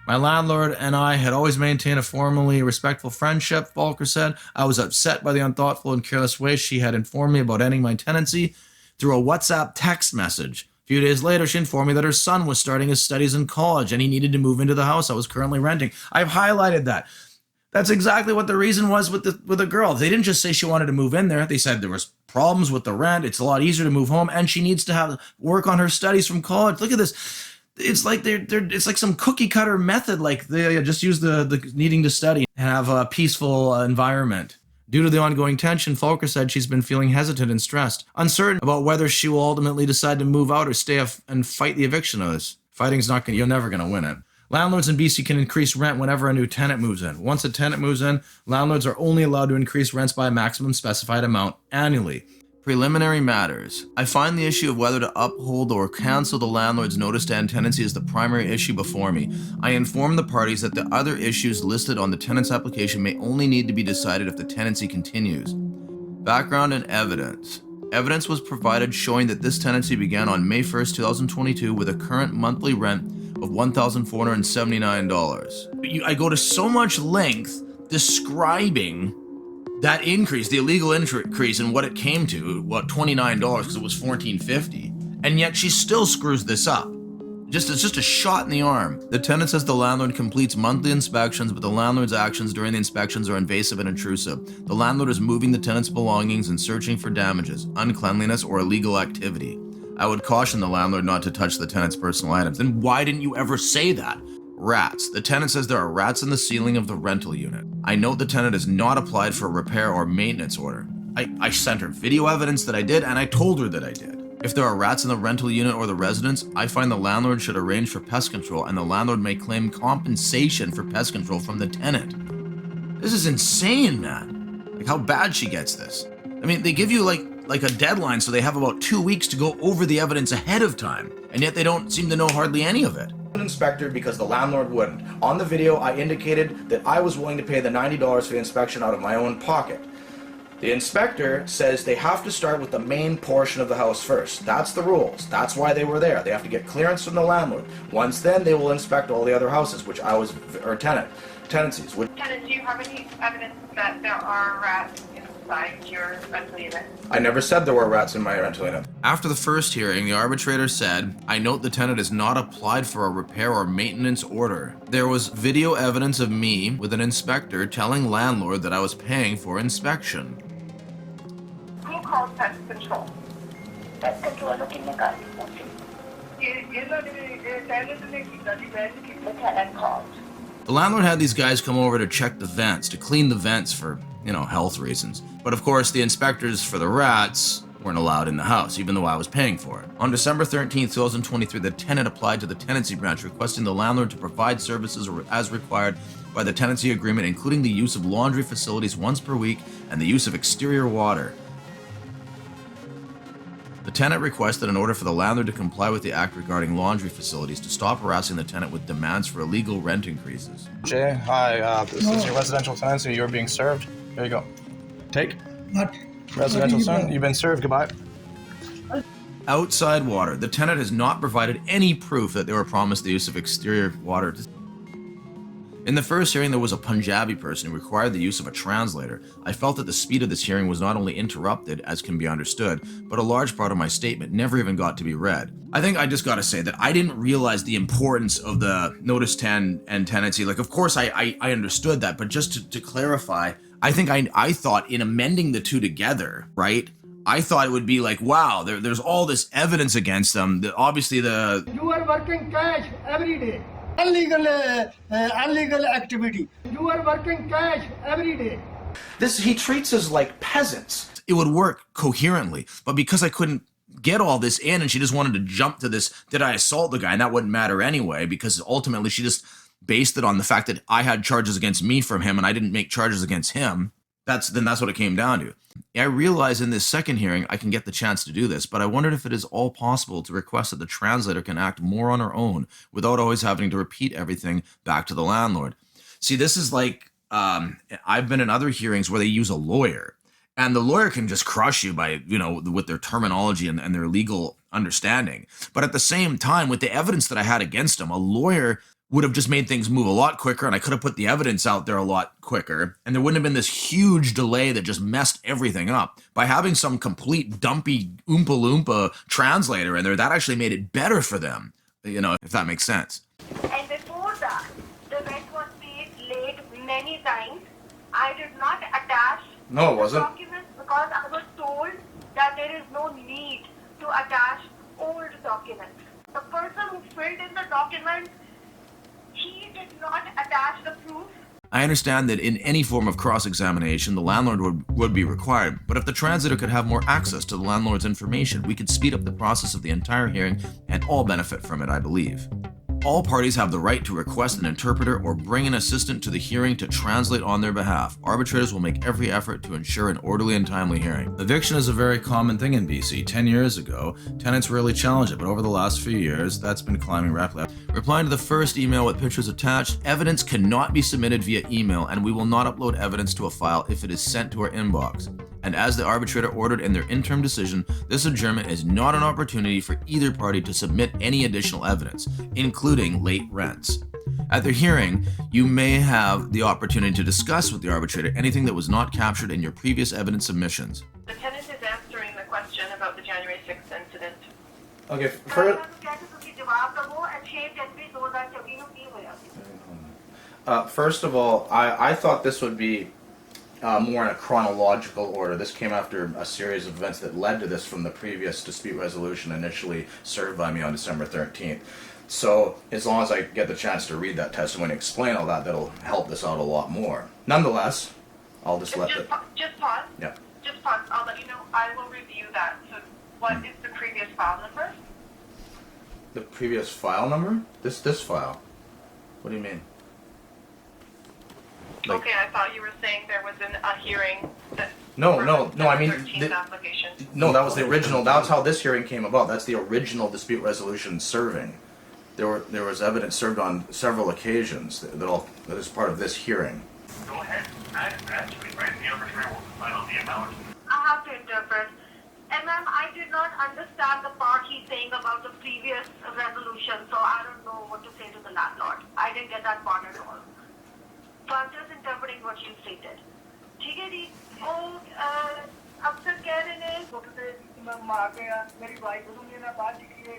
My landlord and I had always maintained a formally respectful friendship, Fulker said. I was upset by the unthoughtful and careless way she had informed me about ending my tenancy through a WhatsApp text message. A few days later, she informed me that her son was starting his studies in college and he needed to move into the house I was currently renting. I've highlighted that. That's exactly what the reason was with the girl. They didn't just say she wanted to move in there. They said there was problems with the rent. It's a lot easier to move home, and she needs to have work on her studies from college. Look at this. It's like it's like some cookie cutter method. Like they just use the needing to study and have a peaceful environment. Due to the ongoing tension, Folker said she's been feeling hesitant and stressed, uncertain about whether she will ultimately decide to move out or stay and fight the eviction notice. Fighting's not gonna. You're never gonna win it. Landlords in BC can increase rent whenever a new tenant moves in. Once a tenant moves in, landlords are only allowed to increase rents by a maximum specified amount annually. Preliminary matters. I find the issue of whether to uphold or cancel the landlord's notice to end tenancy is the primary issue before me. I inform the parties that the other issues listed on the tenant's application may only need to be decided if the tenancy continues. Background and evidence. Evidence was provided showing that this tenancy began on May 1st, 2022 with a current monthly rent of $1,479. I go to so much length describing that increase, the illegal increase, and what it came to, what, $29 because it was $14.50, and yet she still screws this up. It's just a shot in the arm. The tenant says the landlord completes monthly inspections, but the landlord's actions during the inspections are invasive and intrusive. The landlord is moving the tenant's belongings and searching for damages, uncleanliness, or illegal activity. I would caution the landlord not to touch the tenant's personal items. Then why didn't you ever say that? Rats. The tenant says there are rats in the ceiling of the rental unit. I note the tenant has not applied for a repair or maintenance order. I sent her video evidence that I did, and I told her that I did. If there are rats in the rental unit or the residence, I find the landlord should arrange for pest control, and the landlord may claim compensation for pest control from the tenant. This is insane, man. Like how bad she gets this. I mean, they give you like a deadline, so they have about 2 weeks to go over the evidence ahead of time, and yet they don't seem to know hardly any of it. Inspector because the landlord wouldn't. On the video, I indicated that I was willing to pay the $90 for the inspection out of my own pocket. The inspector says they have to start with the main portion of the house first. That's the rules. That's why they were there. They have to get clearance from the landlord. Once then, they will inspect all the other houses, which I was, or tenancies. Tenant, do you have any evidence that there are rats inside your rental unit? I never said there were rats in my rental unit. After the first hearing, the arbitrator said, I note the tenant has not applied for a repair or maintenance order. There was video evidence of me with an inspector telling landlord that I was paying for inspection. Who calls pest control? Pest control looking at us. The tenant called. The landlord had these guys come over to check the vents, to clean the vents for, health reasons. But of course, the inspectors for the rats weren't allowed in the house, even though I was paying for it. On December 13th, 2023, the tenant applied to the tenancy branch requesting the landlord to provide services as required by the tenancy agreement, including the use of laundry facilities once per week and the use of exterior water. The tenant requested an order for the landlord to comply with the act regarding laundry facilities to stop harassing the tenant with demands for illegal rent increases. Jay, hi, this is your residential tenancy. You're being served. Here you go. Take. What? Residential tenant, you've been served. Goodbye. Outside water. The tenant has not provided any proof that they were promised the use of exterior water. In the first hearing, there was a Punjabi person who required the use of a translator. I felt that the speed of this hearing was not only interrupted, as can be understood, but a large part of my statement never even got to be read. I think I just gotta say that I didn't realize the importance of the Notice 10 and tenancy. Like, of course, I understood that, but just to clarify, I think I thought in amending the two together, right? I thought it would be like, wow, there's all this evidence against them. Obviously, You are working cash every day. Illegal activity. You are working cash every day. He treats us like peasants. It would work coherently, but because I couldn't get all this in and she just wanted to jump to this, did I assault the guy? And that wouldn't matter anyway, because ultimately she just based it on the fact that I had charges against me from him and I didn't make charges against him. That's what it came down to. I realize in this second hearing I can get the chance to do this, but I wondered if it is all possible to request that the translator can act more on her own without always having to repeat everything back to the landlord. See, this is like, I've been in other hearings where they use a lawyer, and the lawyer can just crush you by, with their terminology and their legal understanding. But at the same time, with the evidence that I had against him, a lawyer would have just made things move a lot quicker, and I could have put the evidence out there a lot quicker, and there wouldn't have been this huge delay that just messed everything up. By having some complete dumpy Oompa Loompa translator in there, that actually made it better for them, if that makes sense. And before that, the rent was paid late many times No, it wasn't. Documents because I was told that there is no need to attach old documents. The person who filled in the document, he did not attach the proof. I understand that in any form of cross-examination, the landlord would be required, but if the transitor could have more access to the landlord's information, we could speed up the process of the entire hearing and all benefit from it, I believe. All parties have the right to request an interpreter or bring an assistant to the hearing to translate on their behalf. Arbitrators will make every effort to ensure an orderly and timely hearing. Eviction is a very common thing in BC. 10 years ago, tenants rarely challenged it, but over the last few years, that's been climbing rapidly. Replying to the first email with pictures attached, evidence cannot be submitted via email, and we will not upload evidence to a file if it is sent to our inbox. And as the arbitrator ordered in their interim decision, this adjournment is not an opportunity for either party to submit any additional evidence, including late rents. At the hearing, you may have the opportunity to discuss with the arbitrator anything that was not captured in your previous evidence submissions. The tenant is answering the question about the January 6th incident. Okay, first of all, I thought this would be more in a chronological order. This came after a series of events that led to this from the previous dispute resolution initially served by me on December 13th. So as long as I get the chance to read that testimony and explain all that, that'll help this out a lot more. Nonetheless, I'll just let the... Just pause. Yeah. Just pause. I'll let you know. I will review that. So what is the previous file number? The previous file number? This file. What do you mean? Like, Okay, I thought you were saying there was a hearing that... No, I mean... 13th application. No, that was the original. That's how this hearing came about. That's the original dispute resolution serving. There was evidence served on several occasions that is part of this hearing. Go ahead. Actually, right? The arbitrator will decide on the amount. I have to interpret. And ma'am, I did not understand the part he's saying about the previous resolution, so I don't know what to say to the landlord. I didn't get that part at all. So I'm just interpreting what you stated. ठीक है जी, वो अक्सर कह रहे हैं मैं मार गया मेरी वाइफ को मैंने बात की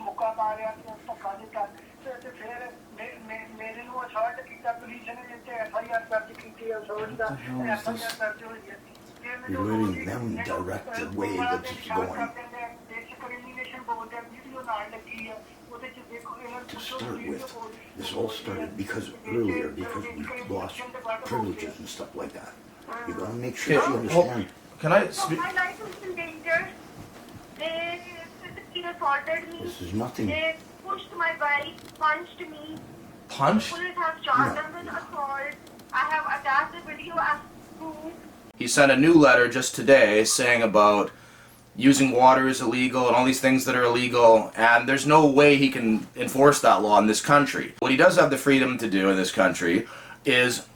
मुक्का मारा धक्का दिता ते फिर मेरे ਨੂੰ ਅਸਾਲਟ ਕੀਤਾ ਪੁਲਿਸ ਨੇ ਤੇ ਐਫਆਈਆਰ ਦਰਜ ਕੀਤੀ ਹੈ ਅਸਾਲਟ ਦਾ ਐਫਆਈਆਰ ਦਰਜ ਹੋਈ ਹੈ You're letting them direct the way that it's going. To start with, this all started because we lost privileges and stuff like that. You gotta make sure you understand. Can I speak? My life is in danger. They assaulted me. This is nothing. They pushed my bike, punched me. Punched? Police have charged them with assault. I have attached the video as proof. He sent a new letter just today saying about using water is illegal and all these things that are illegal, and there's no way he can enforce that law in this country. What he does have the freedom to do in this country is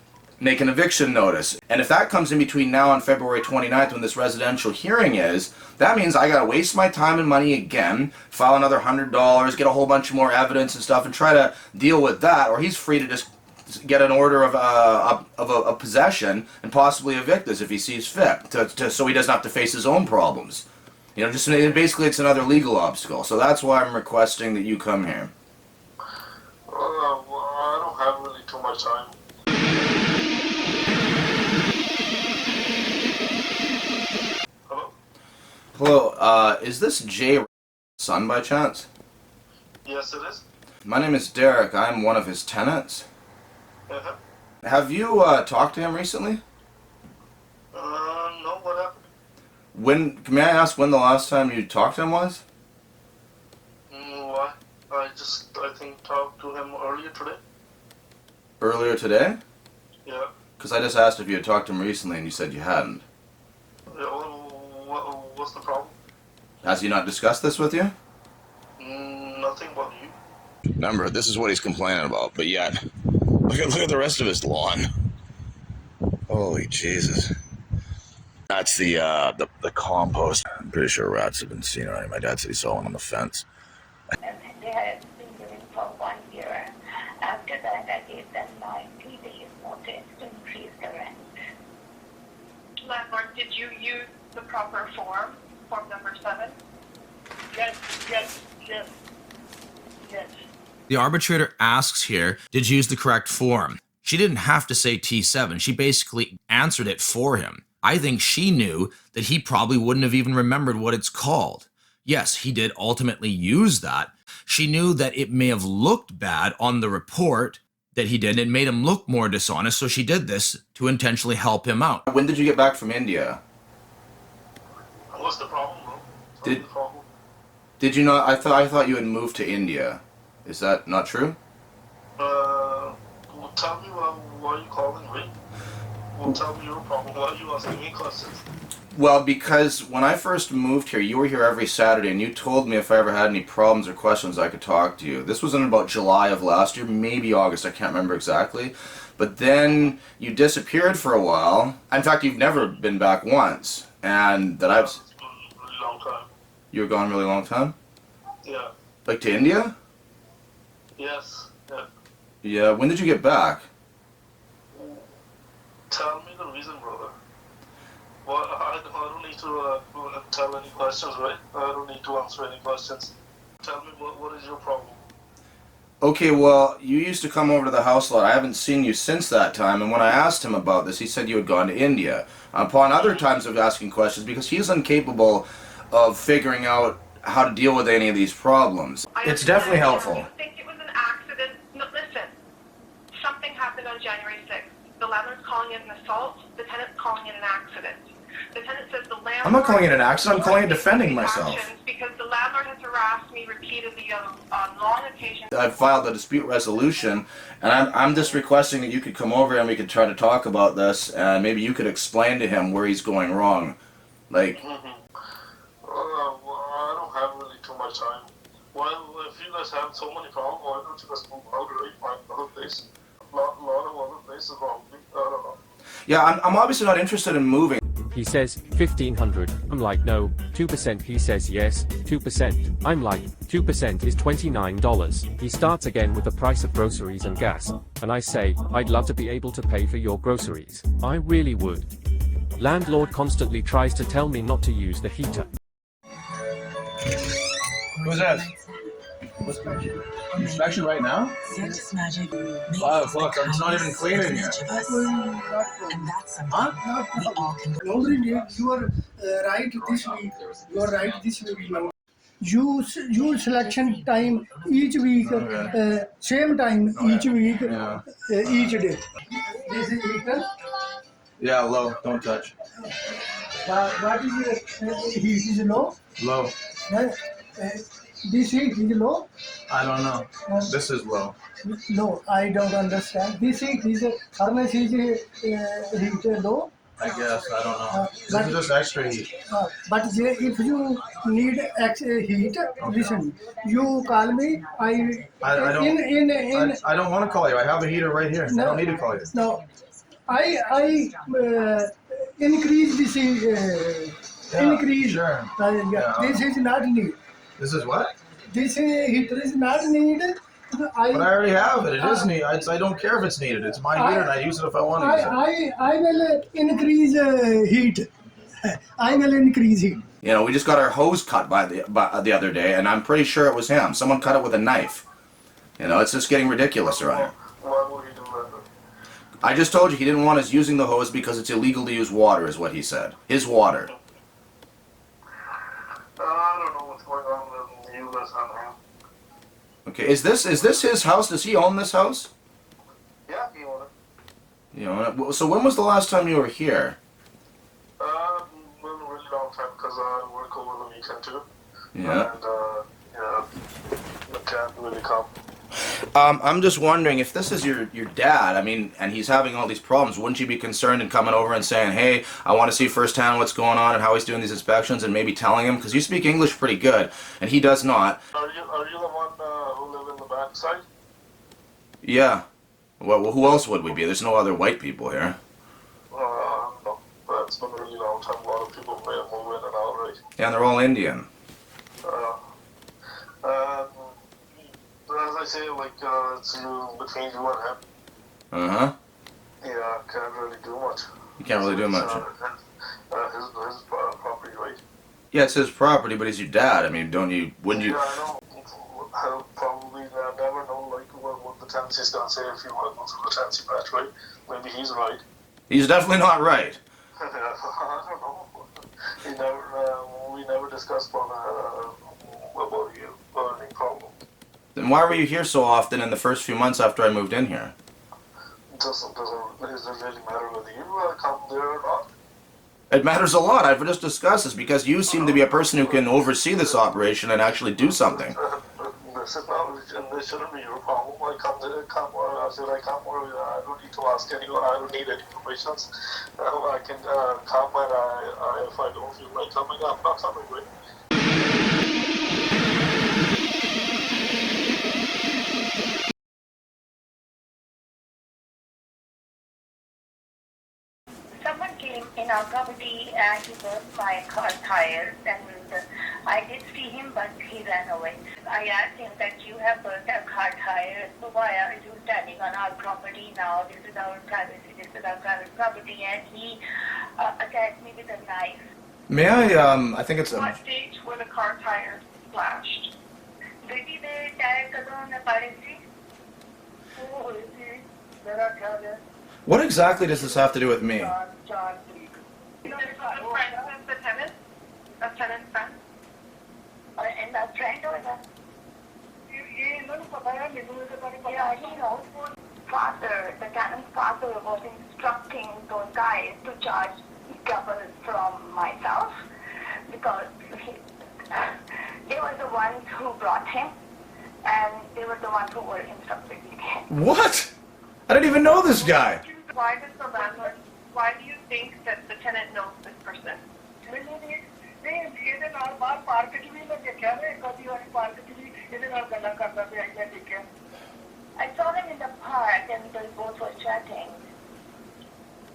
make an eviction notice. And if that comes in between now and February 29th when this residential hearing is, that means I gotta waste my time and money again, file another $100, get a whole bunch more evidence and stuff, and try to deal with that, or he's free to just get an order of a possession and possibly evict us if he sees fit, so he doesn't have to face his own problems. You know, just basically it's another legal obstacle. So that's why I'm requesting that you come here. Well, I don't have really too much time. Hello, is this Jay son by chance? Yes, it is. My name is Derek. I'm one of his tenants. Uh-huh. Have you talked to him recently? No, what happened? May I ask when the last time you talked to him was? Why? I think talked to him earlier today. Earlier today? Yeah. Because I just asked if you had talked to him recently and you said you hadn't. What's the problem? Has he not discussed this with you? Nothing but you. Remember, this is what he's complaining about, but yet, look at the rest of his lawn. Holy Jesus. That's the compost. I'm pretty sure rats have been seen already. My dad said he saw one on the fence. They had been living for 1 year. After that, I gave them 90 days notice to increase the rent. Landlord, did you use the proper form number 7? Yes. The arbitrator asks here, did you use the correct form? She didn't have to say T7. She basically answered it for him. I think she knew that he probably wouldn't have even remembered what it's called. Yes, he did ultimately use that. She knew that it may have looked bad on the report that he did. It made him look more dishonest, so she did this to intentionally help him out. When did you get back from India? What's the problem, bro? Did you not? I thought you had moved to India. Is that not true? Well, tell me why you calling me. Well, tell me your problem. Why are you asking me questions? Well, because when I first moved here, you were here every Saturday, and you told me if I ever had any problems or questions, I could talk to you. This was in about July of last year, maybe August, I can't remember exactly. But then you disappeared for a while. In fact, you've never been back once. And that I've... Really long time. You were gone a really long time? Yeah. Like to India? Yes. Yeah. Yeah, when did you get back? Tell me the reason, brother. Well, I don't need to tell any questions, right? I don't need to answer any questions. Tell me what is your problem? Okay, well, you used to come over to the house a lot. I haven't seen you since that time, and when I asked him about this, he said you had gone to India. Upon other times of asking questions, because he's incapable of figuring out how to deal with any of these problems. It's definitely helpful. I think it was an accident. No, listen, something happened on January 6th. The landlord's calling it an assault. The tenant's calling it an accident. The tenant says the landlord... I'm not calling it an accident, I'm calling it defending myself. Because the landlord has harassed me repeatedly on long occasions. I've filed a dispute resolution, and I'm just requesting that you could come over and we could try to talk about this, and maybe you could explain to him where he's going wrong. Like... I don't have really too much time. Well, if you guys have so many problems, why don't you guys move out or find another place? A lot of other places around me. I don't know. Yeah, I'm obviously not interested in moving. He says 1500. I'm like, no. 2%. He says yes. 2%. I'm like, 2% is $29. He starts again with the price of groceries and gas. And I say, I'd love to be able to pay for your groceries. I really would. Landlord constantly tries to tell me not to use the heater. Who's that? Inspection right now? 5 o'clock. It's not even cleaning yet. Huh? Laundry, you are right this week. You are right this week. Your selection time each week, same time each week, each day. This is heater. Yeah, low. Don't touch. What is heat is low? Low. This heat is low? I don't know. This is low. No, I don't understand. This heat is furnace is heat low? I guess. I don't know. This is just extra heat. But if you need heat, listen. You call me. I don't want to call you. I have a heater right here. No, I don't need to call you. No, I increase this. Increase. Sure. This is not need. This is what? This heater is not needed. But I already have it. It is needed. I don't care if it's needed. It's my heater, and I use it if I want to use it. I will increase heat. I will increase heat. You know, we just got our hose cut by the other day, and I'm pretty sure it was him. Someone cut it with a knife. You know, it's just getting ridiculous around here. Why would he do that? I just told you he didn't want us using the hose because it's illegal to use water, is what he said. His water. I don't know what's going on with you guys on him. Okay, is this his house? Does he own this house? Yeah, he owned it. You own it? So when was the last time you were here? Well, a really long time because I work over the weekend too. Yeah. And yeah, I can't really come. I'm just wondering if this is your dad, I mean, and he's having all these problems, wouldn't you be concerned in coming over and saying, hey, I want to see firsthand what's going on and how he's doing these inspections, and maybe telling him, because you speak English pretty good, and he does not. Are you the one who live in the back side? Yeah. Well, who else would we be? There's no other white people here. No, that's been a really long time. A lot of people may have moved in and out, right? Yeah, and they're all Indian. As I say, like, it's between you and him. Uh-huh. Yeah, I can't really do much. You can't really do much. His property, right? Yeah, it's his property, but he's your dad. I mean, wouldn't you... Yeah, I know. I'll probably never know, like, what the tenants tenancy's gonna say if you want to go through the tenancy branch, right? Maybe he's right. He's definitely not right. I don't know. We never discussed about you or any problem. Then why were you here so often in the first few months after I moved in here? Does it really matter whether you come there or not? It matters a lot. I've just discussed this because you seem to be a person who can oversee this operation and actually do something. This is not, and this shouldn't be your problem. I come, or should I come, or I don't need to ask anyone. I don't need any information. I can come, and if I don't feel like coming, I'm not coming, right? Someone came in our property and he burst my car tires, and I did see him, but he ran away. I asked him that you have burnt our car tires, so why are you standing on our property now? This is our privacy, this is our private property, and he attacked me with a knife. May I think it's What date were the car tires splashed? बेटी दे tyre कदों न पाड़े सी वो हुई थी मेरा ख्याल है What exactly does this have to do with me? 4 तरीक This is a friend of the tenant? A tenant friend? and a friend होगा ये इन्होंने बताया मेनू के बारे में yeah he knows father the tenant's father was instructing those guys to charge double from myself because they were the ones who brought him and they were the ones who were instructing him. What? I didn't even know this guy. Why does the landlord, why do you think that the tenant knows this person? I saw him in the park and they both were chatting.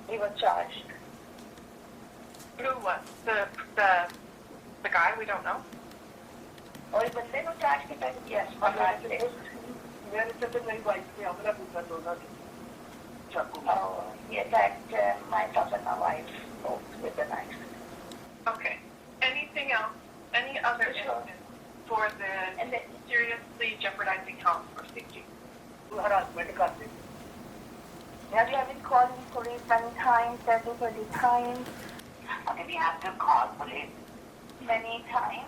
He was charged. Who was? The guy we don't know? और ये बंदे को charge किया था? Yes, on that day. Oh, he attacked myself and my wife both with a knife. Okay. Anything else? Any other incidents for the seriously jeopardizing health or safety? Have you been calling police many times, everybody times? Okay, we have to call police many times.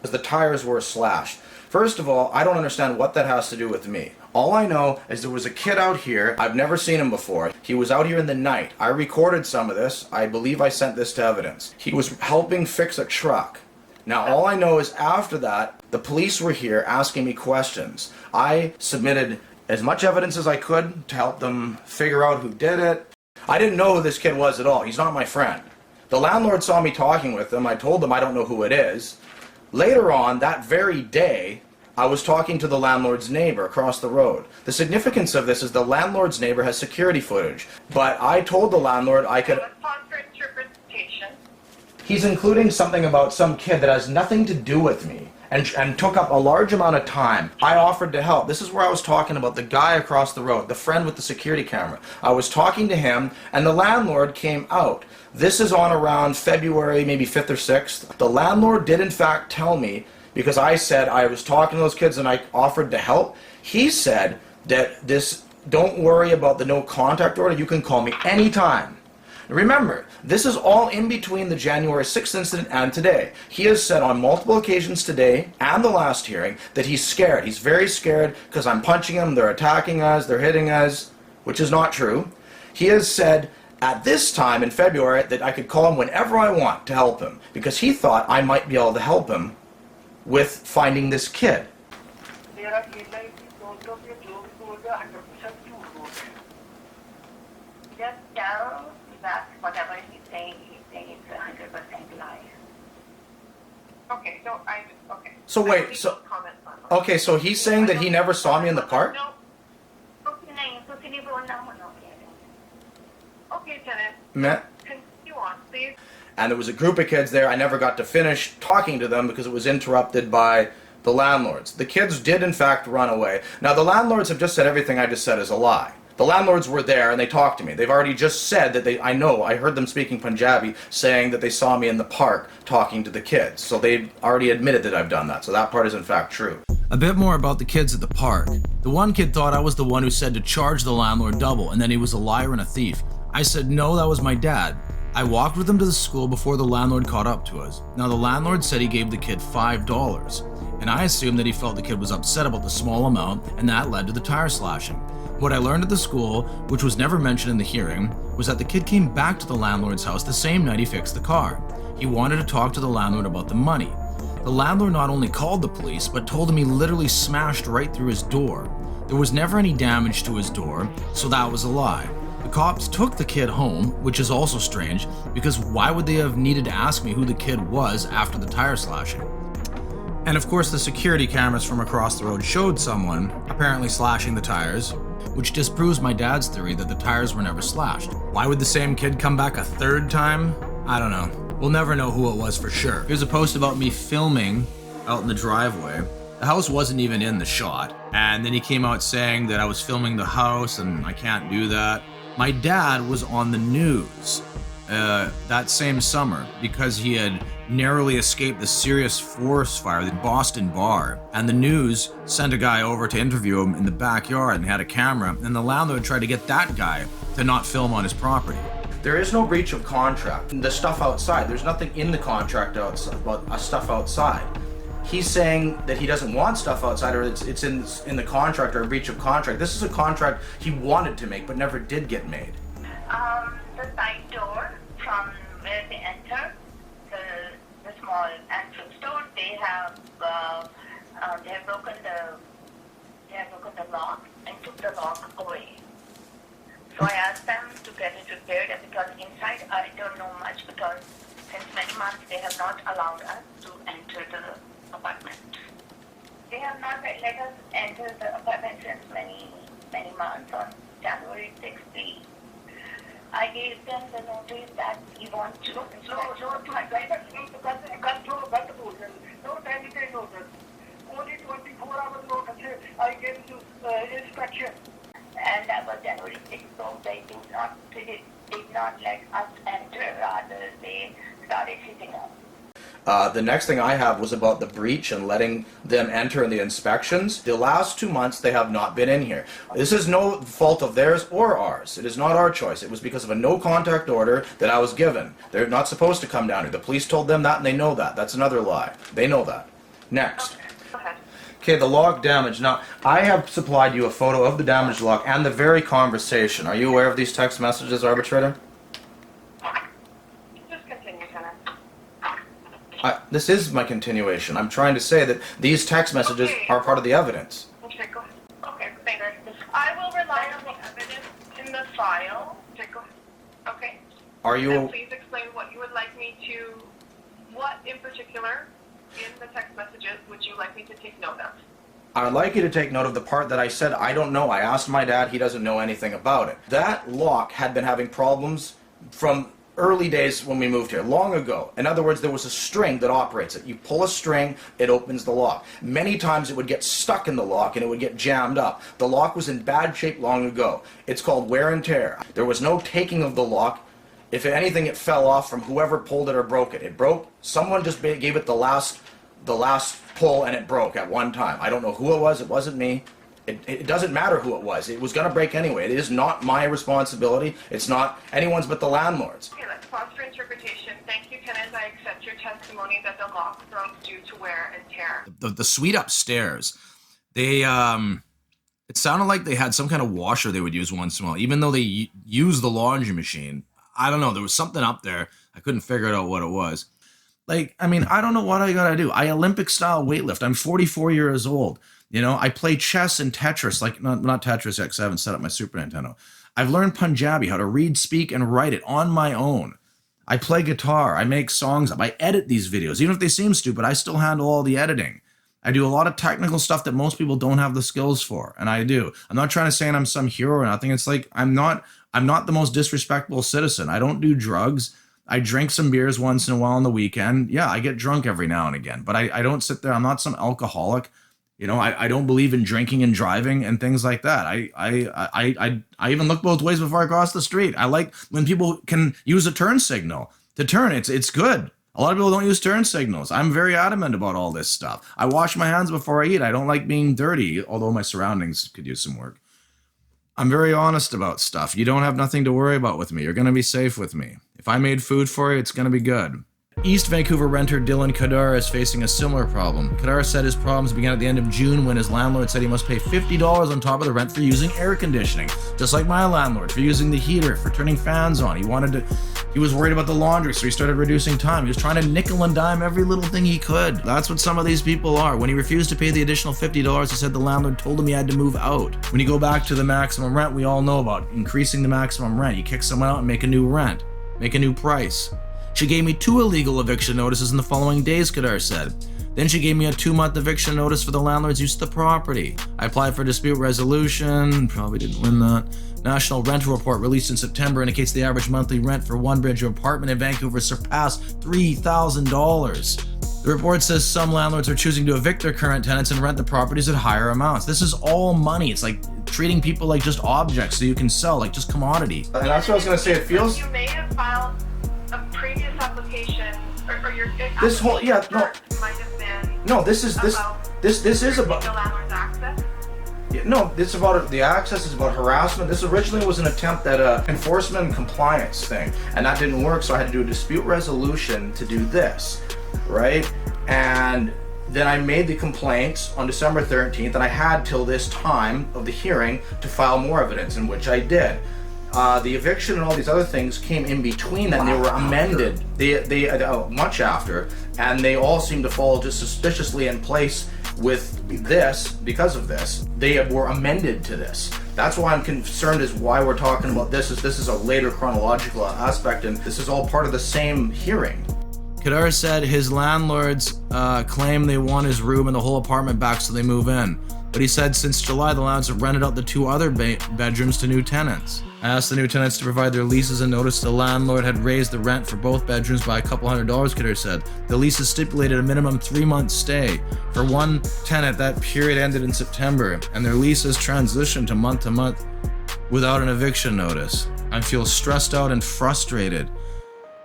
The tires were slashed. First of all, I don't understand what that has to do with me. All I know is there was a kid out here. I've never seen him before. He was out here in the night. I recorded some of this. I believe I sent this to evidence. He was helping fix a truck. Now, all I know is after that, the police were here asking me questions. I submitted as much evidence as I could to help them figure out who did it. I didn't know who this kid was at all. He's not my friend. The landlord saw me talking with him. I told him I don't know who it is. Later on, that very day, I was talking to the landlord's neighbor across the road. The significance of this is the landlord's neighbor has security footage. But I told the landlord I could... Let's pause for interpretation. He's including something about some kid that has nothing to do with me and took up a large amount of time. I offered to help. This is where I was talking about the guy across the road, the friend with the security camera. I was talking to him and the landlord came out. This is on around February, maybe 5th or 6th. The landlord did in fact tell me, because I said I was talking to those kids and I offered to help, he said that don't worry about the no contact order, you can call me anytime. Remember, this is all in between the January 6th incident and today. He has said on multiple occasions today and the last hearing that he's scared. He's very scared because I'm punching him, they're attacking us, they're hitting us, which is not true. He has said at this time in February that I could call him whenever I want to help him because he thought I might be able to help him with finding this kid. Just tell that whatever he's saying it's 100% lie. Okay, okay. So wait, so he's saying that he never saw me in the park? Okay, tenant. Continue on, please. And there was a group of kids there. I never got to finish talking to them because it was interrupted by the landlords. The kids did in fact run away. Now the landlords have just said everything I just said is a lie. The landlords were there and they talked to me. They've already just said that I heard them speaking Punjabi saying that they saw me in the park talking to the kids. So they've already admitted that I've done that. So that part is in fact true. A bit more about the kids at the park. The one kid thought I was the one who said to charge the landlord double and then he was a liar and a thief. I said no, that was my dad. I walked with him to the school before the landlord caught up to us. Now the landlord said he gave the kid $5, and I assumed that he felt the kid was upset about the small amount and that led to the tire slashing. What I learned at the school, which was never mentioned in the hearing, was that the kid came back to the landlord's house the same night he fixed the car. He wanted to talk to the landlord about the money. The landlord not only called the police, but told him he literally smashed right through his door. There was never any damage to his door, so that was a lie. The cops took the kid home, which is also strange, because why would they have needed to ask me who the kid was after the tire slashing? And of course the security cameras from across the road showed someone, apparently slashing the tires, which disproves my dad's theory that the tires were never slashed. Why would the same kid come back a third time? I don't know. We'll never know who it was for sure. Here's a post about me filming out in the driveway. The house wasn't even in the shot. And then he came out saying that I was filming the house and I can't do that. My dad was on the news that same summer because he had narrowly escaped the serious forest fire at the Boston bar. And the news sent a guy over to interview him in the backyard and had a camera. And the landlord tried to get that guy to not film on his property. There is no breach of contract. The stuff outside, there's nothing in the contract outside about stuff outside. He's saying that he doesn't want stuff outside, or it's in the contract or a breach of contract. This is a contract he wanted to make but never did get made. The side door from where they enter, the small entrance door, they have broken the lock and took the lock away. So I asked them to get it repaired, because inside I don't know much, because since many months they have not allowed us to enter the apartment. They have not let us enter the apartment since many months. On January 16th, I gave them the notice that we want to. No, anything notice. Only 24 hours notice. I gave you inspection. And that was January 6th, so they did not let us enter, rather they started hitting us. The next thing I have was about the breach and letting them enter in the inspections. The last 2 months they have not been in here. This is no fault of theirs or ours. It is not our choice. It was because of a no contact order that I was given. They're not supposed to come down here. The police told them that and they know that. That's another lie. They know that. Next. Okay, the lock damage. Now, I have supplied you a photo of the damaged lock and the very conversation. Are you aware of these text messages, arbitrator? Just continue, Tenant. This is my continuation. I'm trying to say that these text messages are part of the evidence. Okay, go ahead. Okay, thank you. I will rely on the evidence in the file. Okay, go ahead. Okay. Are you... And please explain what you would like me to... What in particular in the text messages would you like me to take note of? I'd like you to take note of the part that I said I don't know. I asked my dad, he doesn't know anything about it. That lock had been having problems from early days when we moved here, long ago. In other words, there was a string that operates it. You pull a string, it opens the lock. Many times it would get stuck in the lock and it would get jammed up. The lock was in bad shape long ago. It's called wear and tear. There was no taking of the lock. If anything, it fell off from whoever pulled it or broke it. It broke. Someone just gave it the last pull and it broke at one time. I don't know who it was. It wasn't me. It doesn't matter who it was. It was going to break anyway. It is not my responsibility. It's not anyone's but the landlord's. Okay, let's pause for interpretation. Thank you, tenant. I accept your testimony that the lock broke due to wear and tear. The suite upstairs, they it sounded like they had some kind of washer they would use once in a while, even though they use the laundry machine. I don't know. There was something up there. I couldn't figure out what it was. Like, I mean, I don't know what I gotta do. I Olympic style weightlift. I'm 44 years old. You know, I play chess and Tetris, like not Tetris X. I haven't set up my Super Nintendo. I've learned Punjabi, how to read, speak, and write it on my own. I play guitar. I make songs up. I edit these videos. Even if they seem stupid, I still handle all the editing. I do a lot of technical stuff that most people don't have the skills for, and I do. I'm not trying to say I'm some hero or nothing. It's like I'm not the most disrespectful citizen. I don't do drugs. I drink some beers once in a while on the weekend. Yeah, I get drunk every now and again, but I don't sit there. I'm not some alcoholic. You know, I don't believe in drinking and driving and things like that. I even look both ways before I cross the street. I like when people can use a turn signal to turn. It's good. A lot of people don't use turn signals. I'm very adamant about all this stuff. I wash my hands before I eat. I don't like being dirty, although my surroundings could use some work. I'm very honest about stuff. You don't have nothing to worry about with me. You're going to be safe with me. If I made food for you, it's going to be good. East Vancouver renter Dylan Kadar is facing a similar problem. Kadar said his problems began at the end of June when his landlord said he must pay $50 on top of the rent for using air conditioning. Just like my landlord, for using the heater, for turning fans on. He was worried about the laundry, so he started reducing time. He was trying to nickel and dime every little thing he could. That's what some of these people are. When he refused to pay the additional $50, he said the landlord told him he had to move out. When you go back to the maximum rent, we all know about increasing the maximum rent. You kick someone out and make a new rent, make a new price. She gave me 2 illegal eviction notices in the following days, Kadar said. Then she gave me a 2-month eviction notice for the landlord's use of the property. I applied for dispute resolution, probably didn't win that. National Rental Report released in September indicates the average monthly rent for one-bedroom apartment in Vancouver surpassed $3,000. The report says some landlords are choosing to evict their current tenants and rent the properties at higher amounts. This is all money. It's like treating people like just objects so you can sell, like just commodity. And that's what I was going to say. It feels... You may have filed a previous application, or your this whole... Yeah, no. might have been... No, this is about... The landlord's access? Yeah, no, this is about the access is about harassment. This originally was an attempt at a enforcement and compliance thing, and that didn't work, so I had to do a dispute resolution to do this, right? And then I made the complaints on December 13th, and I had till this time of the hearing to file more evidence, in which I did. The eviction and all these other things came in between that, and they were amended. They much after, and they all seem to fall just suspiciously in place with this because of this. They were amended to this. That's why I'm concerned is why we're talking about this. This is a later chronological aspect, and this is all part of the same hearing. Kadar said his landlords claim they want his room and the whole apartment back so they move in. But he said since July, the landlords have rented out the 2 other bedrooms to new tenants. I asked the new tenants to provide their leases and noticed the landlord had raised the rent for both bedrooms by a couple $100, Kadar said. The leases stipulated a minimum 3-month stay. For one tenant, that period ended in September, and their leases transitioned to month without an eviction notice. I feel stressed out and frustrated.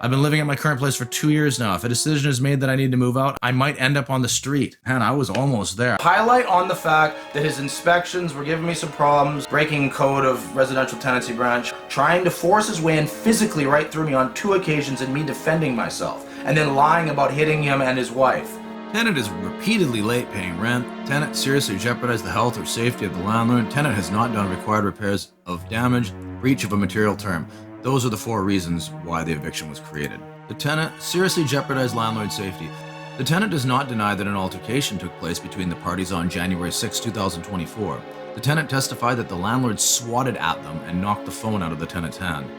I've been living at my current place for 2 years now. If a decision is made that I need to move out, I might end up on the street. Man, I was almost there. Highlight on the fact that his inspections were giving me some problems, breaking code of Residential Tenancy Branch, trying to force his way in physically right through me on 2 occasions and me defending myself, and then lying about hitting him and his wife. Tenant is repeatedly late paying rent. Tenant seriously jeopardized the health or safety of the landlord. Tenant has not done required repairs of damage, breach of a material term. Those are the 4 reasons why the eviction was created. The tenant seriously jeopardized landlord safety. The tenant does not deny that an altercation took place between the parties on January 6, 2024. The tenant testified that the landlord swatted at them and knocked the phone out of the tenant's hand.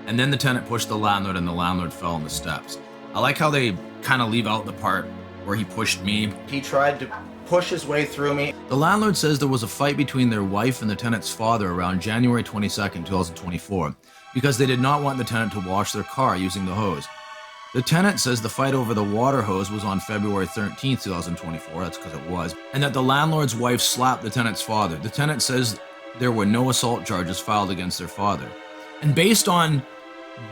And then the tenant pushed the landlord and the landlord fell on the steps. I like how they kind of leave out the part where he pushed me. He tried to push his way through me. The landlord says there was a fight between their wife and the tenant's father around January 22nd, 2024. Because they did not want the tenant to wash their car using the hose. The tenant says the fight over the water hose was on February 13th, 2024, that's because it was, and that the landlord's wife slapped the tenant's father. The tenant says there were no assault charges filed against their father. And based on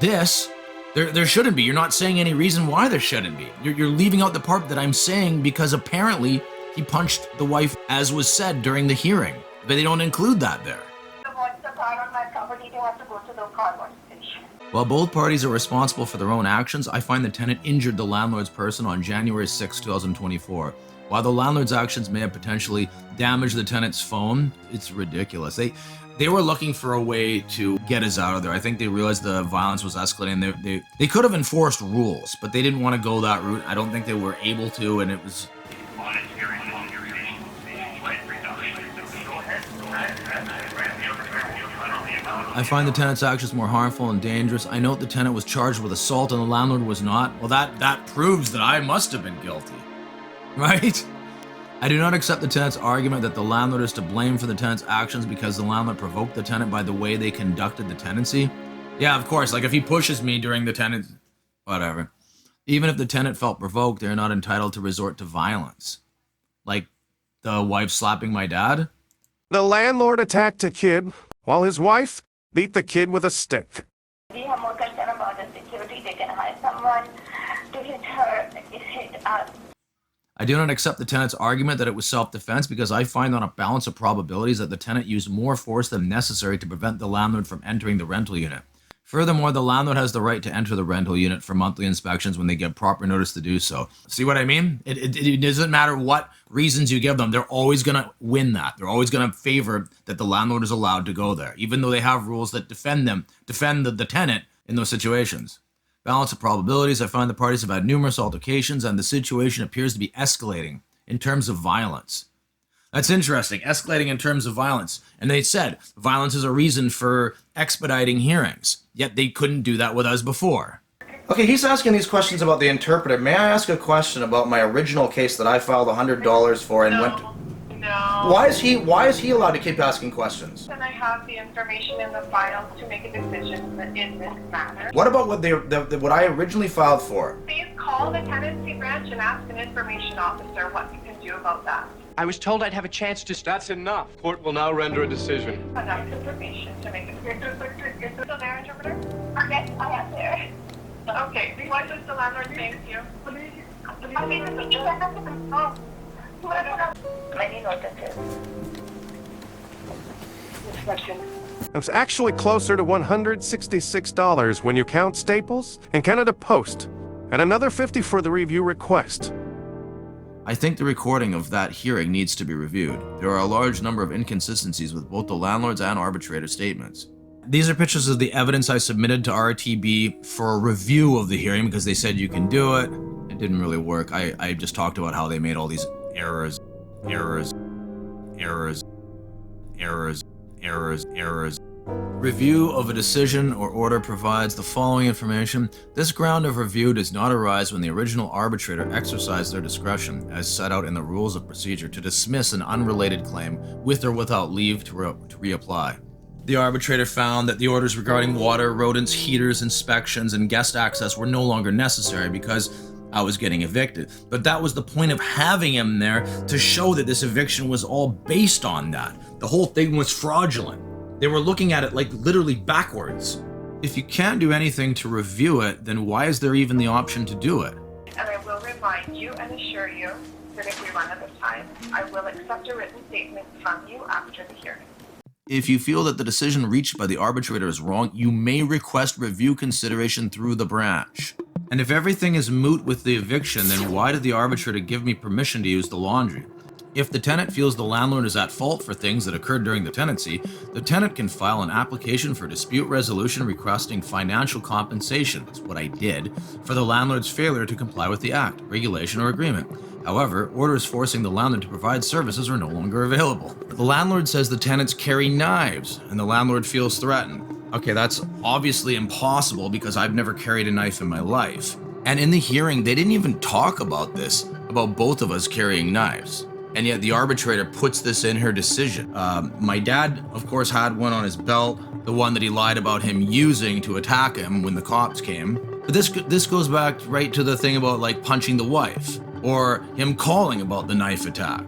this, there shouldn't be. You're not saying any reason why there shouldn't be. You're leaving out the part that I'm saying because apparently he punched the wife, as was said during the hearing. But they don't include that there. While both parties are responsible for their own actions, I find the tenant injured the landlord's person on January 6, 2024. While the landlord's actions may have potentially damaged the tenant's phone, it's ridiculous. They were looking for a way to get us out of there. I think they realized the violence was escalating. They could have enforced rules, but they didn't want to go that route. I don't think they were able to, and it was... I find the tenant's actions more harmful and dangerous. I note the tenant was charged with assault and the landlord was not. Well, that proves that I must have been guilty, right? I do not accept the tenant's argument that the landlord is to blame for the tenant's actions because the landlord provoked the tenant by the way they conducted the tenancy. Yeah, of course, like if he pushes me during the tenant, whatever. Even if the tenant felt provoked, they're not entitled to resort to violence. Like the wife slapping my dad. The landlord attacked a kid while his wife beat the kid with a stick. We have more concern about the security. They can hire someone to hit her, it hit us. I do not accept the tenant's argument that it was self-defense because I find on a balance of probabilities that the tenant used more force than necessary to prevent the landlord from entering the rental unit. Furthermore, the landlord has the right to enter the rental unit for monthly inspections when they get proper notice to do so. See what I mean? It doesn't matter what reasons you give them. They're always going to win that. They're always going to favor that the landlord is allowed to go there, even though they have rules that defend the tenant in those situations. Balance of probabilities, I find the parties have had numerous altercations and the situation appears to be escalating in terms of violence. That's interesting, escalating in terms of violence. And they said violence is a reason for expediting hearings, yet they couldn't do that with us before. Okay, he's asking these questions about the interpreter. May I ask a question about my original case that I filed $100 for and went to... No. Why is he allowed to keep asking questions? Then I have the information in the files to make a decision in this matter. What about what I originally filed for? Please call the tenancy branch and ask an information officer what you can do about that. I was told I'd have a chance to... That's enough. Court will now render a decision. Enough information to make a decision. Is still there, interpreter? Yes, I am there. Okay, what does the landlord say to you? Many notices. It was actually closer to $166 when you count staples and Canada Post, and another $50 for the review request. I think the recording of that hearing needs to be reviewed. There are a large number of inconsistencies with both the landlord's and arbitrator's statements. These are pictures of the evidence I submitted to RTB for a review of the hearing because they said you can do it. It didn't really work. I just talked about how they made all these errors. Review of a decision or order provides the following information. This ground of review does not arise when the original arbitrator exercised their discretion, as set out in the rules of procedure, to dismiss an unrelated claim with or without leave to reapply. The arbitrator found that the orders regarding water, rodents, heaters, inspections, and guest access were no longer necessary because I was getting evicted. But that was the point of having him there, to show that this eviction was all based on that. The whole thing was fraudulent. They were looking at it like literally backwards. If you can't do anything to review it, then why is there even the option to do it? And I will remind you and assure you that if we run out of time, I will accept a written statement from you after the hearing. If you feel that the decision reached by the arbitrator is wrong, you may request review consideration through the branch. And if everything is moot with the eviction, then why did the arbitrator give me permission to use the laundry? If the tenant feels the landlord is at fault for things that occurred during the tenancy, the tenant can file an application for dispute resolution requesting financial compensation, that's what I did, for the landlord's failure to comply with the act, regulation, or agreement. However, orders forcing the landlord to provide services are no longer available. The landlord says the tenants carry knives, and the landlord feels threatened. Okay, that's obviously impossible because I've never carried a knife in my life. And in the hearing, they didn't even talk about this, about both of us carrying knives. And yet the arbitrator puts this in her decision. My dad, of course, had one on his belt, the one that he lied about him using to attack him when the cops came. But this goes back right to the thing about like punching the wife, or him calling about the knife attack.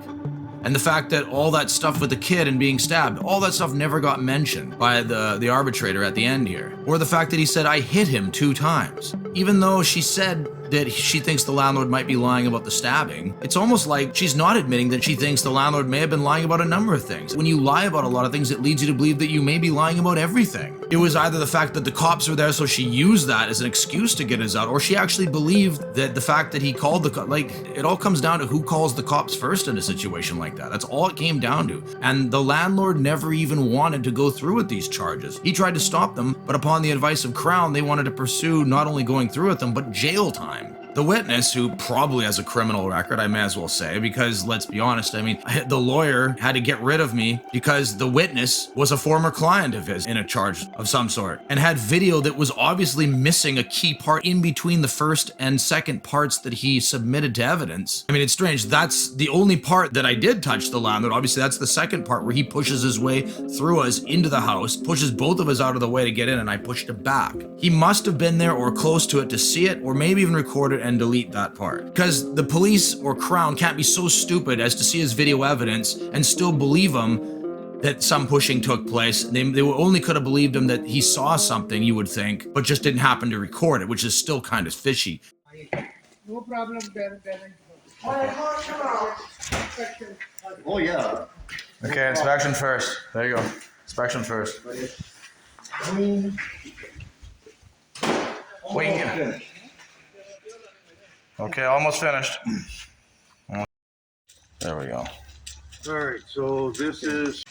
And the fact that all that stuff with the kid and being stabbed, all that stuff never got mentioned by the arbitrator at the end here. Or the fact that he said, I hit him 2 times. Even though she said that she thinks the landlord might be lying about the stabbing, it's almost like she's not admitting that she thinks the landlord may have been lying about a number of things. When you lie about a lot of things, it leads you to believe that you may be lying about everything. It was either the fact that the cops were there, so she used that as an excuse to get us out, or she actually believed that the fact that he called the cops, like, it all comes down to who calls the cops first in a situation like that. That's all it came down to. And the landlord never even wanted to go through with these charges. He tried to stop them, but upon the advice of Crown, they wanted to pursue not only going through with them, but jail time. The witness, who probably has a criminal record, I may as well say, because let's be honest, I mean, the lawyer had to get rid of me because the witness was a former client of his in a charge of some sort and had video that was obviously missing a key part in between the first and second parts that he submitted to evidence. I mean, it's strange. That's the only part that I did touch the landlord. Obviously, that's the second part where he pushes his way through us into the house, pushes both of us out of the way to get in, and I pushed him back. He must have been there or close to it to see it, or maybe even record it and delete that part. Because the police or Crown can't be so stupid as to see his video evidence and still believe him that some pushing took place. They only could have believed him that he saw something, you would think, but just didn't happen to record it, which is still kind of fishy. No problem, Darren. Oh, yeah. Okay, inspection first. There you go. Inspection first. Wait. Okay, almost finished. There we go. All right, so this is.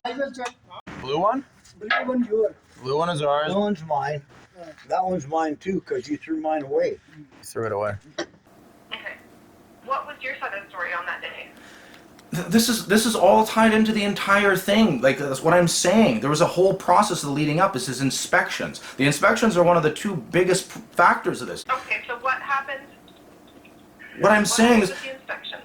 I will check. Blue one? Blue one yours. Blue one is ours. That one's mine. That one's mine too, because you threw mine away. Threw it away. Okay. What was your side of the story on that day? This is all tied into the entire thing. Like, that's what I'm saying. There was a whole process leading up. This is inspections. The inspections are one of the two biggest factors of this. Okay, so what happened? What I'm saying is, With the inspection?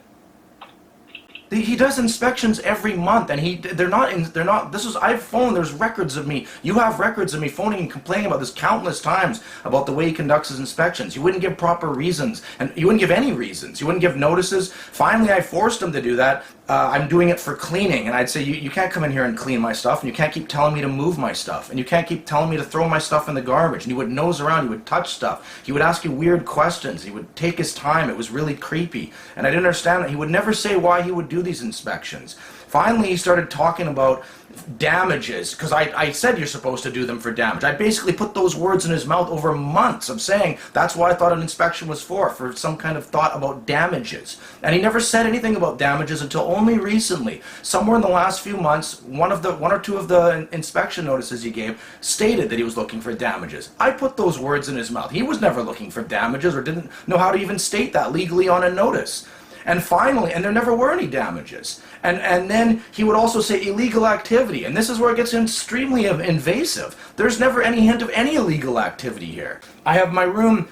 he does inspections every month, and they're not. This is, I've phoned. There's records of me. You have records of me phoning and complaining about this countless times about the way he conducts his inspections. You wouldn't give proper reasons, and you wouldn't give any reasons. You wouldn't give notices. Finally, I forced him to do that. I'm doing it for cleaning, and I'd say, you can't come in here and clean my stuff, and you can't keep telling me to move my stuff, and you can't keep telling me to throw my stuff in the garbage. And he would nose around, he would touch stuff, he would ask you weird questions, he would take his time. It was really creepy, and I didn't understand that. He would never say why he would do these inspections. Finally, he started talking about damages, because I said you're supposed to do them for damage. I basically put those words in his mouth over months of saying that's what I thought an inspection was for some kind of thought about damages. And he never said anything about damages until only recently. Somewhere in the last few months, one or two of the inspection notices he gave stated that he was looking for damages. I put those words in his mouth. He was never looking for damages, or didn't know how to even state that legally on a notice. And finally, and there never were any damages. And then he would also say illegal activity, and this is where it gets extremely invasive. There's never any hint of any illegal activity here. I have my room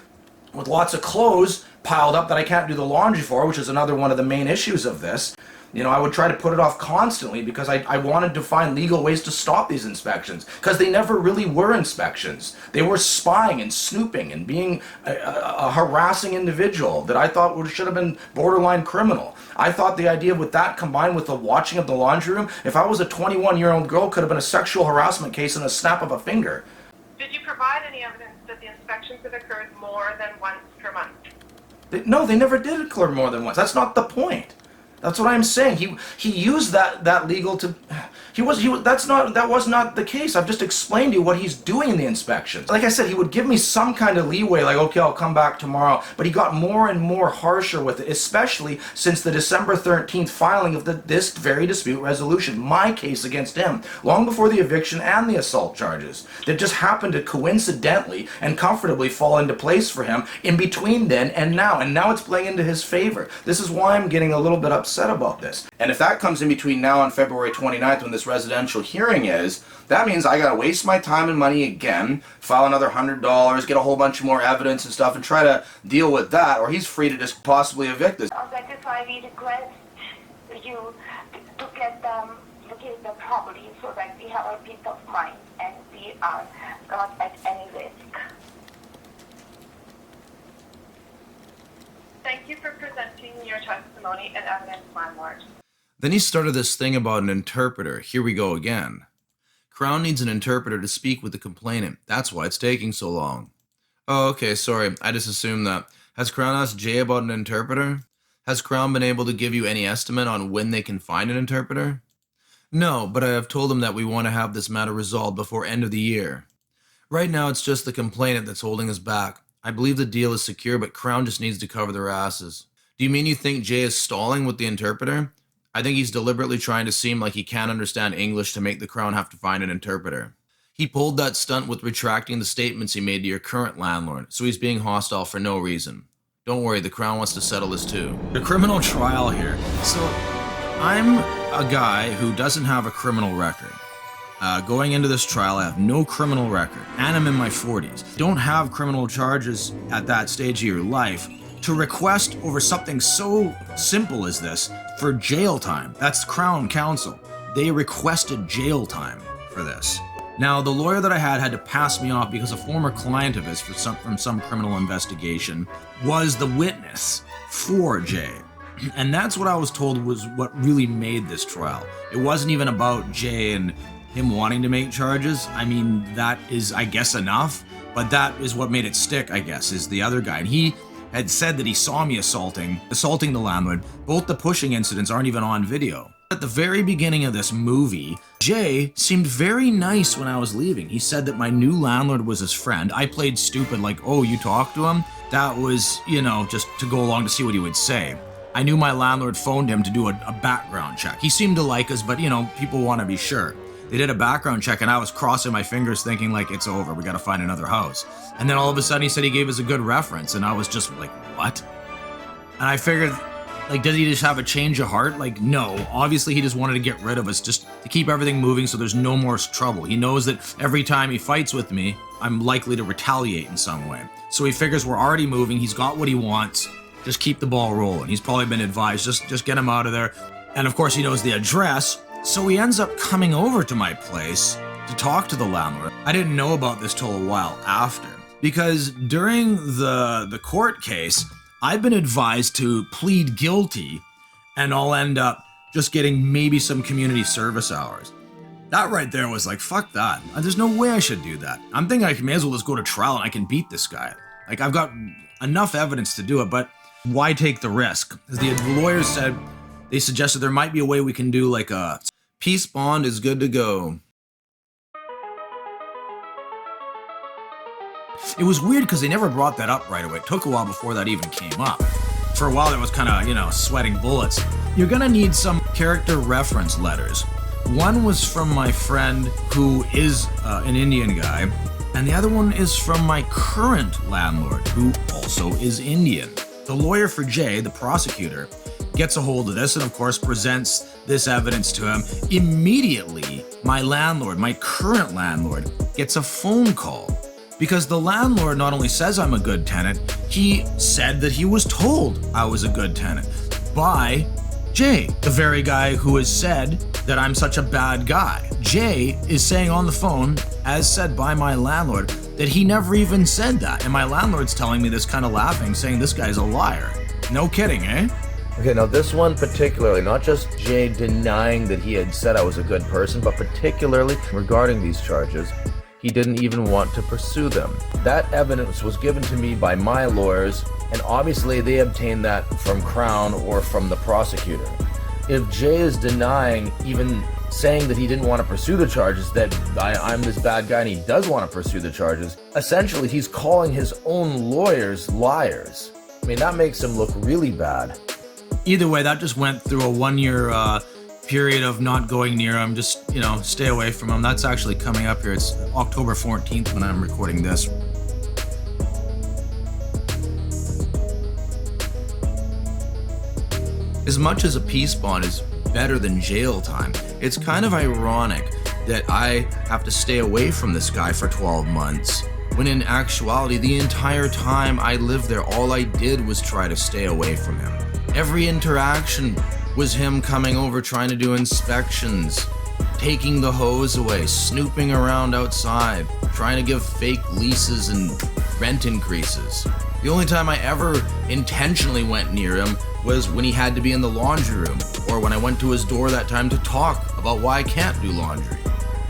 with lots of clothes piled up that I can't do the laundry for, which is another one of the main issues of this. You know, I would try to put it off constantly because I wanted to find legal ways to stop these inspections, because they never really were inspections. They were spying and snooping and being a harassing individual that I thought should have been borderline criminal. I thought the idea with that combined with the watching of the laundry room, if I was a 21-year-old girl, could have been a sexual harassment case in a snap of a finger. Did you provide any evidence that the inspections had occurred more than once per month? No, they never did occur more than once. That's not the point. That's what I'm saying. He used that legal to. That was not the case. I've just explained to you what he's doing in the inspections. Like I said, he would give me some kind of leeway, like, okay, I'll come back tomorrow. But he got more and more harsher with it, especially since the December 13th filing of this very dispute resolution, my case against him, long before the eviction and the assault charges, that just happened to coincidentally and comfortably fall into place for him in between then and now. And now it's playing into his favor. This is why I'm getting a little bit upset about this. And if that comes in between now and February 29th when this residential hearing is, that means I gotta waste my time and money again, file another $100, get a whole bunch more evidence and stuff, and try to deal with that, or he's free to just possibly evict us. That is why we request you to get the property so that we have a peace of mind and we are not at any risk. Thank you for presenting your testimony and evidence, landlord. Then he started this thing about an interpreter. Here we go again. Crown needs an interpreter to speak with the complainant. That's why it's taking so long. Oh, okay, sorry. I just assumed that. Has Crown asked Jay about an interpreter? Has Crown been able to give you any estimate on when they can find an interpreter? No, but I have told him that we want to have this matter resolved before end of the year. Right now, it's just the complainant that's holding us back. I believe the deal is secure, but Crown just needs to cover their asses. Do you mean you think Jay is stalling with the interpreter? I think he's deliberately trying to seem like he can't understand English to make the Crown have to find an interpreter. He pulled that stunt with retracting the statements he made to your current landlord, so he's being hostile for no reason. Don't worry, the Crown wants to settle this too. The criminal trial here. So, I'm a guy who doesn't have a criminal record. Going into this trial, I have no criminal record, and I'm in my 40s. Don't have criminal charges at that stage of your life. To request over something so simple as this for jail time. That's Crown Counsel. They requested jail time for this. Now, the lawyer that I had to pass me off because a former client of his from some criminal investigation was the witness for Jay. And that's what I was told was what really made this trial. It wasn't even about Jay and him wanting to make charges. I mean, that is, I guess, enough. But that is what made it stick, I guess, is the other guy. And he had said that he saw me assaulting the landlord. Both the pushing incidents aren't even on video. At the very beginning of this movie, Jay seemed very nice when I was leaving. He said that my new landlord was his friend. I played stupid, like, oh, you talked to him? That was, you know, just to go along to see what he would say. I knew my landlord phoned him to do a background check. He seemed to like us, but, you know, people want to be sure. They did a background check, and I was crossing my fingers thinking, like, it's over, we gotta find another house. And then all of a sudden he said he gave us a good reference, and I was just like, what? And I figured, like, did he just have a change of heart? Like, no. Obviously, he just wanted to get rid of us, just to keep everything moving so there's no more trouble. He knows that every time he fights with me, I'm likely to retaliate in some way. So he figures we're already moving, he's got what he wants, just keep the ball rolling. He's probably been advised, just get him out of there. And of course, he knows the address, so he ends up coming over to my place to talk to the landlord. I didn't know about this till a while after, because during the court case, I've been advised to plead guilty and I'll end up just getting maybe some community service hours. That right there was like, fuck that. There's no way I should do that. I'm thinking I may as well just go to trial and I can beat this guy. Like, I've got enough evidence to do it, but why take the risk? As the lawyers said, they suggested there might be a way we can do like a peace bond is good to go. It was weird because they never brought that up right away. It took a while before that even came up. For a while, that was kind of, you know, sweating bullets. You're gonna need some character reference letters. One was from my friend who is an Indian guy, and the other one is from my current landlord, who also is Indian. The lawyer for Jay, the prosecutor, gets a hold of this and of course presents this evidence to him. Immediately, my landlord, my current landlord, gets a phone call because the landlord not only says I'm a good tenant, he said that he was told I was a good tenant by Jay, the very guy who has said that I'm such a bad guy. Jay is saying on the phone, as said by my landlord, that he never even said that. And my landlord's telling me this, kind of laughing, saying this guy's a liar. No kidding, eh? Okay, now this one particularly, not just Jay denying that he had said I was a good person, but particularly regarding these charges, he didn't even want to pursue them. That evidence was given to me by my lawyers, and obviously they obtained that from Crown or from the prosecutor. If Jay is denying even saying that he didn't want to pursue the charges, that I'm this bad guy and he does want to pursue the charges, essentially he's calling his own lawyers liars. I mean, that makes him look really bad. Either way, that just went through a 1 year period of not going near him, just, you know, stay away from him. That's actually coming up here. It's October 14th when I'm recording this. As much as a peace bond is better than jail time, it's kind of ironic that I have to stay away from this guy for 12 months, when in actuality, the entire time I lived there, all I did was try to stay away from him. Every interaction was him coming over trying to do inspections, taking the hose away, snooping around outside, trying to give fake leases and rent increases. The only time I ever intentionally went near him was when he had to be in the laundry room, or when I went to his door that time to talk about why I can't do laundry.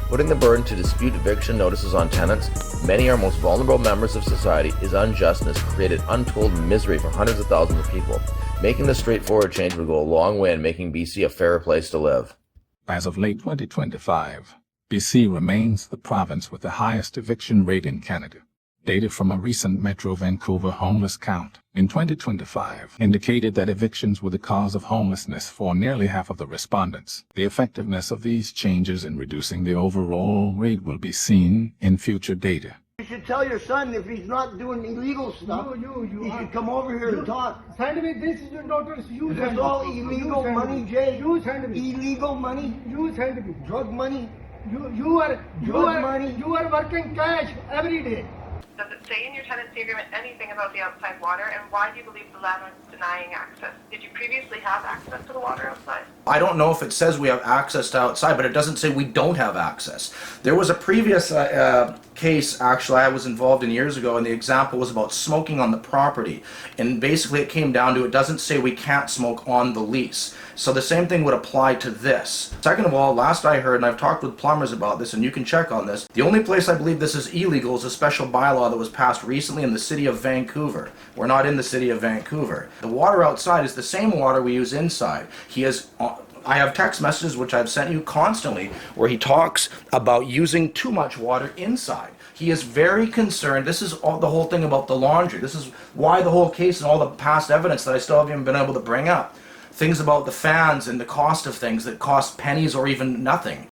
Putting the burden to dispute eviction notices on tenants, many our most vulnerable members of society, is unjust and has created untold misery for hundreds of thousands of people. Making this straightforward change would go a long way in making BC a fairer place to live. As of late 2025, BC remains the province with the highest eviction rate in Canada. Data from a recent Metro Vancouver homeless count in 2025 indicated that evictions were the cause of homelessness for nearly half of the respondents. The effectiveness of these changes in reducing the overall rate will be seen in future data. You should tell your son if he's not doing illegal stuff, he should come over here and talk. Send me this notice. You This is all illegal money, Jay. You send me. Illegal money. You send me. Drug money. You are money. You are working cash every day. Does it say in your tenancy agreement anything about the outside water, and why do you believe the landlord is denying access? Did you previously have access to the water outside? I don't know if it says we have access to outside, but it doesn't say we don't have access. There was a previous case, actually, I was involved in years ago, and the example was about smoking on the property. And basically it came down to, it doesn't say we can't smoke on the lease. So the same thing would apply to this. Second of all, last I heard, and I've talked with plumbers about this, and you can check on this, the only place I believe this is illegal is a special bylaw that was passed recently in the city of Vancouver. We're not in the city of Vancouver. The water outside is the same water we use inside. I have text messages which I've sent you constantly where he talks about using too much water inside. He is very concerned. This is the whole thing about the laundry. This is why the whole case and all the past evidence that I still haven't even been able to bring up. Things about the fans and the cost of things that cost pennies or even nothing.